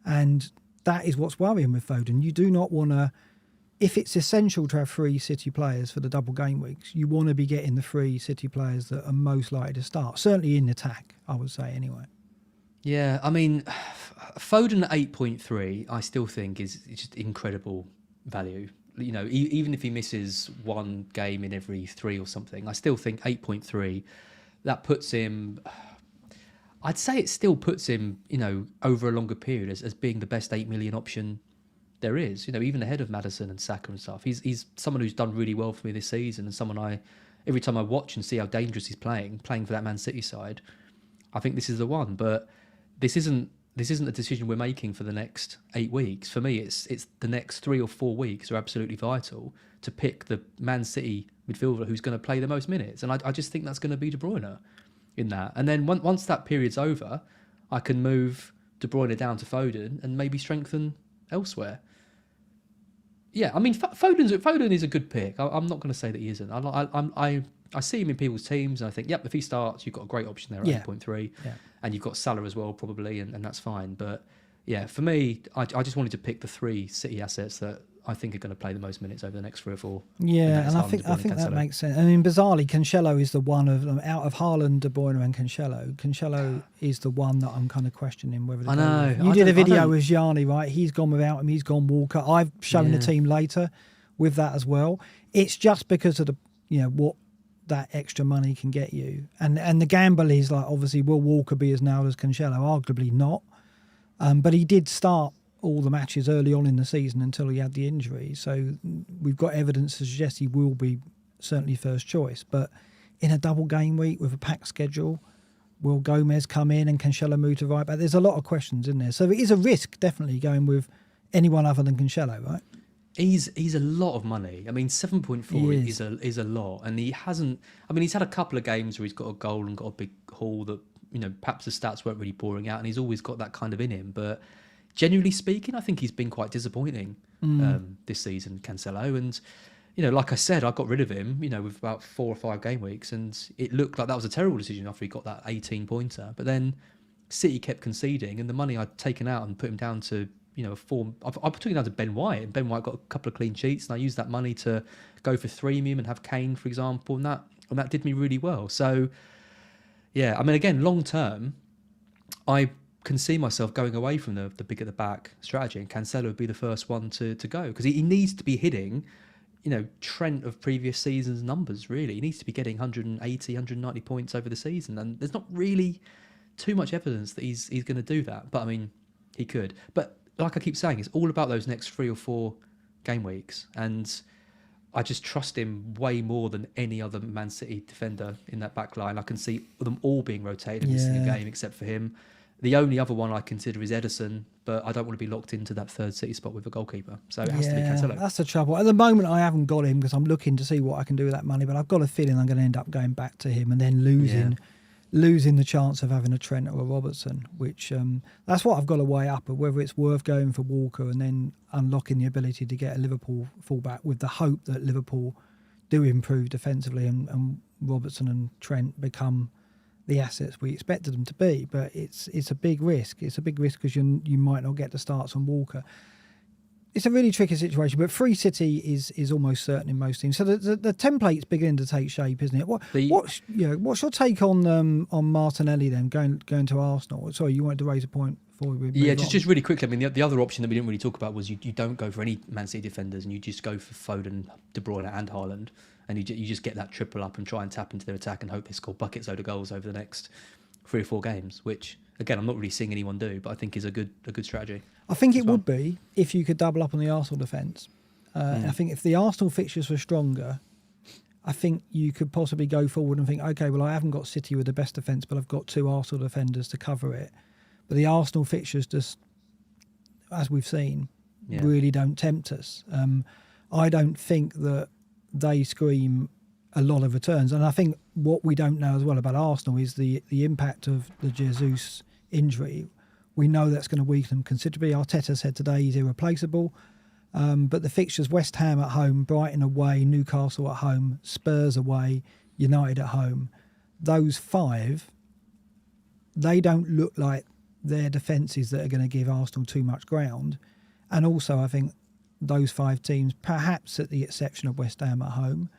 And that is what's worrying with Foden. You do not want to... If it's essential to have 3 City players for the double game weeks, you want to be getting the 3 City players that are most likely to start. Certainly in attack, I would say, anyway. Yeah, I mean, Foden at 8.3, I still think is just incredible value. Even if he misses 1 game in every 3 or something, I still think 8.3, that puts him... I'd say it still puts him, over a longer period as being the best 8 million option there is, even ahead of Maddison and Saka and stuff. He's someone who's done really well for me this season, and someone every time I watch and see how dangerous he's playing for that Man City side, I think this is the one. But this isn't a decision we're making for the next 8 weeks. For me, it's the next 3 or 4 weeks are absolutely vital to pick the Man City midfielder who's going to play the most minutes, and I just think that's going to be De Bruyne in that. And then once that period's over, I can move De Bruyne down to Foden and maybe strengthen elsewhere. Yeah, I mean, Foden is a good pick. I'm not going to say that he isn't. I see him in people's teams, and I think, yep, if he starts, you've got a great option there at 8.3, and you've got Salah as well probably, and that's fine. But yeah, for me, I just wanted to pick the 3 City assets that I think are going to play the most minutes over the next 3 or 4. Yeah, and I think that makes sense. I mean, bizarrely, Cancelo is the one of them out of Haaland, De Bruyne, and Cancelo. Cancelo is the one that I'm kind of questioning whether. I know. You did a video with Gianni, right? He's gone without him. He's gone Walker. I've shown the team later with that as well. It's just because of the what that extra money can get you, and the gamble is like, obviously, will Walker be as nailed as Cancelo? Arguably not, but he did start all the matches early on in the season until he had the injury. So we've got evidence to suggest he will be certainly first choice. But in a double game week with a packed schedule, will Gomez come in and Cancelo move to right back? There's a lot of questions in there. So it is a risk, definitely, going with anyone other than Cancelo, right? He's a lot of money. I mean, 7.4 is a lot. And he hasn't... I mean, he's had a couple of games where he's got a goal and got a big haul that, perhaps the stats weren't really boring out, and he's always got that kind of in him. But generally speaking, I think he's been quite disappointing this season, Cancelo. And, like I said, I got rid of him, with about 4 or 5 game weeks, and it looked like that was a terrible decision after he got that 18-pointer. But then City kept conceding, and the money I'd taken out and put him down to, a form... I took him down to Ben White, and Ben White got a couple of clean sheets, and I used that money to go for Threemium and have Kane, for example, and that did me really well. So, yeah, I mean, again, long term, I can see myself going away from the big at the back strategy, and Cancelo would be the first one to go, because he needs to be hitting, Trent of previous seasons' numbers, really. He needs to be getting 180, 190 points over the season, and there's not really too much evidence that he's going to do that. But, I mean, he could. But like I keep saying, it's all about those next 3 or 4 game weeks, and I just trust him way more than any other Man City defender in that back line. I can see them all being rotated and missing a game except for him. The only other one I consider is Edison, but I don't want to be locked into that third City spot with a goalkeeper. So it has to be Cancelo. That's the trouble. At the moment, I haven't got him because I'm looking to see what I can do with that money, but I've got a feeling I'm going to end up going back to him and then losing the chance of having a Trent or a Robertson, which that's what I've got to weigh up, of whether it's worth going for Walker and then unlocking the ability to get a Liverpool fullback with the hope that Liverpool do improve defensively and Robertson and Trent become the assets we expected them to be. But it's a big risk. It's a big risk because you might not get the starts on Walker. It's a really tricky situation, but free City is almost certain in most teams. So the template's beginning to take shape, isn't it? What's your take on Martinelli then going to Arsenal? Sorry, you wanted to raise a point before we move on. Just really quickly. I mean, the other option that we didn't really talk about was you don't go for any Man City defenders and you just go for Foden, De Bruyne, and Haaland, and you just get that triple up and try and tap into their attack and hope they score buckets load of goals over the next 3 or 4 games, which, again, I'm not really seeing anyone do, but I think is a good strategy. I think it would be if you could double up on the Arsenal defence. I think if the Arsenal fixtures were stronger, I think you could possibly go forward and think, okay, well, I haven't got City with the best defence, but I've got 2 Arsenal defenders to cover it. But the Arsenal fixtures just, as we've seen, really don't tempt us. I don't think that they scream a lot of returns. And I think what we don't know as well about Arsenal is the impact of the Jesus injury. We know that's going to weaken them considerably. Arteta said today he's irreplaceable. But the fixtures, West Ham at home, Brighton away, Newcastle at home, Spurs away, United at home, those 5, they don't look like they're defences that are going to give Arsenal too much ground. And also, I think those 5 teams, perhaps at the exception of West Ham at home,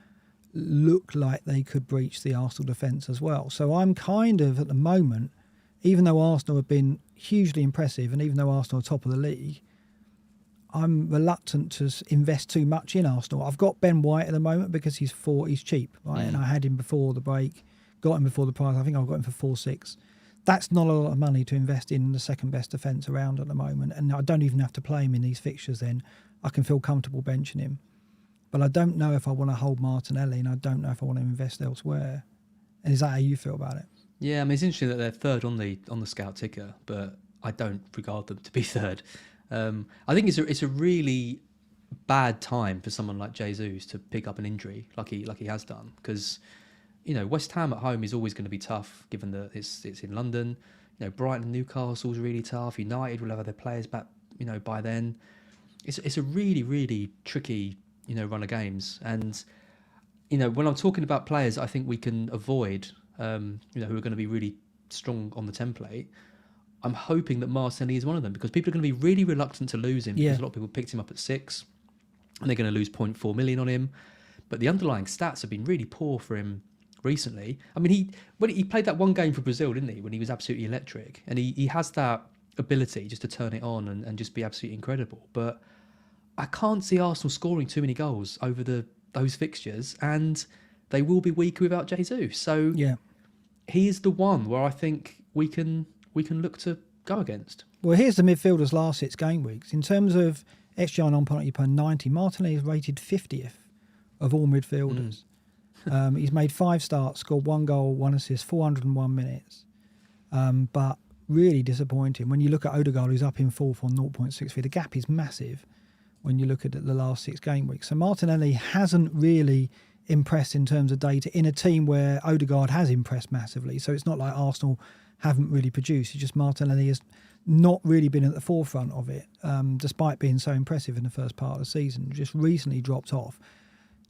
look like they could breach the Arsenal defence as well. So I'm kind of, at the moment, even though Arsenal have been hugely impressive and even though Arsenal are top of the league, I'm reluctant to invest too much in Arsenal. I've got Ben White at the moment because he's cheap, right? And I had him before the break, got him before the price. I think I got him for 4.6. That's not a lot of money to invest in the second best defence around at the moment. And I don't even have to play him in these fixtures then. I can feel comfortable benching him. But I don't know if I want to hold Martinelli and I don't know if I want to invest elsewhere. And is that how you feel about it? Yeah, I mean, it's interesting that they're third on the scout ticker, but I don't regard them to be third. I think it's a really bad time for someone like Jesus to pick up an injury like he has done, because West Ham at home is always going to be tough given that it's in London. Brighton and Newcastle's really tough. United will have their players back by then. It's a really, really tricky run of games, and when I'm talking about players I think we can avoid who are going to be really strong on the template, I'm hoping that Martinelli is one of them, because people are going to be really reluctant to lose him because a lot of people picked him up at 6. and they're going to lose 0.4 million on him. But the underlying stats have been really poor for him recently. I mean, he played that one game for Brazil, didn't he, when he was absolutely electric. And he has that ability just to turn it on and just be absolutely incredible. But I can't see Arsenal scoring too many goals over those fixtures, and they will be weaker without Jesus. So Yeah. he is the one where I think we can look to go against. Well, here's the midfielders' last 6 game weeks. In terms of XGI non-penalty per 90, Martinelli is rated 50th of all midfielders. He's made 5 starts, scored 1 goal, 1 assist, 401 minutes. But really disappointing. When you look at Odegaard, who's up in 4th on 0.63, the gap is massive when you look at the last 6 game weeks. So Martinelli hasn't really impressed in terms of data in a team where Odegaard has impressed massively. So it's not like Arsenal haven't really produced. It's just Martinelli has not really been at the forefront of it, despite being so impressive in the first part of the season. Just recently dropped off.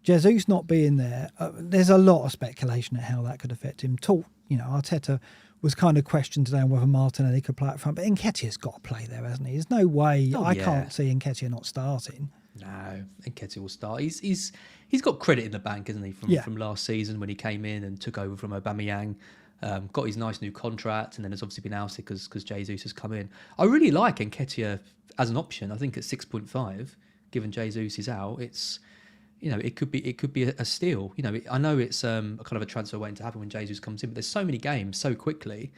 Jesus not being there, there's a lot of speculation at how that could affect him. Arteta was kind of questioned today on whether Martinelli could play up front, but Nketiah's got to play there, hasn't he? There's no way. I can't see Nketiah not starting. No, Nketiah will start. He's got credit in the bank, isn't he, from last season when he came in and took over from Aubameyang. Got his nice new contract, and then has obviously been ousted because Jesus has come in. I really like Nketiah as an option. I think at 6.5, given Jesus is out, it's it could be a steal. I know it's a kind of a transfer waiting to happen when Jesus comes in, but there's so many games so quickly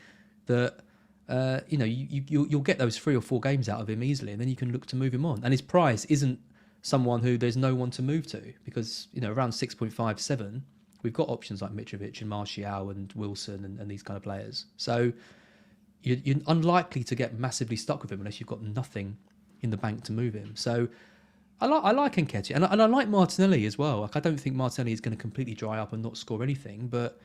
that you'll get those 3 or 4 games out of him easily, and then you can look to move him on. And his price isn't someone who there's no one to move to, because around 6.5, 7. We've got options like Mitrovic and Martial and Wilson and these kind of players. So you're unlikely to get massively stuck with him unless you've got nothing in the bank to move him. So I like Nketiah, and I like Martinelli as well. Like, I don't think Martinelli is going to completely dry up and not score anything, but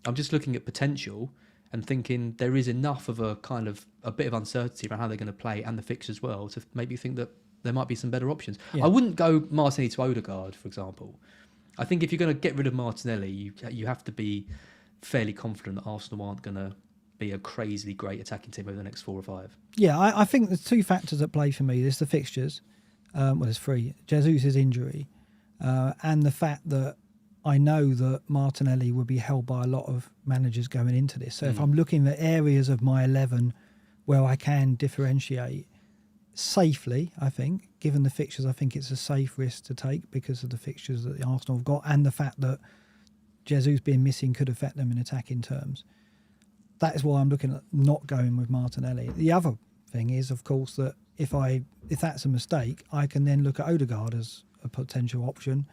I'm just looking at potential and thinking there is enough of a kind of a bit of uncertainty around how they're going to play and the fixture as well to maybe think that there might be some better options. Yeah. I wouldn't go Martinelli to Odegaard, for example. I think if you're going to get rid of Martinelli, you have to be fairly confident that Arsenal aren't going to be a crazily great attacking team over the next 4 or 5. Yeah, I think there's 2 factors at play for me. There's the fixtures. There's 3. Jesus' injury, and the fact that I know that Martinelli would be held by a lot of managers going into this. So if I'm looking at areas of my 11 where I can differentiate safely, I think, given the fixtures, I think it's a safe risk to take because of the fixtures that the Arsenal have got and the fact that Jesus being missing could affect them in attacking terms. That is why I'm looking at not going with Martinelli. The other thing is, of course, that if that's a mistake, I can then look at Odegaard as a potential option.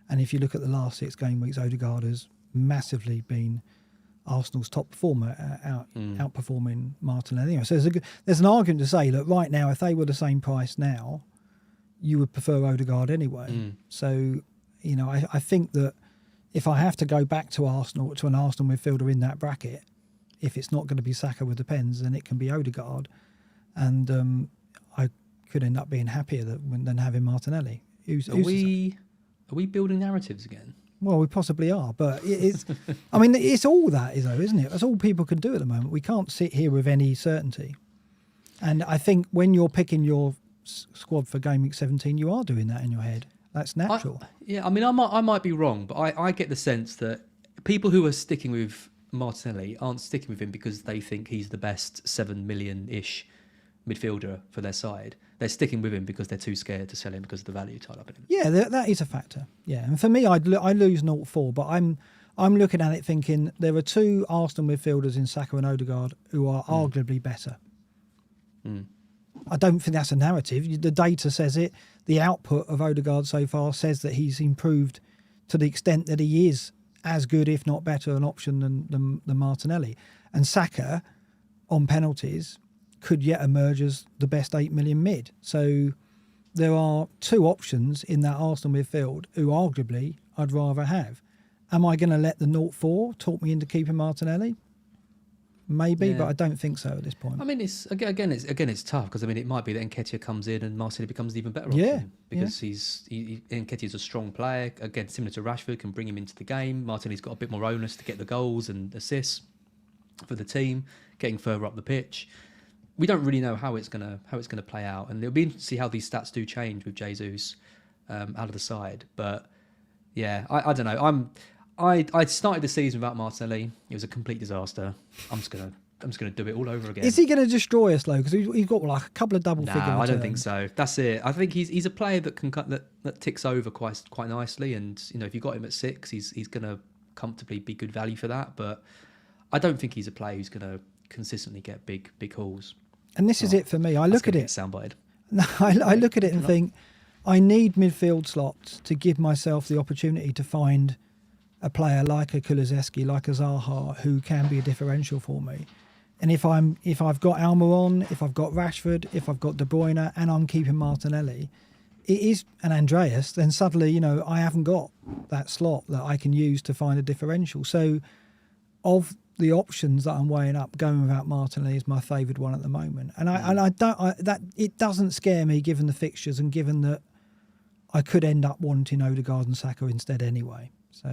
And if you look at the last 6 game weeks, Odegaard has massively been Arsenal's top performer, outperforming Martinelli. Anyway, so there's an argument to say that right now, if they were the same price now, you would prefer Odegaard anyway. So, I think that if I have to go back to Arsenal, to an Arsenal midfielder in that bracket, if it's not going to be Saka with the pens, then it can be Odegaard. And I could end up being happier than having Martinelli. Are we building narratives again? Well, we possibly are, but it's. I mean, it's all that, isn't it? That's all people can do at the moment. We can't sit here with any certainty. And I think when you're picking your squad for Gameweek 17, you are doing that in your head. That's natural. I might be wrong, but I get the sense that people who are sticking with Martinelli aren't sticking with him because they think he's the best 7 million-ish midfielder for their side. They're sticking with him because they're too scared to sell him because of the value tied up in him. Yeah, that is a factor. Yeah, and for me, I lose 0-4, but I'm looking at it thinking there are 2 Arsenal midfielders in Saka and Odegaard who are arguably better. I don't think that's a narrative. The data says it. The output of Odegaard so far says that he's improved to the extent that he is as good, if not better, an option than Martinelli. And Saka, on penalties, could yet emerge as the best 8 million mid. So there are 2 options in that Arsenal midfield who arguably I'd rather have. Am I going to let the 0-4 talk me into keeping Martinelli? Maybe, but I don't think so at this point. I mean, it's tough because it might be that Nketiah comes in and Martinelli becomes an even better option because Nketiah's a strong player. Again, similar to Rashford, can bring him into the game. Martinelli's got a bit more onus to get the goals and assists for the team, getting further up the pitch. We don't really know how it's gonna play out, and it'll be interesting to see how these stats do change with Jesus out of the side. But yeah, I don't know. I started the season without Martinelli. It was a complete disaster. I'm just gonna do it all over again. Is he going to destroy us though? Because he's got like a couple of double figure returns. I don't think so. That's it. I think he's a player that can that ticks over quite nicely. And if you got him at 6, he's gonna comfortably be good value for that. But I don't think he's a player who's gonna consistently get big hauls. And this is it for me. I look at it. Soundbited. I look at it and think I need midfield slots to give myself the opportunity to find a player like a Kulusevski, like a Zaha, who can be a differential for me. And if I've got Almiron, if I've got Rashford, if I've got De Bruyne, and I'm keeping Martinelli, it is an Andreas, then suddenly I haven't got that slot that I can use to find a differential. So, of the options that I'm weighing up, going without Martinelli is my favoured one at the moment. And it doesn't scare me given the fixtures and given that I could end up wanting Odegaard and Saka instead anyway. So,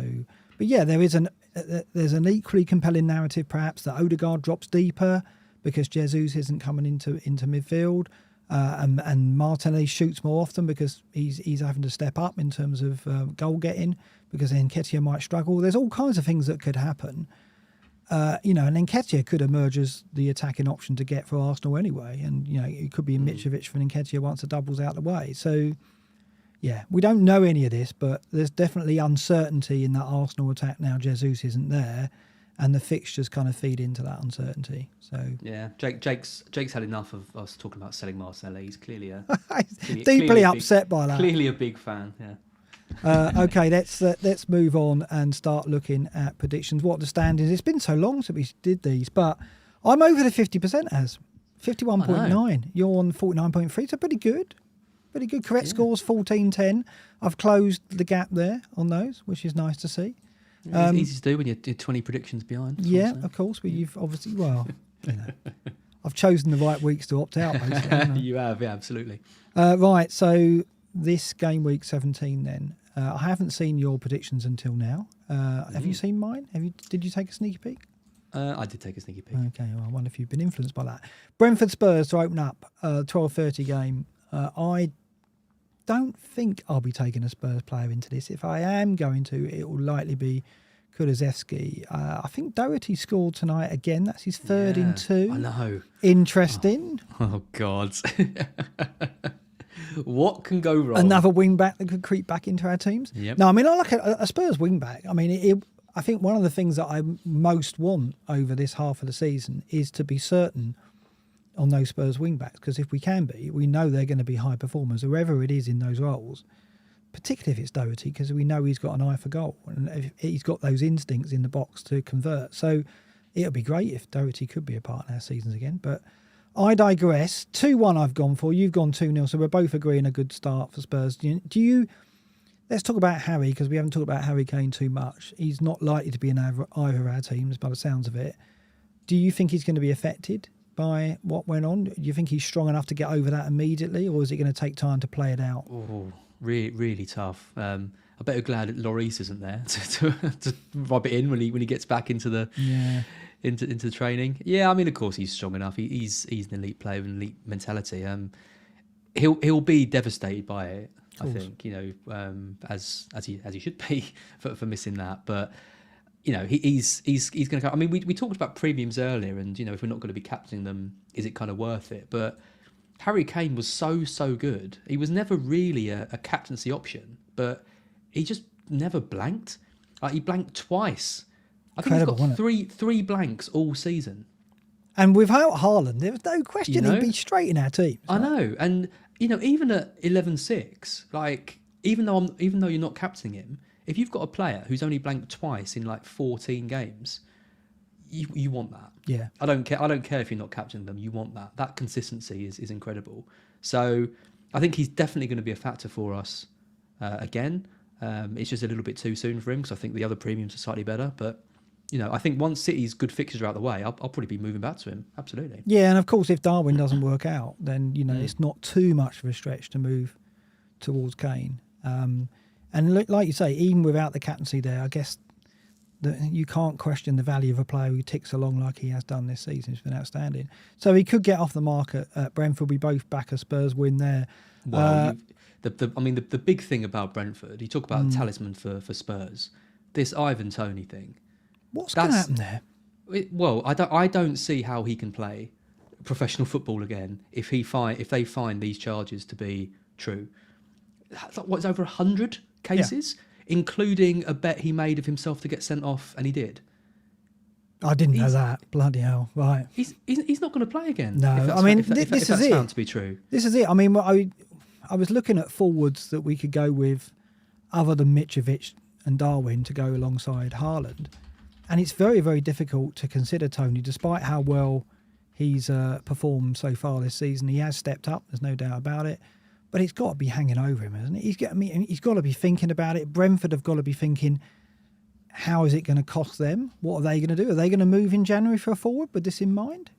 but yeah, there's an equally compelling narrative perhaps that Odegaard drops deeper because Jesus isn't coming into midfield, and Martinelli shoots more often because he's having to step up in terms of goal getting because Nketiah might struggle. There's all kinds of things that could happen. And Nketiah could emerge as the attacking option to get for Arsenal anyway. And, it could be Mitrovic for Nketiah once the double's out of the way. So, yeah, we don't know any of this, but there's definitely uncertainty in that Arsenal attack now. Jesus isn't there, and the fixtures kind of feed into that uncertainty. So yeah, Jake's had enough of us talking about selling Martinelli. He's clearly deeply upset by that. Clearly a big fan, yeah. Okay, let's move on and start looking at predictions. What the standings? It's been so long since we did these, but I'm over the 50% as 51.9. You're on 49.3, so pretty good. Pretty good. Correct scores 14-10. I've closed the gap there on those, which is nice to see. It's easy to do when you're 20 predictions behind. Yeah, of course, but you've obviously I've chosen the right weeks to opt out. Basically, you have, yeah, absolutely. Right, so this game week 17 then. I haven't seen your predictions until now. Have you seen mine? Did you take a sneaky peek? I did take a sneaky peek. Okay, well, I wonder if you've been influenced by that. Brentford Spurs to open up 12:30 game. I don't think I'll be taking a Spurs player into this. If I am going to, it will likely be Kulusevski. I think Doherty scored tonight again. That's his third in 2. I know. Interesting. Oh God. What can go wrong? Another wing back that could creep back into our teams. Yep. No, I mean, I like a Spurs wing back. I mean, I think one of the things that I most want over this half of the season is to be certain on those Spurs wing backs, because if we can be, we know they're going to be high performers, whoever it is in those roles, particularly if it's Doherty, because we know he's got an eye for goal and he's got those instincts in the box to convert. So it'll be great if Doherty could be a part in our seasons again. But I digress. 2-1 I've gone for. You've gone 2-0, so we're both agreeing a good start for Spurs. Let's talk about Harry, because we haven't talked about Harry Kane too much. He's not likely to be in either of our teams by the sounds of it. Do you think he's going to be affected by what went on? Do you think he's strong enough to get over that immediately, or is it going to take time to play it out? Oh, really, really tough. I bet you're glad that Lloris isn't there to rub it in when he gets back into the into the training. Yeah, I mean, of course he's strong enough. He's an elite player with an elite mentality. He'll be devastated by it. I think as he should be for missing that, but. He's going to. I mean, we talked about premiums earlier, and if we're not going to be captaining them, is it kind of worth it? But Harry Kane was so good. He was never really a captaincy option, but he just never blanked. Like, he blanked twice. I think he's got three blanks all season. And without Haaland, there was no question he'd be straight in our team. I know, and even at 11-6, like even though you're not captaining him. If you've got a player who's only blanked twice in like 14 games, you want that. Yeah. I don't care if you're not captaining them. You want that. That consistency is incredible. So I think he's definitely going to be a factor for us again. It's just a little bit too soon for him because I think the other premiums are slightly better. But I think once City's good fixtures are out of the way, I'll probably be moving back to him. Absolutely. Yeah, and of course, if Darwin doesn't work out, then it's not too much of a stretch to move towards Kane. And like you say, even without the captaincy there, I guess that you can't question the value of a player who ticks along like he has done this season. It's been outstanding. So he could get off the market at Brentford. We both back a Spurs win there. Well, the big thing about Brentford, you talk about the talisman for Spurs, this Ivan Toney thing. What's going to happen there? I don't see how he can play professional football again if they find these charges to be true. What's over 100 cases, including a bet he made of himself to get sent off, and he did. I didn't know that. Bloody hell! Right. He's not going to play again. No, if that's found to be true. This is it. I mean, I was looking at forwards that we could go with, other than Mitrovic and Darwin, to go alongside Haaland, and it's very, very difficult to consider Toney, despite how well he's performed so far this season. He has stepped up. There's no doubt about it. But it's got to be hanging over him, hasn't it? He's got to be thinking about it. Brentford have got to be thinking, how is it going to cost them? What are they going to do? Are they going to move in January for a forward with this in mind?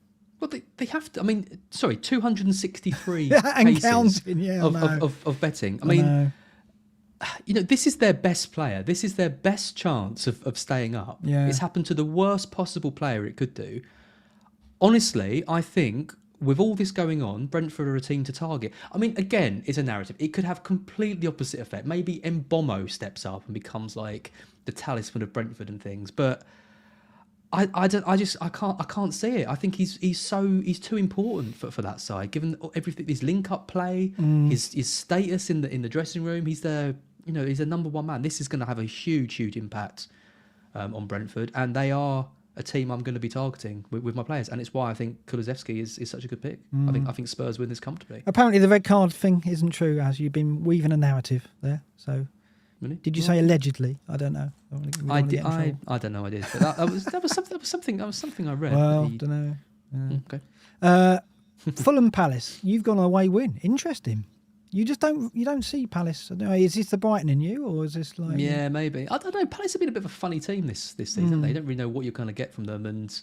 Well, they have to. I mean, 263 and cases counting, of betting. I mean, this is their best player. This is their best chance of staying up. Yeah. It's happened to the worst possible player it could do. Honestly, I think with all this going on, Brentford are a team to target. I mean, again, it's a narrative. It could have completely opposite effect. Maybe Mbomo steps up and becomes like the talisman of Brentford and things. But I can't see it. I think he's too important for that side, given everything, his link up play, his status in the dressing room. He's their number one man. This is going to have a huge impact on Brentford, and they are a team I'm going to be targeting with my players, and it's why I think Kulusevski is such a good pick. I think Spurs win this comfortably. Apparently, the red card thing isn't true, as you've been weaving a narrative there. So, really? Did you say allegedly? I don't know. I did. I don't know. I did, but that was something I read. Well, don't know. Okay. Fulham Palace. You've gone away win. Interesting. You just don't see Palace. I don't know, is this the Brighton in you, or is this like? Yeah, maybe. I don't know. Palace have been a bit of a funny team this season. They don't really know what you're going to get from them, and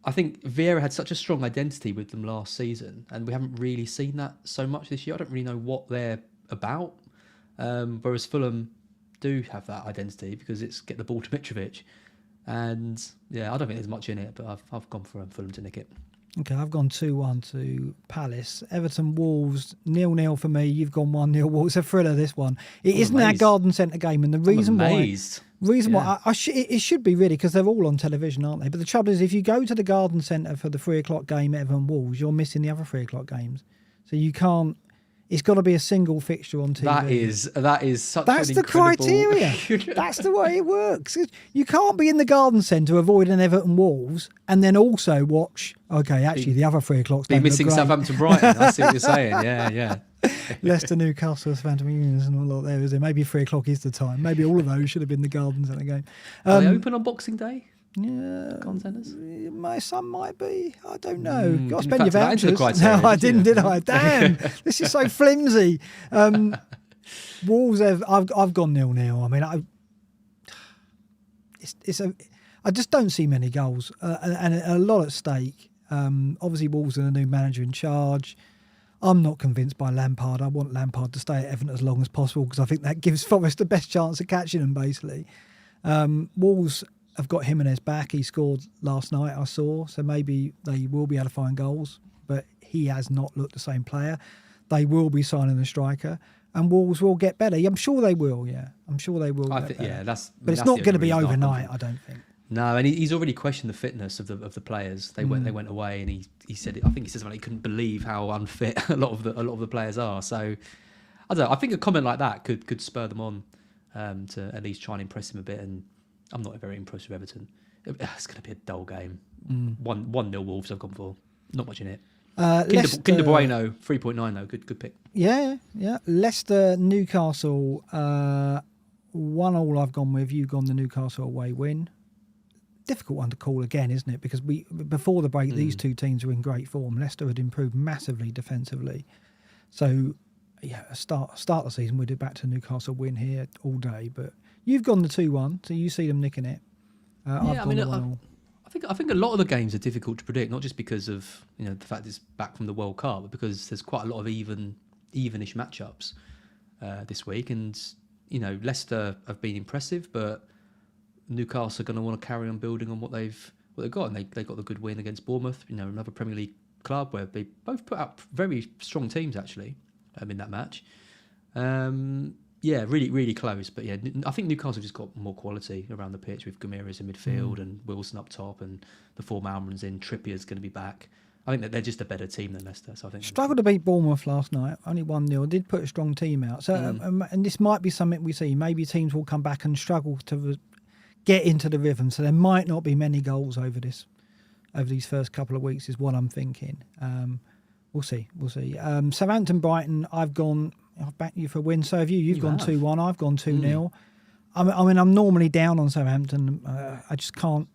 I think Vieira had such a strong identity with them last season, and we haven't really seen that so much this year. I don't really know what they're about. Whereas Fulham do have that identity because it's get the ball to Mitrovic, and yeah, I don't think there's much in it, but I've gone for Fulham to nick it. Okay, I've gone 2-1 to Palace. Everton Wolves 0-0 for me. You've gone 1-0 Wolves. It's a thriller, this one. It isn't our Garden Centre game, and the reason why it should be really, because they're all on television, aren't they? But the trouble is, if you go to the Garden Centre for the 3:00 game, Everton Wolves, you're missing the other 3:00 games. So you can't. It's got to be a single fixture on TV. That is such That's an the incredible... criteria. That's the way it works. You can't be in the Garden Centre avoiding Everton Wolves and then also watch. Okay, actually, the other 3:00. Be missing Southampton Brighton. I see what you're saying. Yeah. Leicester, Newcastle, Phantom Unions, and all of there. Is it? Maybe 3:00 is the time. Maybe all of those should have been the Garden Centre game. Are they open on Boxing Day? Yeah, contenders. Some might be. I don't know. Got to spend your vouchers. No, I didn't. Did I? Damn, this is so flimsy. Wolves. I've gone 0-0. I mean, I just don't see many goals and a lot at stake. Obviously, Wolves are the new manager in charge. I'm not convinced by Lampard. I want Lampard to stay at Everton as long as possible because I think that gives Forest the best chance of catching them. Basically, Wolves. I've got Jimenez back. He scored last night, I saw. So maybe they will be able to find goals. But he has not looked the same player. They will be signing a striker. And Wolves will get better. I'm sure they will, yeah. I'm sure they will get better. Yeah, but it's not going to be overnight, I don't think. No, and he's already questioned the fitness of the players. They went away, and he said, I think he says he couldn't believe how unfit a lot of the players are. So I don't know. I think a comment like that could spur them on to at least try and impress him a bit. And I'm not very impressed with Everton. It's going to be a dull game. 1-0 Wolves I've gone for. Not much in it. Kinder Bueno, 3.9 though. Good pick. Yeah. Leicester, Newcastle, 1-1 I've gone with. You've gone the Newcastle away win. Difficult one to call again, isn't it? Because before the break, these two teams were in great form. Leicester had improved massively defensively. So, yeah, start of the season, we'd be back to Newcastle win here all day, but you've gone the 2-1, so you see them nicking it. I think a lot of the games are difficult to predict, not just because of the fact it's back from the World Cup, but because there's quite a lot of evenish matchups this week. And Leicester have been impressive, but Newcastle are going to want to carry on building on what they've got, and they got the good win against Bournemouth. Another Premier League club where they both put up very strong teams actually in that match. Yeah, really, really close. But yeah, I think Newcastle have just got more quality around the pitch with Gomez in midfield and Wilson up top and the four Malmrons in. Trippier's going to be back. I think that they're just a better team than Leicester. So I think struggled to beat Bournemouth last night, only 1-0. Did put a strong team out. So and this might be something we see. Maybe teams will come back and struggle to get into the rhythm. So there might not be many goals over these first couple of weeks. Is what I'm thinking. We'll see. Southampton, Brighton. I've backed you for a win. So have you. You've gone 2-1. I've gone 2-0. I mean, I'm normally down on Southampton. I just can't.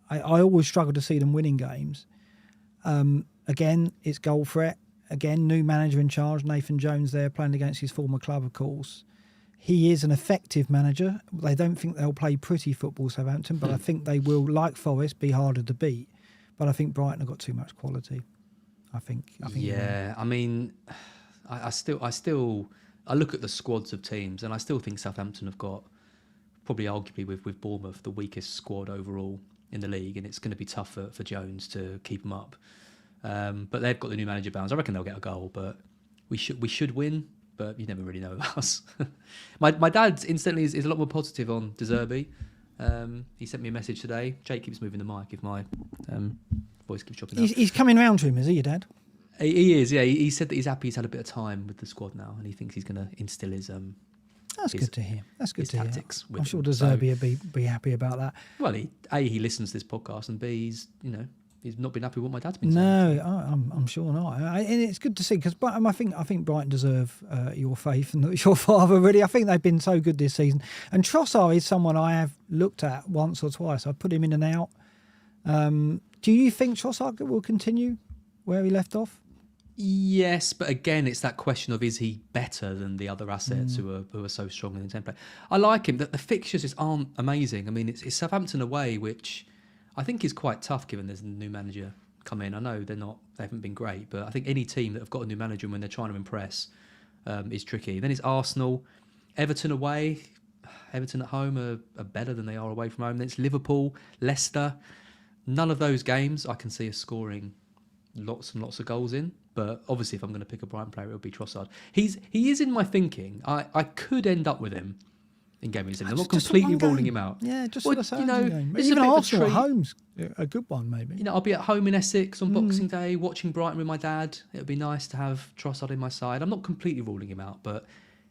I always struggle to see them winning games. Again, it's goal threat. Again, new manager in charge, Nathan Jones there, playing against his former club, of course. He is an effective manager. They don't think they'll play pretty football, Southampton, but I think they will, like Forest, be harder to beat. But I think Brighton have got too much quality. I think. Yeah, I mean, I look at the squads of teams, and I still think Southampton have got, probably arguably with Bournemouth, the weakest squad overall in the league, and it's going to be tough for Jones to keep them up. But they've got the new manager bounce. I reckon they'll get a goal, but we should win. But you never really know with us. my dad instantly is a lot more positive on De Zerbi. He sent me a message today. Jake keeps moving the mic if my voice keeps chopping up. He's coming round to him, is he, your dad? He is, yeah. He said that he's happy he's had a bit of time with the squad now, and he thinks he's going to instill his That's good to hear. That's good to hear. Tactics. I'm sure De Zerbi would be happy about that. Well, he listens to this podcast, and B, he's not been happy with what my dad's been saying. No, I'm sure not. And it's good to see because I think Brighton deserve your faith and your father. Really, I think they've been so good this season. And Trossard is someone I have looked at once or twice. I put him in and out. Do you think Trossard will continue where he left off? Yes, but again, it's that question of, is he better than the other assets who are so strong in the template? I like him. The fixtures just aren't amazing. I mean, it's Southampton away, which I think is quite tough given there's a new manager come in. I know they haven't been great, but I think any team that have got a new manager when they're trying to impress is tricky. Then it's Arsenal, Everton away. Everton at home are better than they are away from home. Then it's Liverpool, Leicester. None of those games I can see us scoring lots and lots of goals in. But obviously, if I'm going to pick a Brighton player, it would be Trossard. He is in my thinking. I could end up with him in Gameweek 7. I'm not completely ruling him out. Yeah, just for the game. This Even is a Arsenal at home's a good one, maybe. I'll be at home in Essex on Boxing Day watching Brighton with my dad. It would be nice to have Trossard in my side. I'm not completely ruling him out, but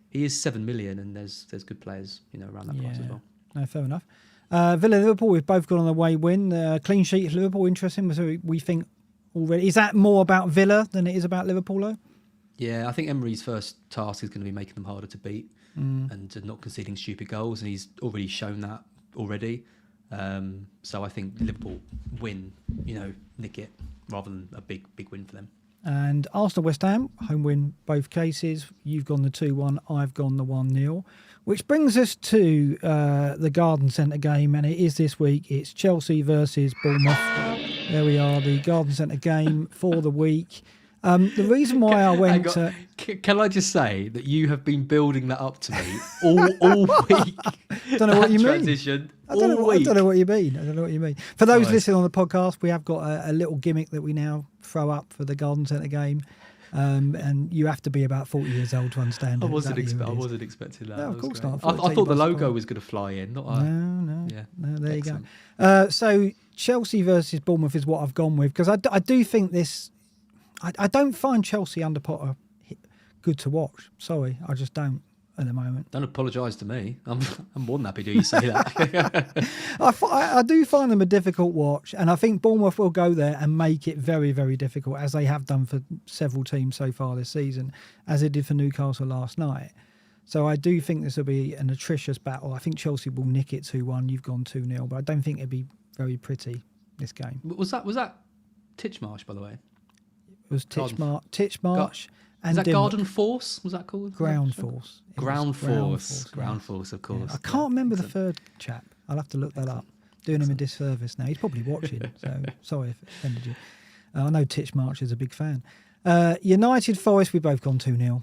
he is 7 million, and there's good players around that price as well. No, fair enough. Villa Liverpool, we've both got on the away win. Clean sheet at Liverpool, interesting. So we think already. Is that more about Villa than it is about Liverpool, though? Yeah, I think Emery's first task is going to be making them harder to beat and not conceding stupid goals, and he's already shown that already. So I think Liverpool win, nick it, rather than a big win for them. And Arsenal West Ham, home win both cases. You've gone the 2-1, I've gone the 1-0. Which brings us to the Garden Centre game, and it is this week. It's Chelsea versus Bournemouth. There we are, the Garden Centre game for the week. The reason why I went... Can I just say that you have been building that up to me all week? I don't know what you mean. Transition. I don't know what you mean. For those listening on the podcast, we have got a little gimmick that we now throw up for the Garden Centre game. And you have to be about 40 years old to understand. I wasn't expecting that. No, of course not. I thought the logo was going to fly in. No. Yeah. No, there excellent. You go. So Chelsea versus Bournemouth is what I've gone with because I do think this. I don't find Chelsea under Potter good to watch. Sorry, I just don't at the moment. Don't apologise to me. I'm more than happy to you say that. I do find them a difficult watch, and I think Bournemouth will go there and make it very, very difficult, as they have done for several teams so far this season, as they did for Newcastle last night. So I do think this will be an atrocious battle. I think Chelsea will nick it 2-1. You've gone 2-0, but I don't think it'll be very pretty, this game. Was that Titchmarsh, by the way? It was Titchmarsh. And is that Garden Force? Was that called? Ground Force. Ground Force, of course. Yeah. I can't remember the third chap. I'll have to look that up. Doing him a disservice now. He's probably watching, so sorry if it offended you. I know Titchmarsh is a big fan. United Forest, we've both gone 2-0.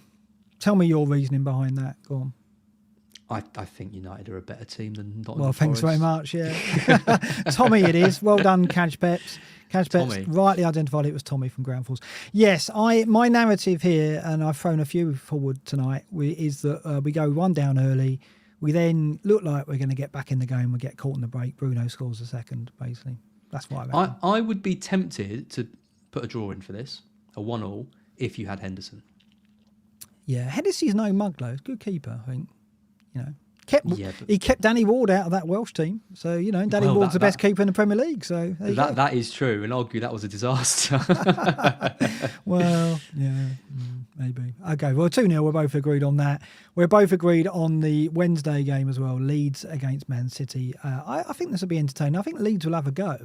Tell me your reasoning behind that. Go I think United are a better team than Nottingham Well, thanks Forest. very much. Yeah, Tommy, it is. Well done, Cadge Peps. Cadge Peps Tommy. rightly identified it was Tommy from Ground Force. Yes, my narrative here, and I've thrown a few forward tonight, is that we go one down early. We then look like we're going to get back in the game. We get caught in the break. Bruno scores a second, basically. That's what I reckon. I would be tempted to put a draw in for this, a 1-1, if you had Henderson. Yeah, Hennessey's no mug though. Good keeper, I think. You know, he kept Danny Ward out of that Welsh team. So Danny Ward's the best keeper in the Premier League. So that is true, and argue that was a disaster. Well, yeah, maybe. Okay, well, 2-0. We're both agreed on that. We're both agreed on the Wednesday game as well. Leeds against Man City. I think this will be entertaining. I think Leeds will have a go.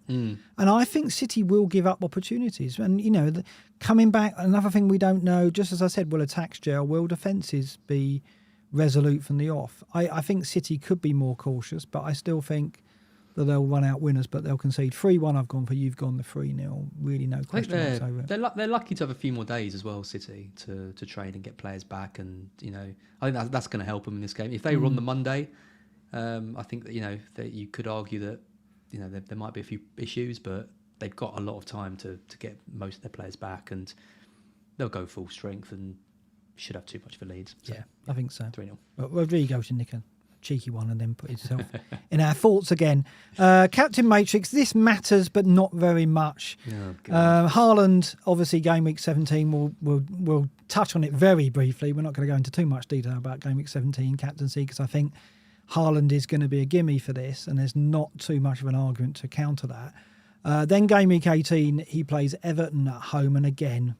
And I think City will give up opportunities. And coming back, another thing we don't know. Just as I said, will attacks gel? Will defences be resolute from the off? I think City could be more cautious, but I still think that they'll run out winners, but they'll concede. 3-1 I've gone for, you've gone the 3-0. Really no question over it. They're lucky to have a few more days as well, City, to train and get players back, and I think that's going to help them in this game. If they were on the Monday, I think that you could argue that there might be a few issues, but they've got a lot of time to get most of their players back, and they'll go full strength and should have too much for Leeds. So, yeah, I think so. 3-0. But Rodrigo should nick a cheeky one and then put himself in our thoughts again. Captain Matrix, this matters, but not very much. Oh, Haaland, obviously, game week 17. We'll touch on it very briefly. We're not going to go into too much detail about game week 17 captaincy, because I think Haaland is going to be a gimme for this, and there's not too much of an argument to counter that. Then game week 18, he plays Everton at home, and again,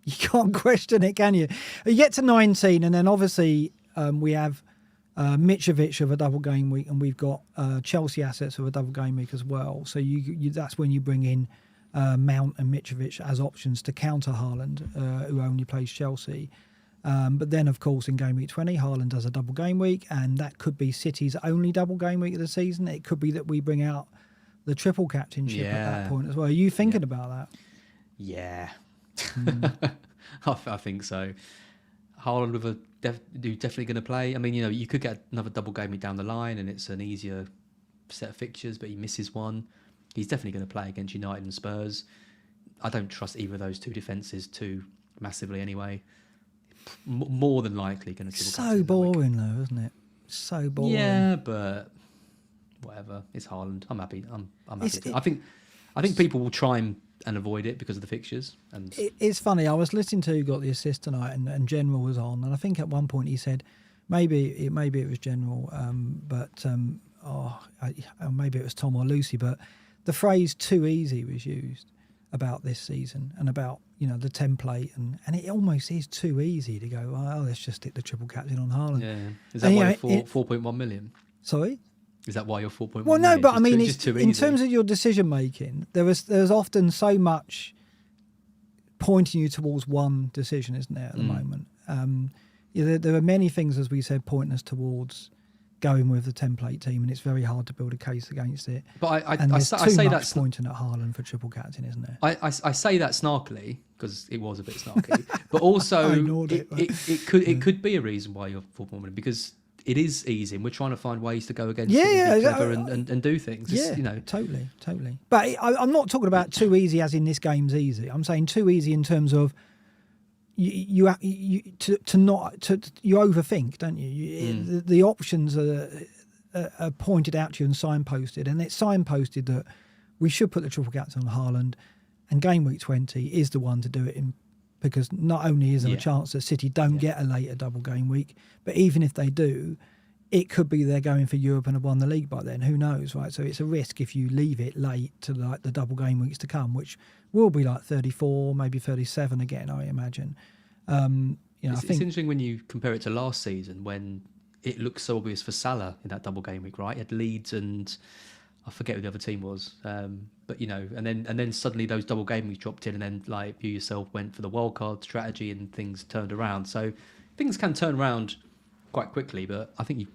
you can't question it, can you? You get to 19, and then obviously we have Mitrovic of a double game week, and we've got Chelsea assets of a double game week as well. So that's when you bring in Mount and Mitrovic as options to counter Haaland, who only plays Chelsea. But then, of course, in game week 20, Haaland does a double game week, and that could be City's only double game week of the season. It could be that we bring out the triple captainship at that point as well. Are you thinking about that? Yeah. I think so. Haaland with definitely going to play. I mean, you could get another double game week down the line, and it's an easier set of fixtures, but he misses one. He's definitely going to play against United and Spurs. I don't trust either of those two defences too massively anyway. More than likely going to. So boring though, isn't it? So boring. Yeah, but whatever. It's Haaland. I'm happy. I'm happy. I think people will try and avoid it because of the fixtures. And it's funny. I was listening to who got the assist tonight, and General was on, and I think at one point he said maybe it was General, maybe it was Tom or Lucy, but the phrase "too easy" was used about this season and about the template, and it almost is too easy to go, oh, let's just stick the triple captain on Haaland. Yeah, is that why you're 4.1 million? Sorry. Is that why you're 4.1? Well, no, but I mean, in terms of your decision making, there's often so much pointing you towards one decision, isn't there, at the moment? There are many things, as we said, pointing us towards going with the template team, and it's very hard to build a case against it. But I say that's pointing at Haaland for triple captain, isn't there? I say that snarkily because it was a bit snarky, but also it could be a reason why you're 4.1 million, because it is easy, and we're trying to find ways to go against it and be clever and do things. Totally. But I'm not talking about too easy as in this game's easy. I'm saying too easy in terms of you overthink, don't you? The options are pointed out to you and signposted, and it's signposted that we should put the triple captain on Haaland, and game week 20 is the one to do it in. Because not only is there a chance that City don't get a later double game week, but even if they do, it could be they're going for Europe and have won the league by then. Who knows, right? So it's a risk if you leave it late to like the double game weeks to come, which will be like 34, maybe 37 again, I imagine. It's interesting when you compare it to last season when it looked so obvious for Salah in that double game week, right? He had Leeds and I forget who the other team was, but and then suddenly those double game weeks dropped in, and then like you yourself went for the wildcard strategy, and things turned around. So things can turn around quite quickly, but I think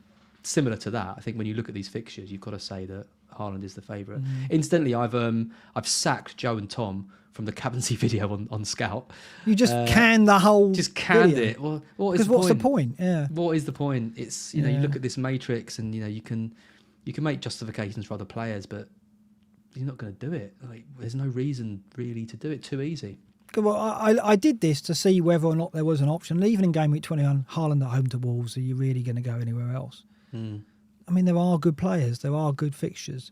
similar to that. I think when you look at these fixtures, you've got to say that Haaland is the favourite. Incidentally, I've sacked Joe and Tom from the captaincy video on Scout. You just canned the whole. Just canned video. it. Well, what's the point? Yeah. What is the point? It's you look at this matrix, and you can make justifications for other players, but you're not going to do it. Like, there's no reason really to do it. Too easy. Well, I did this to see whether or not there was an option. Even in Game Week 21, Haaland at home to Wolves, are you really going to go anywhere else? I mean, there are good players, there are good fixtures,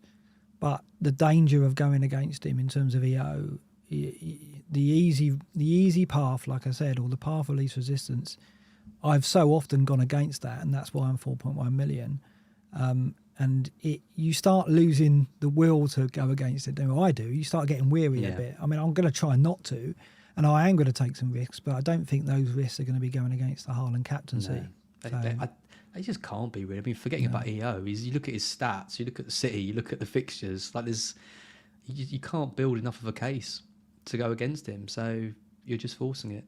but the danger of going against him in terms of EO, the easy path, like I said, or the path of least resistance, I've so often gone against that, and that's why I'm 4.1 million. And you start losing the will to go against it. I do. You start getting weary a bit. I mean, I'm going to try not to, and I am going to take some risks, but I don't think those risks are going to be going against the Haaland captaincy. No. They just can't be, really. I mean, forgetting about EO, you look at his stats, you look at the City, you look at the fixtures, like you can't build enough of a case to go against him, so you're just forcing it.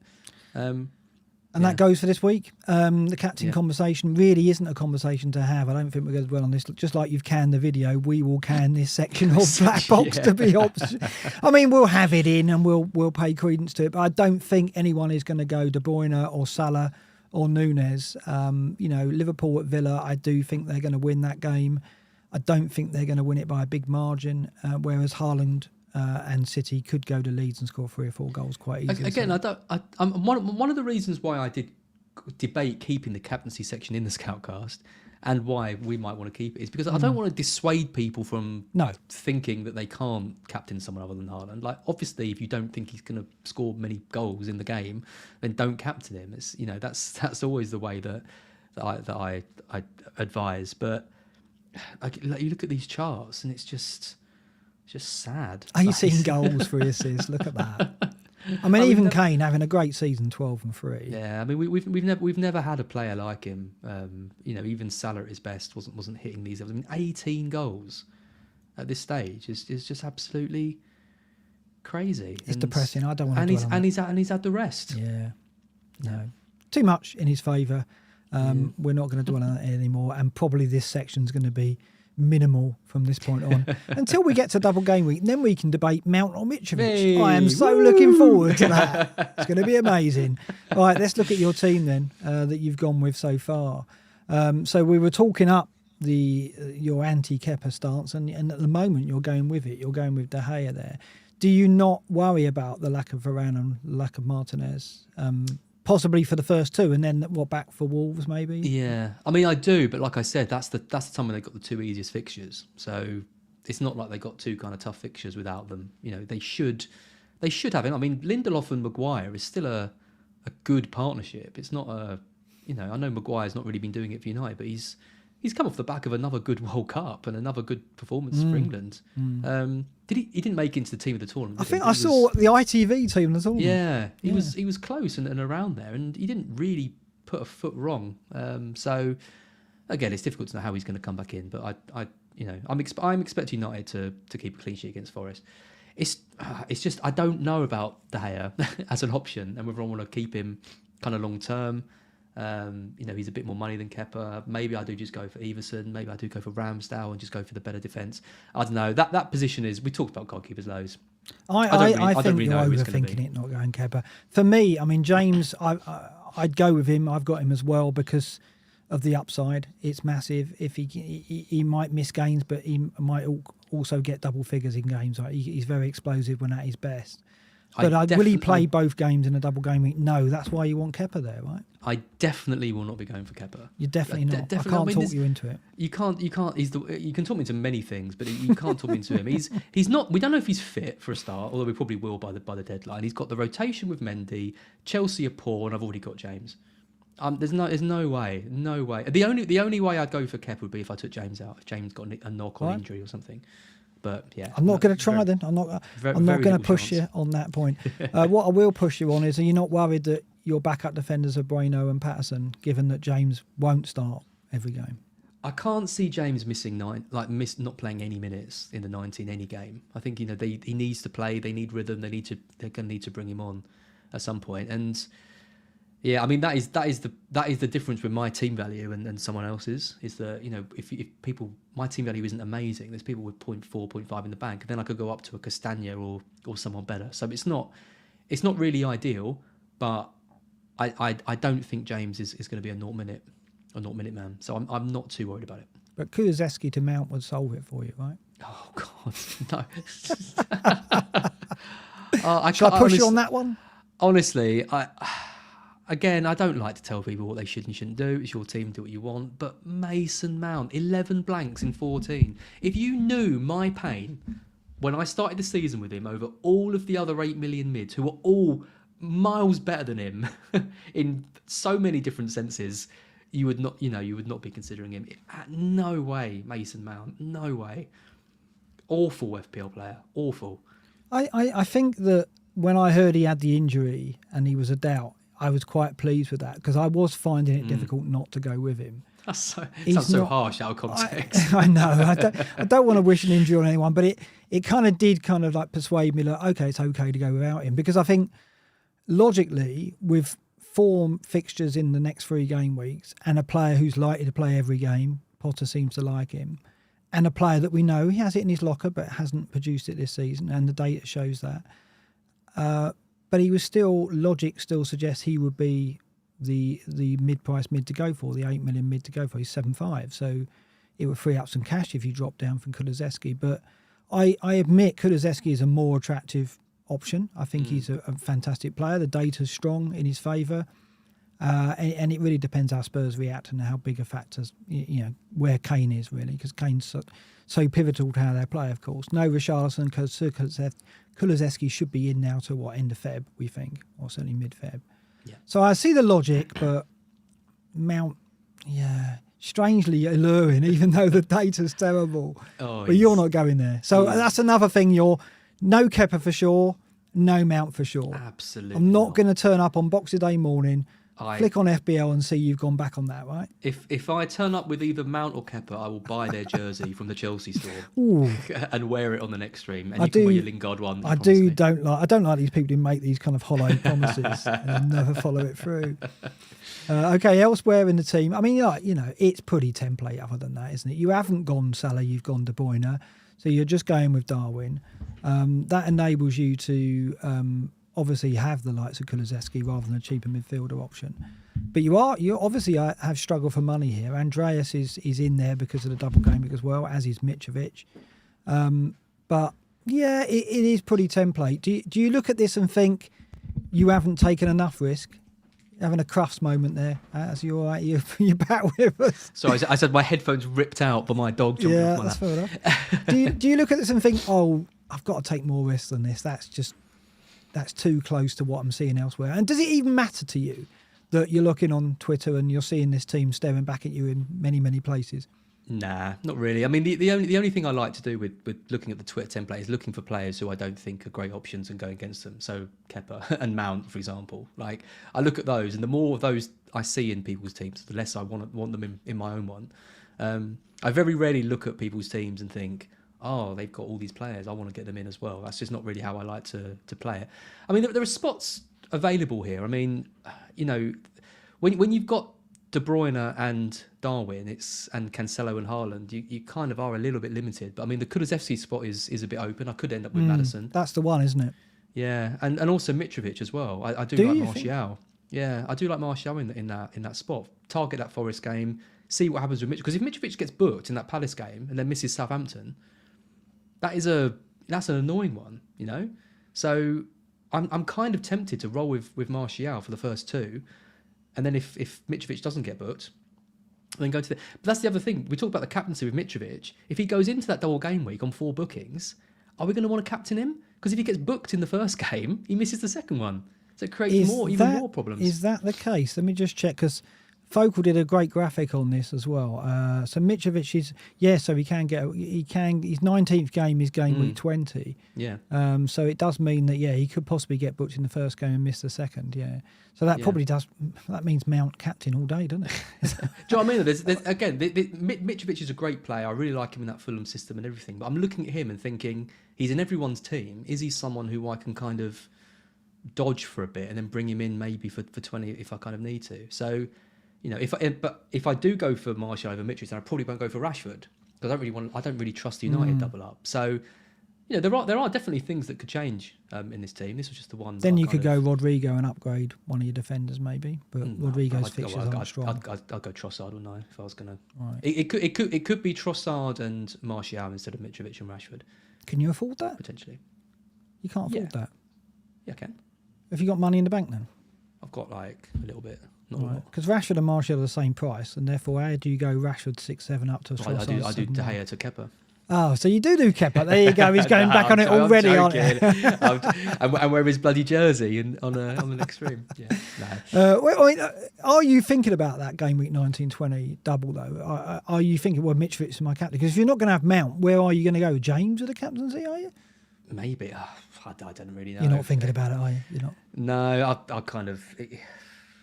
And that goes for this week. The captain conversation really isn't a conversation to have. I don't think we're going to dwell on this. Just like you've canned the video, we will can this section of Black Box to be opposite. I mean, we'll have it in and we'll pay credence to it, but I don't think anyone is going to go De Bruyne or Salah or Nunes. Liverpool at Villa, I do think they're going to win that game. I don't think they're going to win it by a big margin, whereas Haaland and City could go to Leeds and score 3 or 4 goals quite easily. Again, one of the reasons why I did debate keeping the captaincy section in the Scoutcast and why we might want to keep it is because I don't want to dissuade people from thinking that they can't captain someone other than Haaland. Like, obviously, if you don't think he's going to score many goals in the game, then don't captain him. It's that's always the way that I advise. But you look at these charts and it's just sad. Are you seeing goals for assists? Look at that. I mean, even Kane having a great season, 12-3. Yeah, I mean, we've never had a player like him. Even Salah at his best wasn't hitting these. I mean, 18 goals at this stage is just absolutely crazy. It's depressing. I don't want to. And he's had the rest. Yeah, no, too much in his favour. We're not going to dwell on it anymore, and probably this section's going to be minimal from this point on until we get to double game week. And then we can debate Mount or Mitrovic. Hey, I am so looking forward to that. It's going to be amazing. All right, let's look at your team then that you've gone with so far. So we were talking up your anti-Kepa stance, and at the moment you're going with it. You're going with De Gea there. Do you not worry about the lack of Varane and lack of Martinez? Possibly for the first 2, and then back for Wolves maybe? Yeah, I mean, I do, but like I said, that's the time when they got the 2 easiest fixtures. So it's not like they got 2 kind of tough fixtures without them. They should have it. I mean, Lindelof and Maguire is still a good partnership. It's not I know Maguire's not really been doing it for United, but he's come off the back of another good World Cup and another good performance for England. He didn't make it into the team of the tournament. I think I saw the ITV team in the tournament. Yeah, he was close and around there, and he didn't really put a foot wrong. So again, it's difficult to know how he's going to come back in, but I'm expecting United to keep a clean sheet against Forest. It's just I don't know about De Gea as an option, and whether I want to keep him kind of long term. He's a bit more money than Kepa. Maybe I do just go for Everson. Maybe I do go for Ramsdale and just go for the better defence. I don't know. That position is. We talked about goalkeepers lows. I think you're overthinking it, not going Kepa. For me, I mean, James, I'd go with him. I've got him as well because of the upside. It's massive. If he might miss games, but he might also get double figures in games. Like he's very explosive when at his best. But will he play both games in a double game week? No, that's why you want Kepa there, right? I definitely will not be going for Kepa. You're definitely not. I can't talk you into it. You can't. You can talk me into many things, but you can't talk me into him. He's not. We don't know if he's fit for a start, although we probably will by the deadline. He's got the rotation with Mendy. Chelsea are poor, and I've already got James. There's no way. The only way I'd go for Kepa would be if I took James out. If James got a knock-on injury or something. But yeah, I'm not going to try then. I'm not going to push you on that point. What I will push you on is: are you not worried that your backup defenders are Bueno and Patterson, given that James won't start every game? I can't see James missing not playing any minutes in the 90 in any game. I think he needs to play. They need rhythm. They're going to need to bring him on at some point. And Yeah, I mean that is the difference with my team value and someone else's. Is that if people, my team value isn't amazing. There's people with 0.4, 0.5 in the bank, and then I could go up to a Castagna or someone better. So it's not really ideal, but I don't think James is going to be a 0-minute man. So I'm not too worried about it. But Kulusevski to Mount would solve it for you, right? Oh God, no. Shall I push you on that one? Honestly, Again, I don't like to tell people what they should and shouldn't do. It's your team, do what you want. But Mason Mount, 11 blanks in 14. If you knew my pain when I started the season with him over all of the other 8 million mids, who were all miles better than him in so many different senses, you would not be considering him. No way, Mason Mount. No way. Awful FPL player. Awful. I think that when I heard he had the injury and he was a doubt, I was quite pleased with that because I was finding it difficult not to go with him. That's sounds so harsh out of context. I know. I don't want to wish an injury on anyone, but it kind of did kind of like persuade me that, okay, it's okay to go without him, because I think logically with 4 fixtures in the next 3 game weeks and a player who's likely to play every game, Potter seems to like him, and a player that we know he has it in his locker but hasn't produced it this season, and the data shows that. But he was logic still suggests he would be the mid-price mid to go for, the 8 million mid to go for. He's 7.5, so it would free up some cash if you drop down from Kulusevski. But I admit Kulusevski is a more attractive option. I think he's a fantastic player. The data's strong in his favour. And it really depends how Spurs react and how big a factor, where Kane is really, because Kane's so pivotal to how they play, of course. No Richarlison, Kulusevski should be in now to end of Feb, we think, or certainly mid-Feb. Yeah. So I see the logic, but Mount, strangely alluring, even though the data's terrible. But you're not going there. So that's another thing. You're no Kepa for sure, no Mount for sure. Absolutely. I'm not going to turn up on Boxing Day morning, click on FBL and see you've gone back on that, right? If I turn up with either Mount or Kepa, I will buy their jersey from the Chelsea store and wear it on the next stream. And you can wear your Lingard one. I don't like these people who make these kind of hollow promises and never follow it through. Okay, elsewhere in the team, I mean, it's pretty template other than that, isn't it? You haven't gone Salah, you've gone De Bruyne, so you're just going with Darwin. That enables you to obviously have the likes of Kulusevski rather than a cheaper midfielder option. But you obviously have struggled for money here. Andreas is in there because of the double game week as well, as is Mitrovic. But yeah, it is pretty template. Do you look at this and think you haven't taken enough risk? Having a Crufts moment there. As you're all right, you're back with us. So I said my headphones ripped out by my dog jumping off my lap. Fair enough. Do you look at this and think, oh, I've got to take more risks than this? That's too close to what I'm seeing elsewhere. And does it even matter to you that you're looking on Twitter and you're seeing this team staring back at you in many, many places? Nah, not really. I mean, the only thing I like to do with looking at the Twitter template is looking for players who I don't think are great options and go against them. So Kepa and Mount, for example. Like, I look at those, and the more of those I see in people's teams, the less I want them in my own one. I very rarely look at people's teams and think, oh, they've got all these players, I want to get them in as well. That's just not really how I like to play it. I mean, there are spots available here. I mean, when you've got De Bruyne and Darwin, and Cancelo and Haaland, you kind of are a little bit limited. But I mean, the Kulusevski spot is a bit open. I could end up with Maddison. That's the one, isn't it? Yeah, and also Mitrovic as well. I do like Martial. Yeah, I do like Martial in that spot. Target that Forest game, see what happens with Mitrovic. Because if Mitrovic gets booked in that Palace game and then misses Southampton, that's an annoying one, So I'm kind of tempted to roll with Martial for the first 2, and then if Mitrovic doesn't get booked, then go to the. But that's the other thing. We talked about the captaincy with Mitrovic. If he goes into that double game week on 4 bookings, are we going to want to captain him? Because if he gets booked in the first game, he misses the second one, so it creates even more problems. Is that the case? Let me just check, because Focal did a great graphic on this as well. So Mitrovic is so his 19th game is game week 20. Yeah. So it does mean that he could possibly get booked in the first game and miss the second. Yeah. So that probably does. That means Mount captain all day, doesn't it? Do you know what I mean? There's again, Mitrovic is a great player. I really like him in that Fulham system and everything. But I'm looking at him and thinking he's in everyone's team. Is he someone who I can kind of dodge for a bit and then bring him in maybe for 20 if I kind of need to. So, if I do go for Martial over Mitrovic, then I probably won't go for Rashford because I don't really trust the United double up. So, there are definitely things that could change in this team. This was just the one. Then you could go Rodrigo and upgrade one of your defenders, maybe. But Rodrigo's fixtures aren't strong. I'd go Trossard, wouldn't I? If I was gonna, right. It could be Trossard and Martial instead of Mitrovic and Rashford. Can you afford that? Potentially. You can't afford that. Yeah, I can. Have you got money in the bank then? I've got like a little bit, not a lot. Because Rashford and Martial are the same price, and therefore, how do you go Rashford 6-7 up to Trossard? I do De Gea to Kepa. Oh, so you do Kepa. There you go. He's going back on it already, aren't you? and wear his bloody jersey on the next stream. Yeah. No. Are you thinking about that game week 1920 double though? Are you thinking, well, Mitrovic is my captain? Because if you're not going to have Mount, where are you going to go? James with the captaincy? Are you? Maybe. I don't really know. You're not thinking about it, are you? You're not. No, I kind of.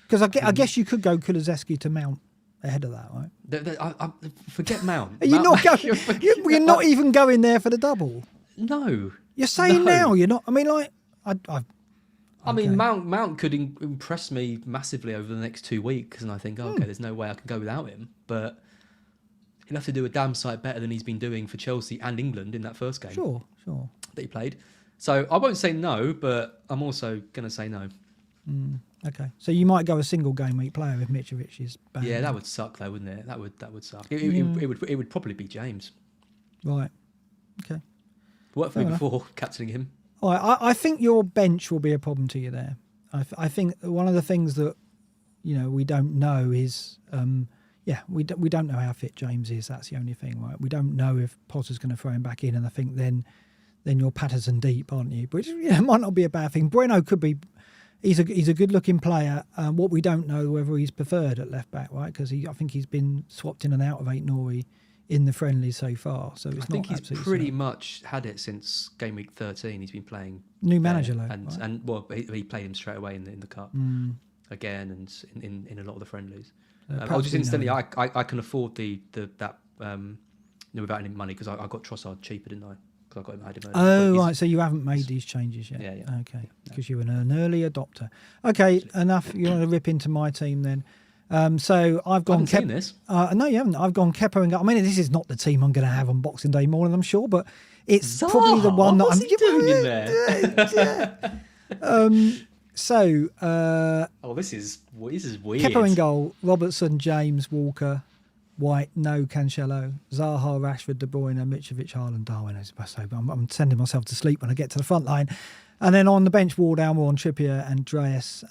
Because I guess you could go Kulusevski to Mount ahead of that, right? I forget Mount. Are you not going? You're not even going there for the double. No. You're saying now you're not. I mean, like, I mean, Mount could impress me massively over the next 2 weeks, and I think, okay, there's no way I can go without him. But he'll have to do a damn sight better than he's been doing for Chelsea and England in that first game. Sure. That he played. So I won't say no, but I'm also going to say no. Okay, so you might go a single game week player if Mitrovic is banned. Yeah, that would suck though, wouldn't it? That would suck. It would probably be James. Right. Okay. Worked for me before captaining him. All right, I think your bench will be a problem to you there. I think one of the things that we don't know is we don't know how fit James is. That's the only thing, right? We don't know if Potter's going to throw him back in, and I think then you're Patterson deep, aren't you? Which might not be a bad thing. Bueno could be. He's a good looking player. What we don't know whether he's preferred at left back, right? Because I think he's been swapped in and out of Aït-Nouri in the friendlies so far. So I think he's pretty much had it since game week 13. He's been playing new manager, and he played him straight away in the cup again and in a lot of the friendlies. Just instantly, I can afford that without any money because I got Trossard cheaper, didn't I? I got him, right. So you haven't made these changes yet? Yeah. Okay, because you're an early adopter. Okay, enough. You want to rip into my team then? So I've gone. I haven't seen this. No, you haven't. I've gone Kepa and. I mean, this is not the team I'm going to have on Boxing Day morning, I'm sure, but it's probably the one that I'm doing in there. This is weird. Kepa in goal. Robertson, James, Walker. White, no Cancelo, Zaha, Rashford, De Bruyne, Mitrovic, Haaland, Darwin. I'm sending myself to sleep when I get to the front line. And then on the bench, Ward, Almiron, Trippier and Dreas.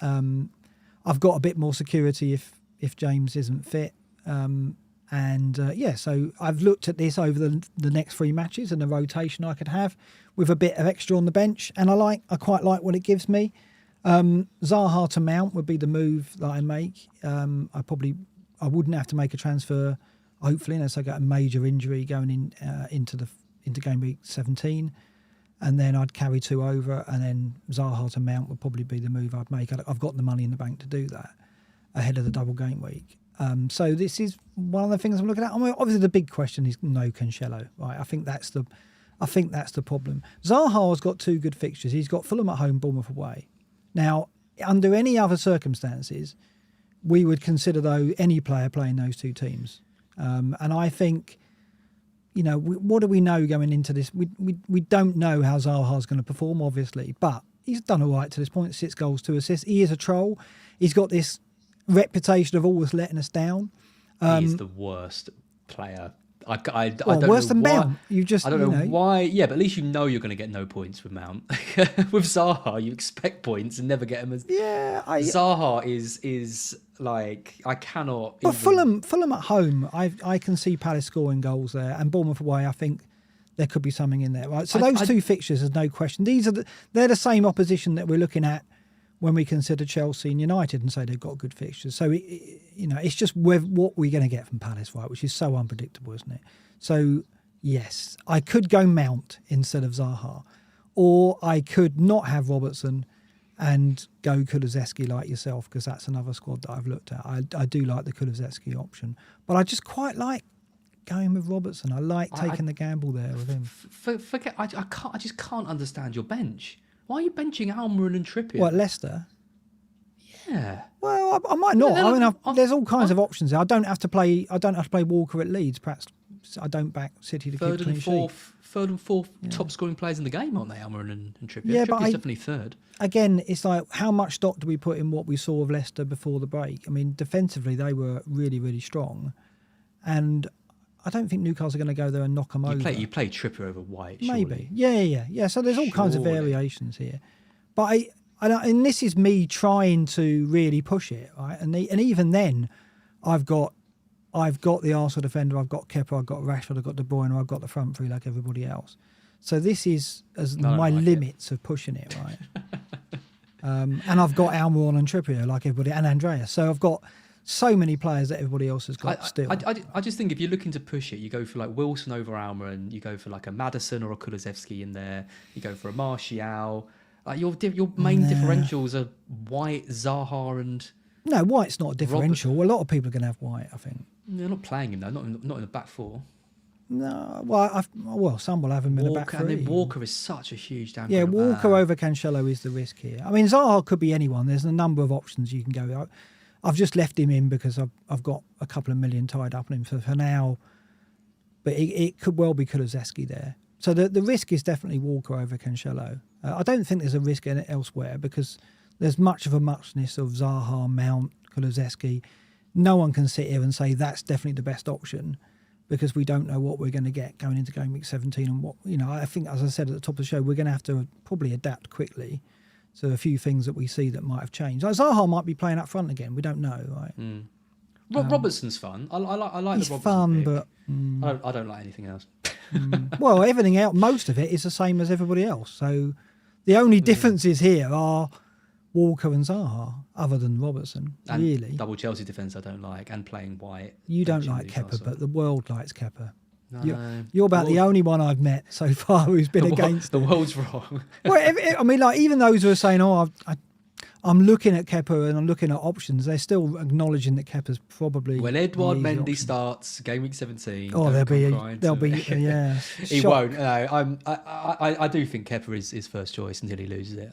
I've got a bit more security if James isn't fit. So I've looked at this over the next 3 matches and the rotation I could have with a bit of extra on the bench. And I quite like what it gives me. Zaha to Mount would be the move that I make. I wouldn't have to make a transfer, hopefully, unless I get a major injury going into game week 17, and then I'd carry 2 over, and then Zaha to Mount would probably be the move I'd make. I've got the money in the bank to do that ahead of the double game week. So this is one of the things I'm looking at. I mean, obviously, the big question is no Cancelo, right? I think that's the problem. Zaha's got 2 good fixtures. He's got Fulham at home, Bournemouth away. Now, under any other circumstances, we would consider, though, any player playing those 2 teams. And I think, what do we know going into this? We don't know how Zaha's going to perform, obviously, but he's done all right to this point, 6 goals, 2 assists. He is a troll. He's got this reputation of always letting us down. He's the worst player. I don't worse know than why. Mount. I don't know why. Yeah, but at least you're going to get no points with Mount. With Zaha, you expect points and never get them. Zaha is like I cannot. But Fulham at home, I can see Palace scoring goals there, and Bournemouth away. I think there could be something in there, right? So those 2 fixtures, there's no question. They're the same opposition that we're looking at when we consider Chelsea and United and say they've got good fixtures. So, it's just what we're going to get from Palace, right, which is so unpredictable, isn't it? So, yes, I could go Mount instead of Zaha, or I could not have Robertson and go Kulusevski like yourself, because that's another squad that I've looked at. I do like the Kulusevski option, but I just quite like going with Robertson. I like taking the gamble there with him. Forget, I just can't understand your bench. Why are you benching Almiron and Trippier? What, Leicester? Yeah. Well, I might not. I mean, there's all kinds I'm- of options there. I don't have to play Walker at Leeds. Perhaps I don't back City to keep Third clean and sheet. fourth top scoring players in the game, aren't they? Almiron and Trippier. Yeah, but Trippier's definitely third. Again, it's like, how much stock do we put in what we saw of Leicester before the break? I mean, defensively, they were really, really strong. And I don't think Newcastle are going to go there and knock them over. You play Trippier over White, Maybe. surely. Yeah. So there's all kinds of Surely. variations here. But and this is me trying to really push it, right? And even then, I've got the Arsenal defender, I've got Kepa, I've got Rashford, I've got De Bruyne, I've got the front three like everybody else. So this is my limits of pushing it, right? And I've got Almiron and Trippier like everybody, and Andreas. So I've got so many players that everybody else has got still. I just think if you're looking to push it, you go for like Wilson over Almiron, you go for like a Maddison or a Kulusevski in there, you go for a Martial. Your main differentials are White, Zaha, and... No, White's not a differential. A lot of people are going to have White, I think. They're not playing him though, not in the back four. No, well, some will have him in the back three. And then Walker is such a huge downgrade. Yeah, Walker over Cancelo is the risk here. I mean, Zaha could be anyone. There's a number of options you can go. I've just left him in because I've got a couple of million tied up on him for now. But it could well be Kulusevski there. So the risk is definitely Walker over Cancelo. I don't think there's a risk elsewhere because there's much of a muchness of Zaha, Mount, Kulusevski. No one can sit here and say that's definitely the best option because we don't know what we're going to get going into Gameweek 17 and what, I think, as I said at the top of the show, we're going to have to probably adapt quickly to a few things that we see that might have changed. Like Zaha might be playing up front again. We don't know, right? Mm. Robertson's fun. I like he's the Robertson fun, pick. but I don't like anything else. well, everything else, most of it is the same as everybody else. So the only differences here are Walker and Zaha, other than Robertson, And really. double Chelsea defence I don't like, and playing White. You don't like Kepa, but the world likes Kepa. No, You're about the only one I've met so far who's been against the world's wrong. Well, I mean, like, even those who are saying, I'm looking at Kepa and I'm looking at options, they're still acknowledging that Kepa's probably... When Edouard an easy Mendy option. starts Game Week 17... Oh, there'll be yeah. He shock. won't. No, I do think Kepa is first choice until he loses it.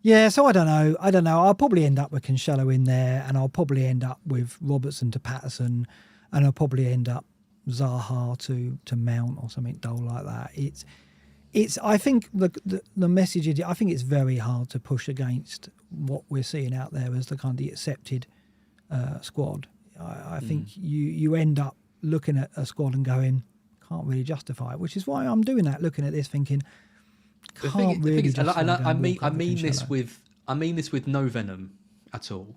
Yeah, so I don't know. I'll probably end up with Cancelo in there, and I'll probably end up with Robertson to Patterson, and I'll probably end up Zaha to Mount or something dull like that. It's. I think the message is, I think it's very hard to push against what we're seeing out there as the kind of the accepted squad. I think you end up looking at a squad and going, can't really justify it, which is why I'm doing that, looking at this thinking, I mean this with no venom at all.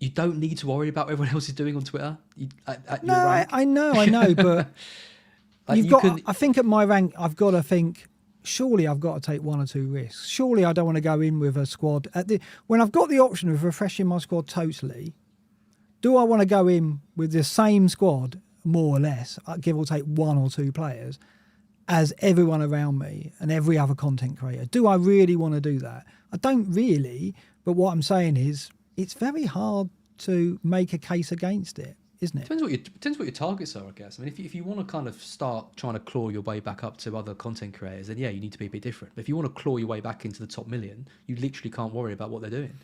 You don't need to worry about what everyone else is doing on Twitter. I know, but I think at my rank, I've got to think. Surely I've got to take one or two risks. Surely I don't want to go in with a squad when I've got the option of refreshing my squad totally. Do I want to go in with the same squad, more or less, give or take one or two players, as everyone around me and every other content creator? Do I really want to do that? I don't really, but what I'm saying is it's very hard to make a case against it, isn't it? Depends what your targets are, I guess. I mean, if you want to kind of start trying to claw your way back up to other content creators, then yeah, you need to be a bit different. But if you want to claw your way back into the top million, you literally can't worry about what they're doing.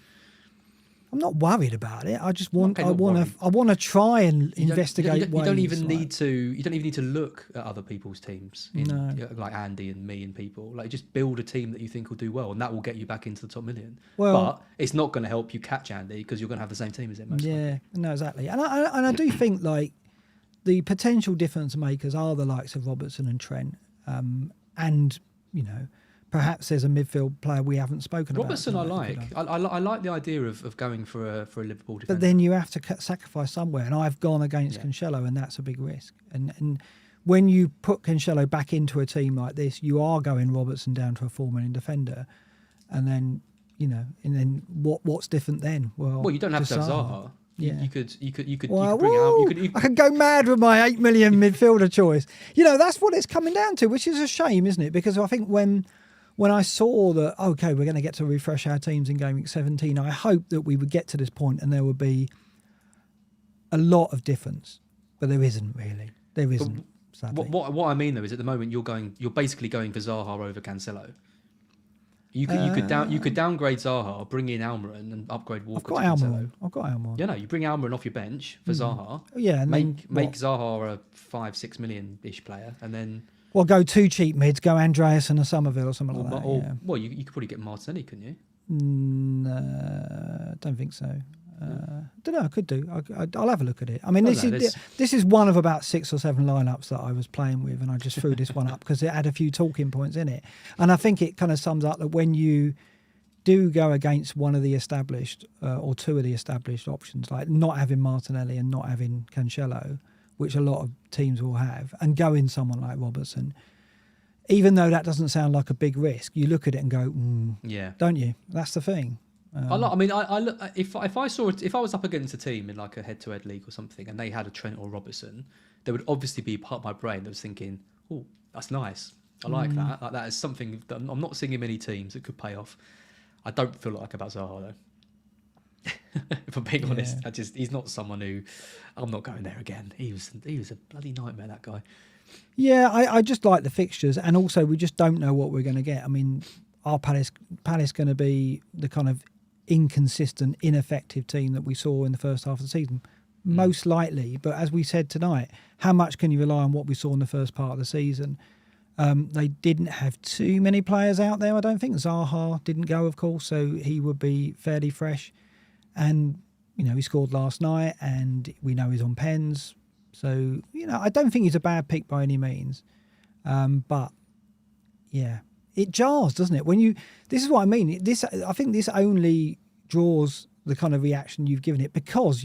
I'm not worried about it. I just want. I want to try and investigate. You don't even need to look at other people's teams. Like Andy and me and people. Like, just build a team that you think will do well, and that will get you back into the top million. But it's not going to help you catch Andy because you're going to have the same team as him. Yeah, no, exactly. And I do think like the potential difference makers are the likes of Robertson and Trent, and perhaps there's a midfield player we haven't spoken Robertson about. I like the idea of going for a Liverpool defender. But then you have to sacrifice somewhere, and I've gone against Cancelo, and that's a big risk. And when you put Cancelo back into a team like this, you are going Robertson down to a 4 million defender, and then what's different then? Well, you don't have to have Zaha. Yeah. You could bring out. I could go mad with my 8 million midfielder choice. That's what it's coming down to, which is a shame, isn't it? Because I think when I saw that, okay, we're going to get to refresh our teams in Game Week 17, I hoped that we would get to this point and there would be a lot of difference. But there isn't really. There isn't. sadly. What I mean though is at the moment you're basically going for Zaha over Cancelo. You could downgrade Zaha, bring in Almiron, and upgrade Walker to Cancelo. I've got Almiron. Yeah, no, you bring Almiron off your bench for Zaha. Yeah, and make Zaha a 5-6 million ish player, and then go 2 cheap mids, go Andreas and a Somerville or something like that. Well, you could probably get Martinelli, couldn't you? Don't think so. Don't know. I could do. I'll have a look at it. I mean, this is one of about 6 or 7 lineups that I was playing with, and I just threw this one up because it had a few talking points in it. And I think it kind of sums up that when you do go against one of the established or 2 of the established options, like not having Martinelli and not having Cancelo, which a lot of teams will have, and go in someone like Robertson, even though that doesn't sound like a big risk, you look at it and go, yeah, don't you? That's the thing. I look if I was up against a team in like a head-to-head league or something, and they had a Trent or Robertson, there would obviously be part of my brain that was thinking, "Oh, that's nice. I like that. Like that is something that I'm not seeing in many teams that could pay off." I don't feel like about Zaha though. If I'm being honest, he's not someone who I'm not going there again. He was a bloody nightmare, that guy. Yeah, I just like the fixtures, and also we just don't know what we're going to get. I mean, are Palace going to be the kind of inconsistent, ineffective team that we saw in the first half of the season? Most likely, but as we said tonight, how much can you rely on what we saw in the first part of the season? They didn't have too many players out there, I don't think. Zaha didn't go, of course, so he would be fairly fresh. And, he scored last night, and we know he's on pens. So, I don't think he's a bad pick by any means. But, yeah, it jars, doesn't it? This is what I mean. I think this only draws the kind of reaction you've given it because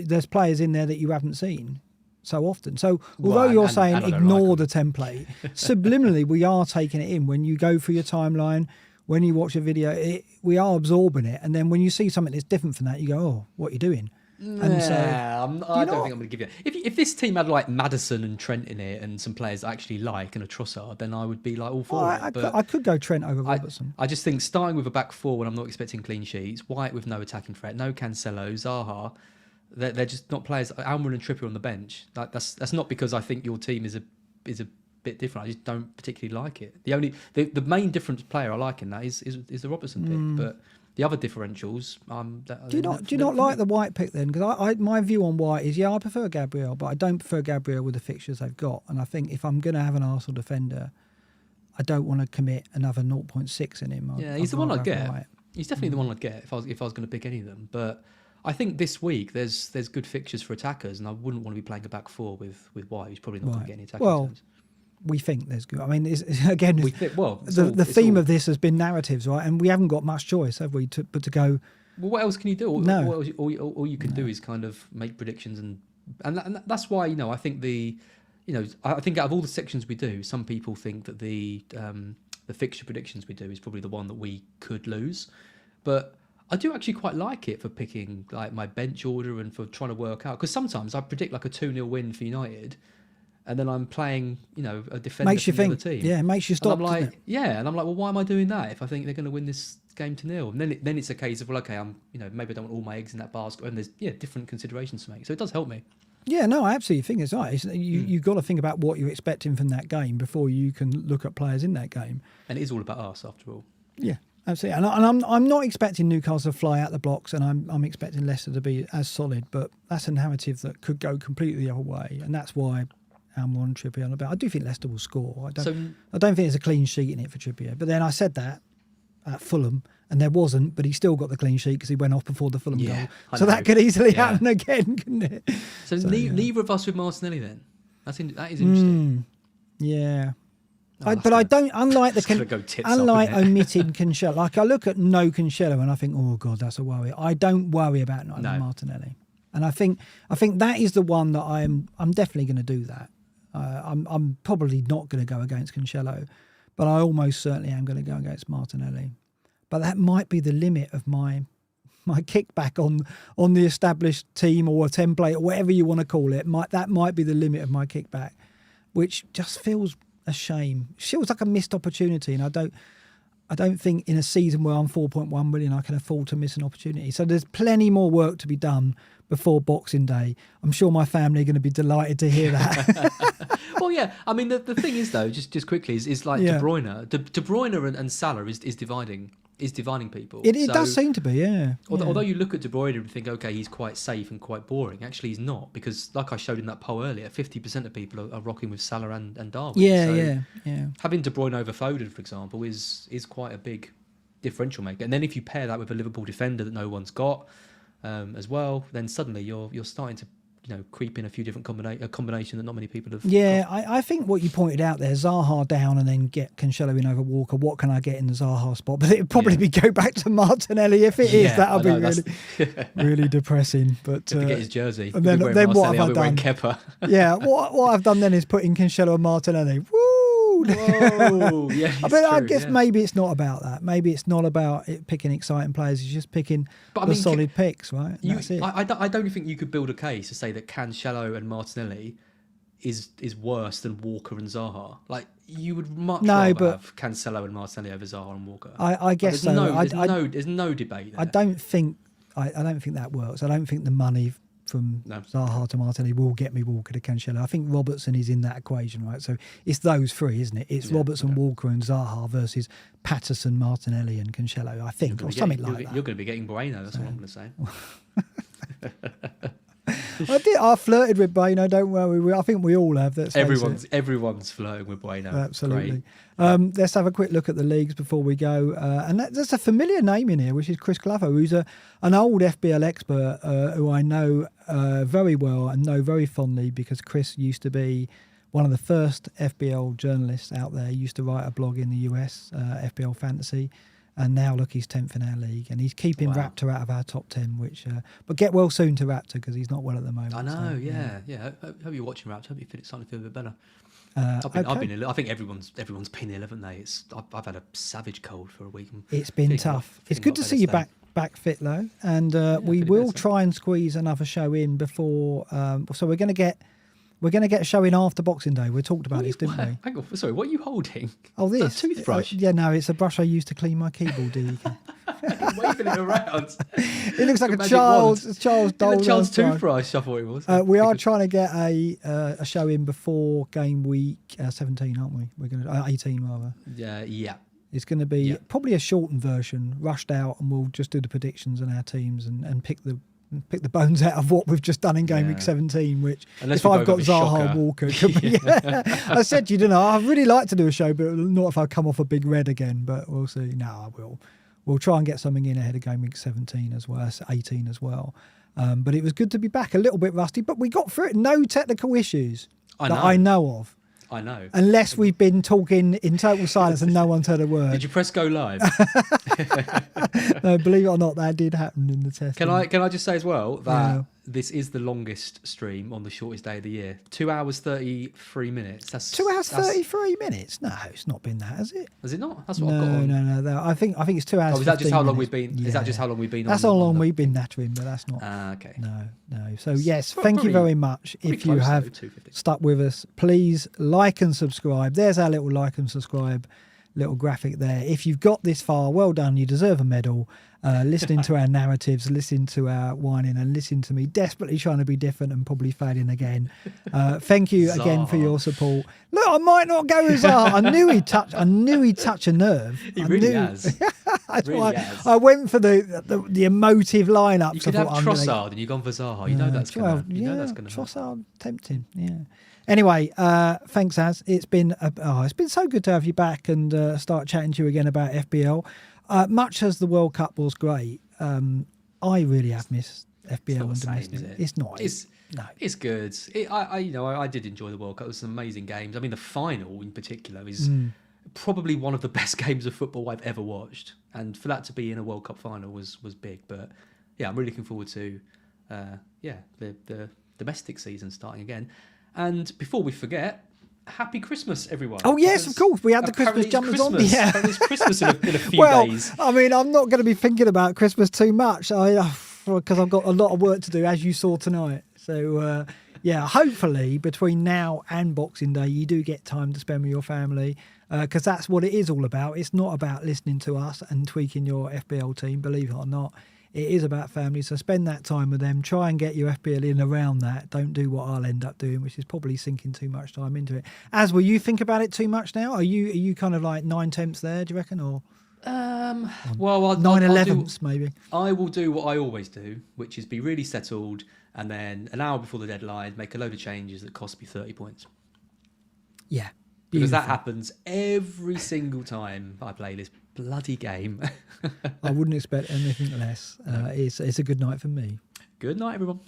there's players in there that you haven't seen so often. So although you're saying ignore the template, subliminally we are taking it in. When you go through your timeline, when you watch a video, we are absorbing it. And then when you see something that's different from that, you go, oh, what are you doing? And so, I don't think I'm going to give you. If this team had like Maddison and Trent in it and some players I actually like and a Trossard, then I would be like all for it. But I could go Trent over Robertson. I just think starting with a back 4 when I'm not expecting clean sheets, White with no attacking threat, no Cancelo, Zaha, they're just not players. Almiron and Trippier on the bench. That's not because I think your team is a bit different. I just don't particularly like it. The main different player I like in that is the Robertson pick, but. The other differentials, do you not like the White pick then? Because my view on White is, I prefer Gabriel, but I don't prefer Gabriel with the fixtures they've got. And I think if I'm going to have an Arsenal defender, I don't want to commit another 0.6 in him. He's the one I'd get. White. He's definitely the one I'd get if I was going to pick any of them. But I think this week there's good fixtures for attackers, and I wouldn't want to be playing a back 4 with White. He's probably not going to get any attacking turns. We think there's good. I mean, the theme of this has been narratives, right? And we haven't got much choice, have we? But to go. Well, what else can you do? No. All you can do is kind of make predictions, and that's why I think I think out of all the sections we do, some people think that the fixture predictions we do is probably the one that we could lose, but I do actually quite like it for picking like my bench order and for trying to work out, because sometimes I predict like a 2-0 win for United. And then I'm playing, a defender makes you from the think, other team. Yeah, it makes you stop. And I'm like, and I'm like, well, why am I doing that if I think they're going to win this game to 0? And then it's a case of, well, okay, I'm, maybe I don't want all my eggs in that basket. And there's different considerations to make. So it does help me. Yeah, no, I absolutely think it's right. You've got to think about what you're expecting from that game before you can look at players in that game. And it is all about us, after all. Yeah, absolutely. And I'm not expecting Newcastle to fly out the blocks, and I'm expecting Leicester to be as solid. But that's a narrative that could go completely the other way, and that's why. One Trippier on about. I do think Leicester will score. I don't think there's a clean sheet in it for Trippier. But then I said that at Fulham, and there wasn't. But he still got the clean sheet because he went off before the Fulham goal. So that could easily happen again, couldn't it? So neither of us with Martinelli then. That is interesting. Yeah. But I don't. Unlike omitting Cancelo, like I look at no Cancelo and I think, oh God, that's a worry. I don't worry about not having Martinelli, and I think that is the one that I'm definitely going to do that. I'm probably not going to go against Cancelo, but I almost certainly am going to go against Martinelli. But that might be the limit of my kickback on the established team or a template or whatever you want to call it. That might be the limit of my kickback, which just feels a shame. It feels like a missed opportunity, and I don't think in a season where I'm 4.1 million, I can afford to miss an opportunity. So there's plenty more work to be done before Boxing Day. I'm sure my family are going to be delighted to hear that. Well, yeah. I mean, the thing is though, just quickly, is like Yeah. De Bruyne. De Bruyne and Salah is dividing people. It So, does seem to be, yeah. Although you look at De Bruyne and think, okay, he's quite safe and quite boring. Actually, he's not, because like I showed in that poll earlier, 50% of people are rocking with Salah and Darwin. Yeah. Having De Bruyne over Foden, for example, is quite a big differential maker. And then if you pair that with a Liverpool defender that no one's got as well, then suddenly you're starting to creep in a few different combination that not many people have. Yeah, got. I think what you pointed out there, Zaha down and then get Cancelo in over Walker. What can I get in the Zaha spot? But it'd probably be go back to Martinelli if it is. That'll be really, really depressing. But to get his jersey. And then what have I done? Kepa. Yeah, what I've done then is put in Cancelo and Martinelli. Woo! Whoa! Yeah, I guess maybe it's not about that. Maybe it's not about it picking exciting players. It's just picking solid picks, right? That's it. I don't think you could build a case to say that Cancelo and Martinelli is worse than Walker and Zaha. Like, you would much rather have Cancelo and Martinelli over Zaha and Walker. I guess so. There's no debate there. I don't think that works. I don't think the money from Zaha to Martinelli will get me Walker to Cancelo. I think Robertson is in that equation, right? So it's those three, isn't it? It's Robertson, Walker and Zaha versus Patterson, Martinelli and Cancelo, I think, or something like that. You're going to be getting Bueno, that's what I'm going to say. I flirted with Bueno, don't worry. I think we all have. Everyone's flirting with Bueno. Absolutely. Let's have a quick look at the leagues before we go. And there's a familiar name in here, which is Chris Clavo, who's an old FBL expert who I know very well and know very fondly, because Chris used to be one of the first FBL journalists out there. He used to write a blog in the US, FBL Fantasy. And now, look, he's 10th in our league, and he's keeping Raptor out of our top 10. But get well soon to Raptor, because he's not well at the moment. I know, so, yeah. Hope you're watching Raptor. Hope you're starting to feel a bit better. I've been ill. I think everyone's been ill, haven't they? I've had a savage cold for a week. It's been tough. It's good to see you back fit, though, and we will try and squeeze another show in before. So we're going to get a show in after Boxing Day. We talked about this, didn't we? Hang on, sorry, what are you holding? Oh, this toothbrush. No, it's a brush I use to clean my keyboard. Waving it around. It looks like a child's doll. A child's toothbrush, I thought it was. We are trying to get a show in before game week 17, aren't we? We're going to 18 rather. Yeah. It's going to be probably a shortened version, rushed out, and we'll just do the predictions on our teams and pick the bones out of what we've just done in Game Week 17, which, if I've got Zaha Walker, could be. I said to you, didn't I? I'd really like to do a show, but not if I come off a big red again, but we'll see. No, I will. We'll try and get something in ahead of Game Week 17 as well, 18 as well. But it was good to be back, a little bit rusty, but we got through it. No technical issues that I know of. I know. Unless we've been talking in total silence and no one's heard a word. Did you press go live? No, believe it or not, that did happen in the test. Can I just say as well that this is the longest stream on the shortest day of the year. 2 hours 33 minutes. That's 2 hours 33 minutes. No, it's not been that, has it? Has it not? That's what I've got on. No. I think it's 2 hours. Oh, is that just how long minutes. we've been? Yeah. Is that just how long we've been? That's how long we've been nattering, but that's not. Okay. No. So yes, thank you very much. If you have stuck with us, please like and subscribe. There's our little like and subscribe little graphic there. If you've got this far, well done. You deserve a medal. Listening to our narratives, listening to our whining, and listening to me desperately trying to be different and probably failing again. Thank you again for your support. Look, I might not go with Zaha. I knew he'd touch a nerve. He really has. That's why I went for the emotive lineup. You could have Trossard and you've gone for Zaha. You know that's going to Trossard tempting. Yeah. Anyway, thanks, Az. It's been so good to have you back and start chatting to you again about FBL. Much as the World Cup was great, I really have missed FBL and domestic. It's not. It's good. I did enjoy the World Cup. It was some amazing games. I mean, the final in particular is probably one of the best games of football I've ever watched, and for that to be in a World Cup final was big. But yeah, I'm really looking forward to the domestic season starting again. And before we forget, happy Christmas, everyone. Oh, yes, of course. We had the Christmas jumpers on. Yeah. It's Christmas in a few days. I mean, I'm not going to be thinking about Christmas too much because I've got a lot of work to do, as you saw tonight. So, hopefully between now and Boxing Day, you do get time to spend with your family. because that's what it is all about. It's not about listening to us and tweaking your FPL team, believe it or not. It is about family, so spend that time with them. Try and get your FPL in around that. Don't do what I'll end up doing, which is probably sinking too much time into it. As will you think about it too much now? Are you kind of like 9/10 there, do you reckon? Or well, 9/11 maybe? I will do what I always do, which is be really settled, and then an hour before the deadline, make a load of changes that cost me 30 points. Yeah. Because that happens every single time I play this bloody game. I wouldn't expect anything less. It's a good night for me. Good night, everyone.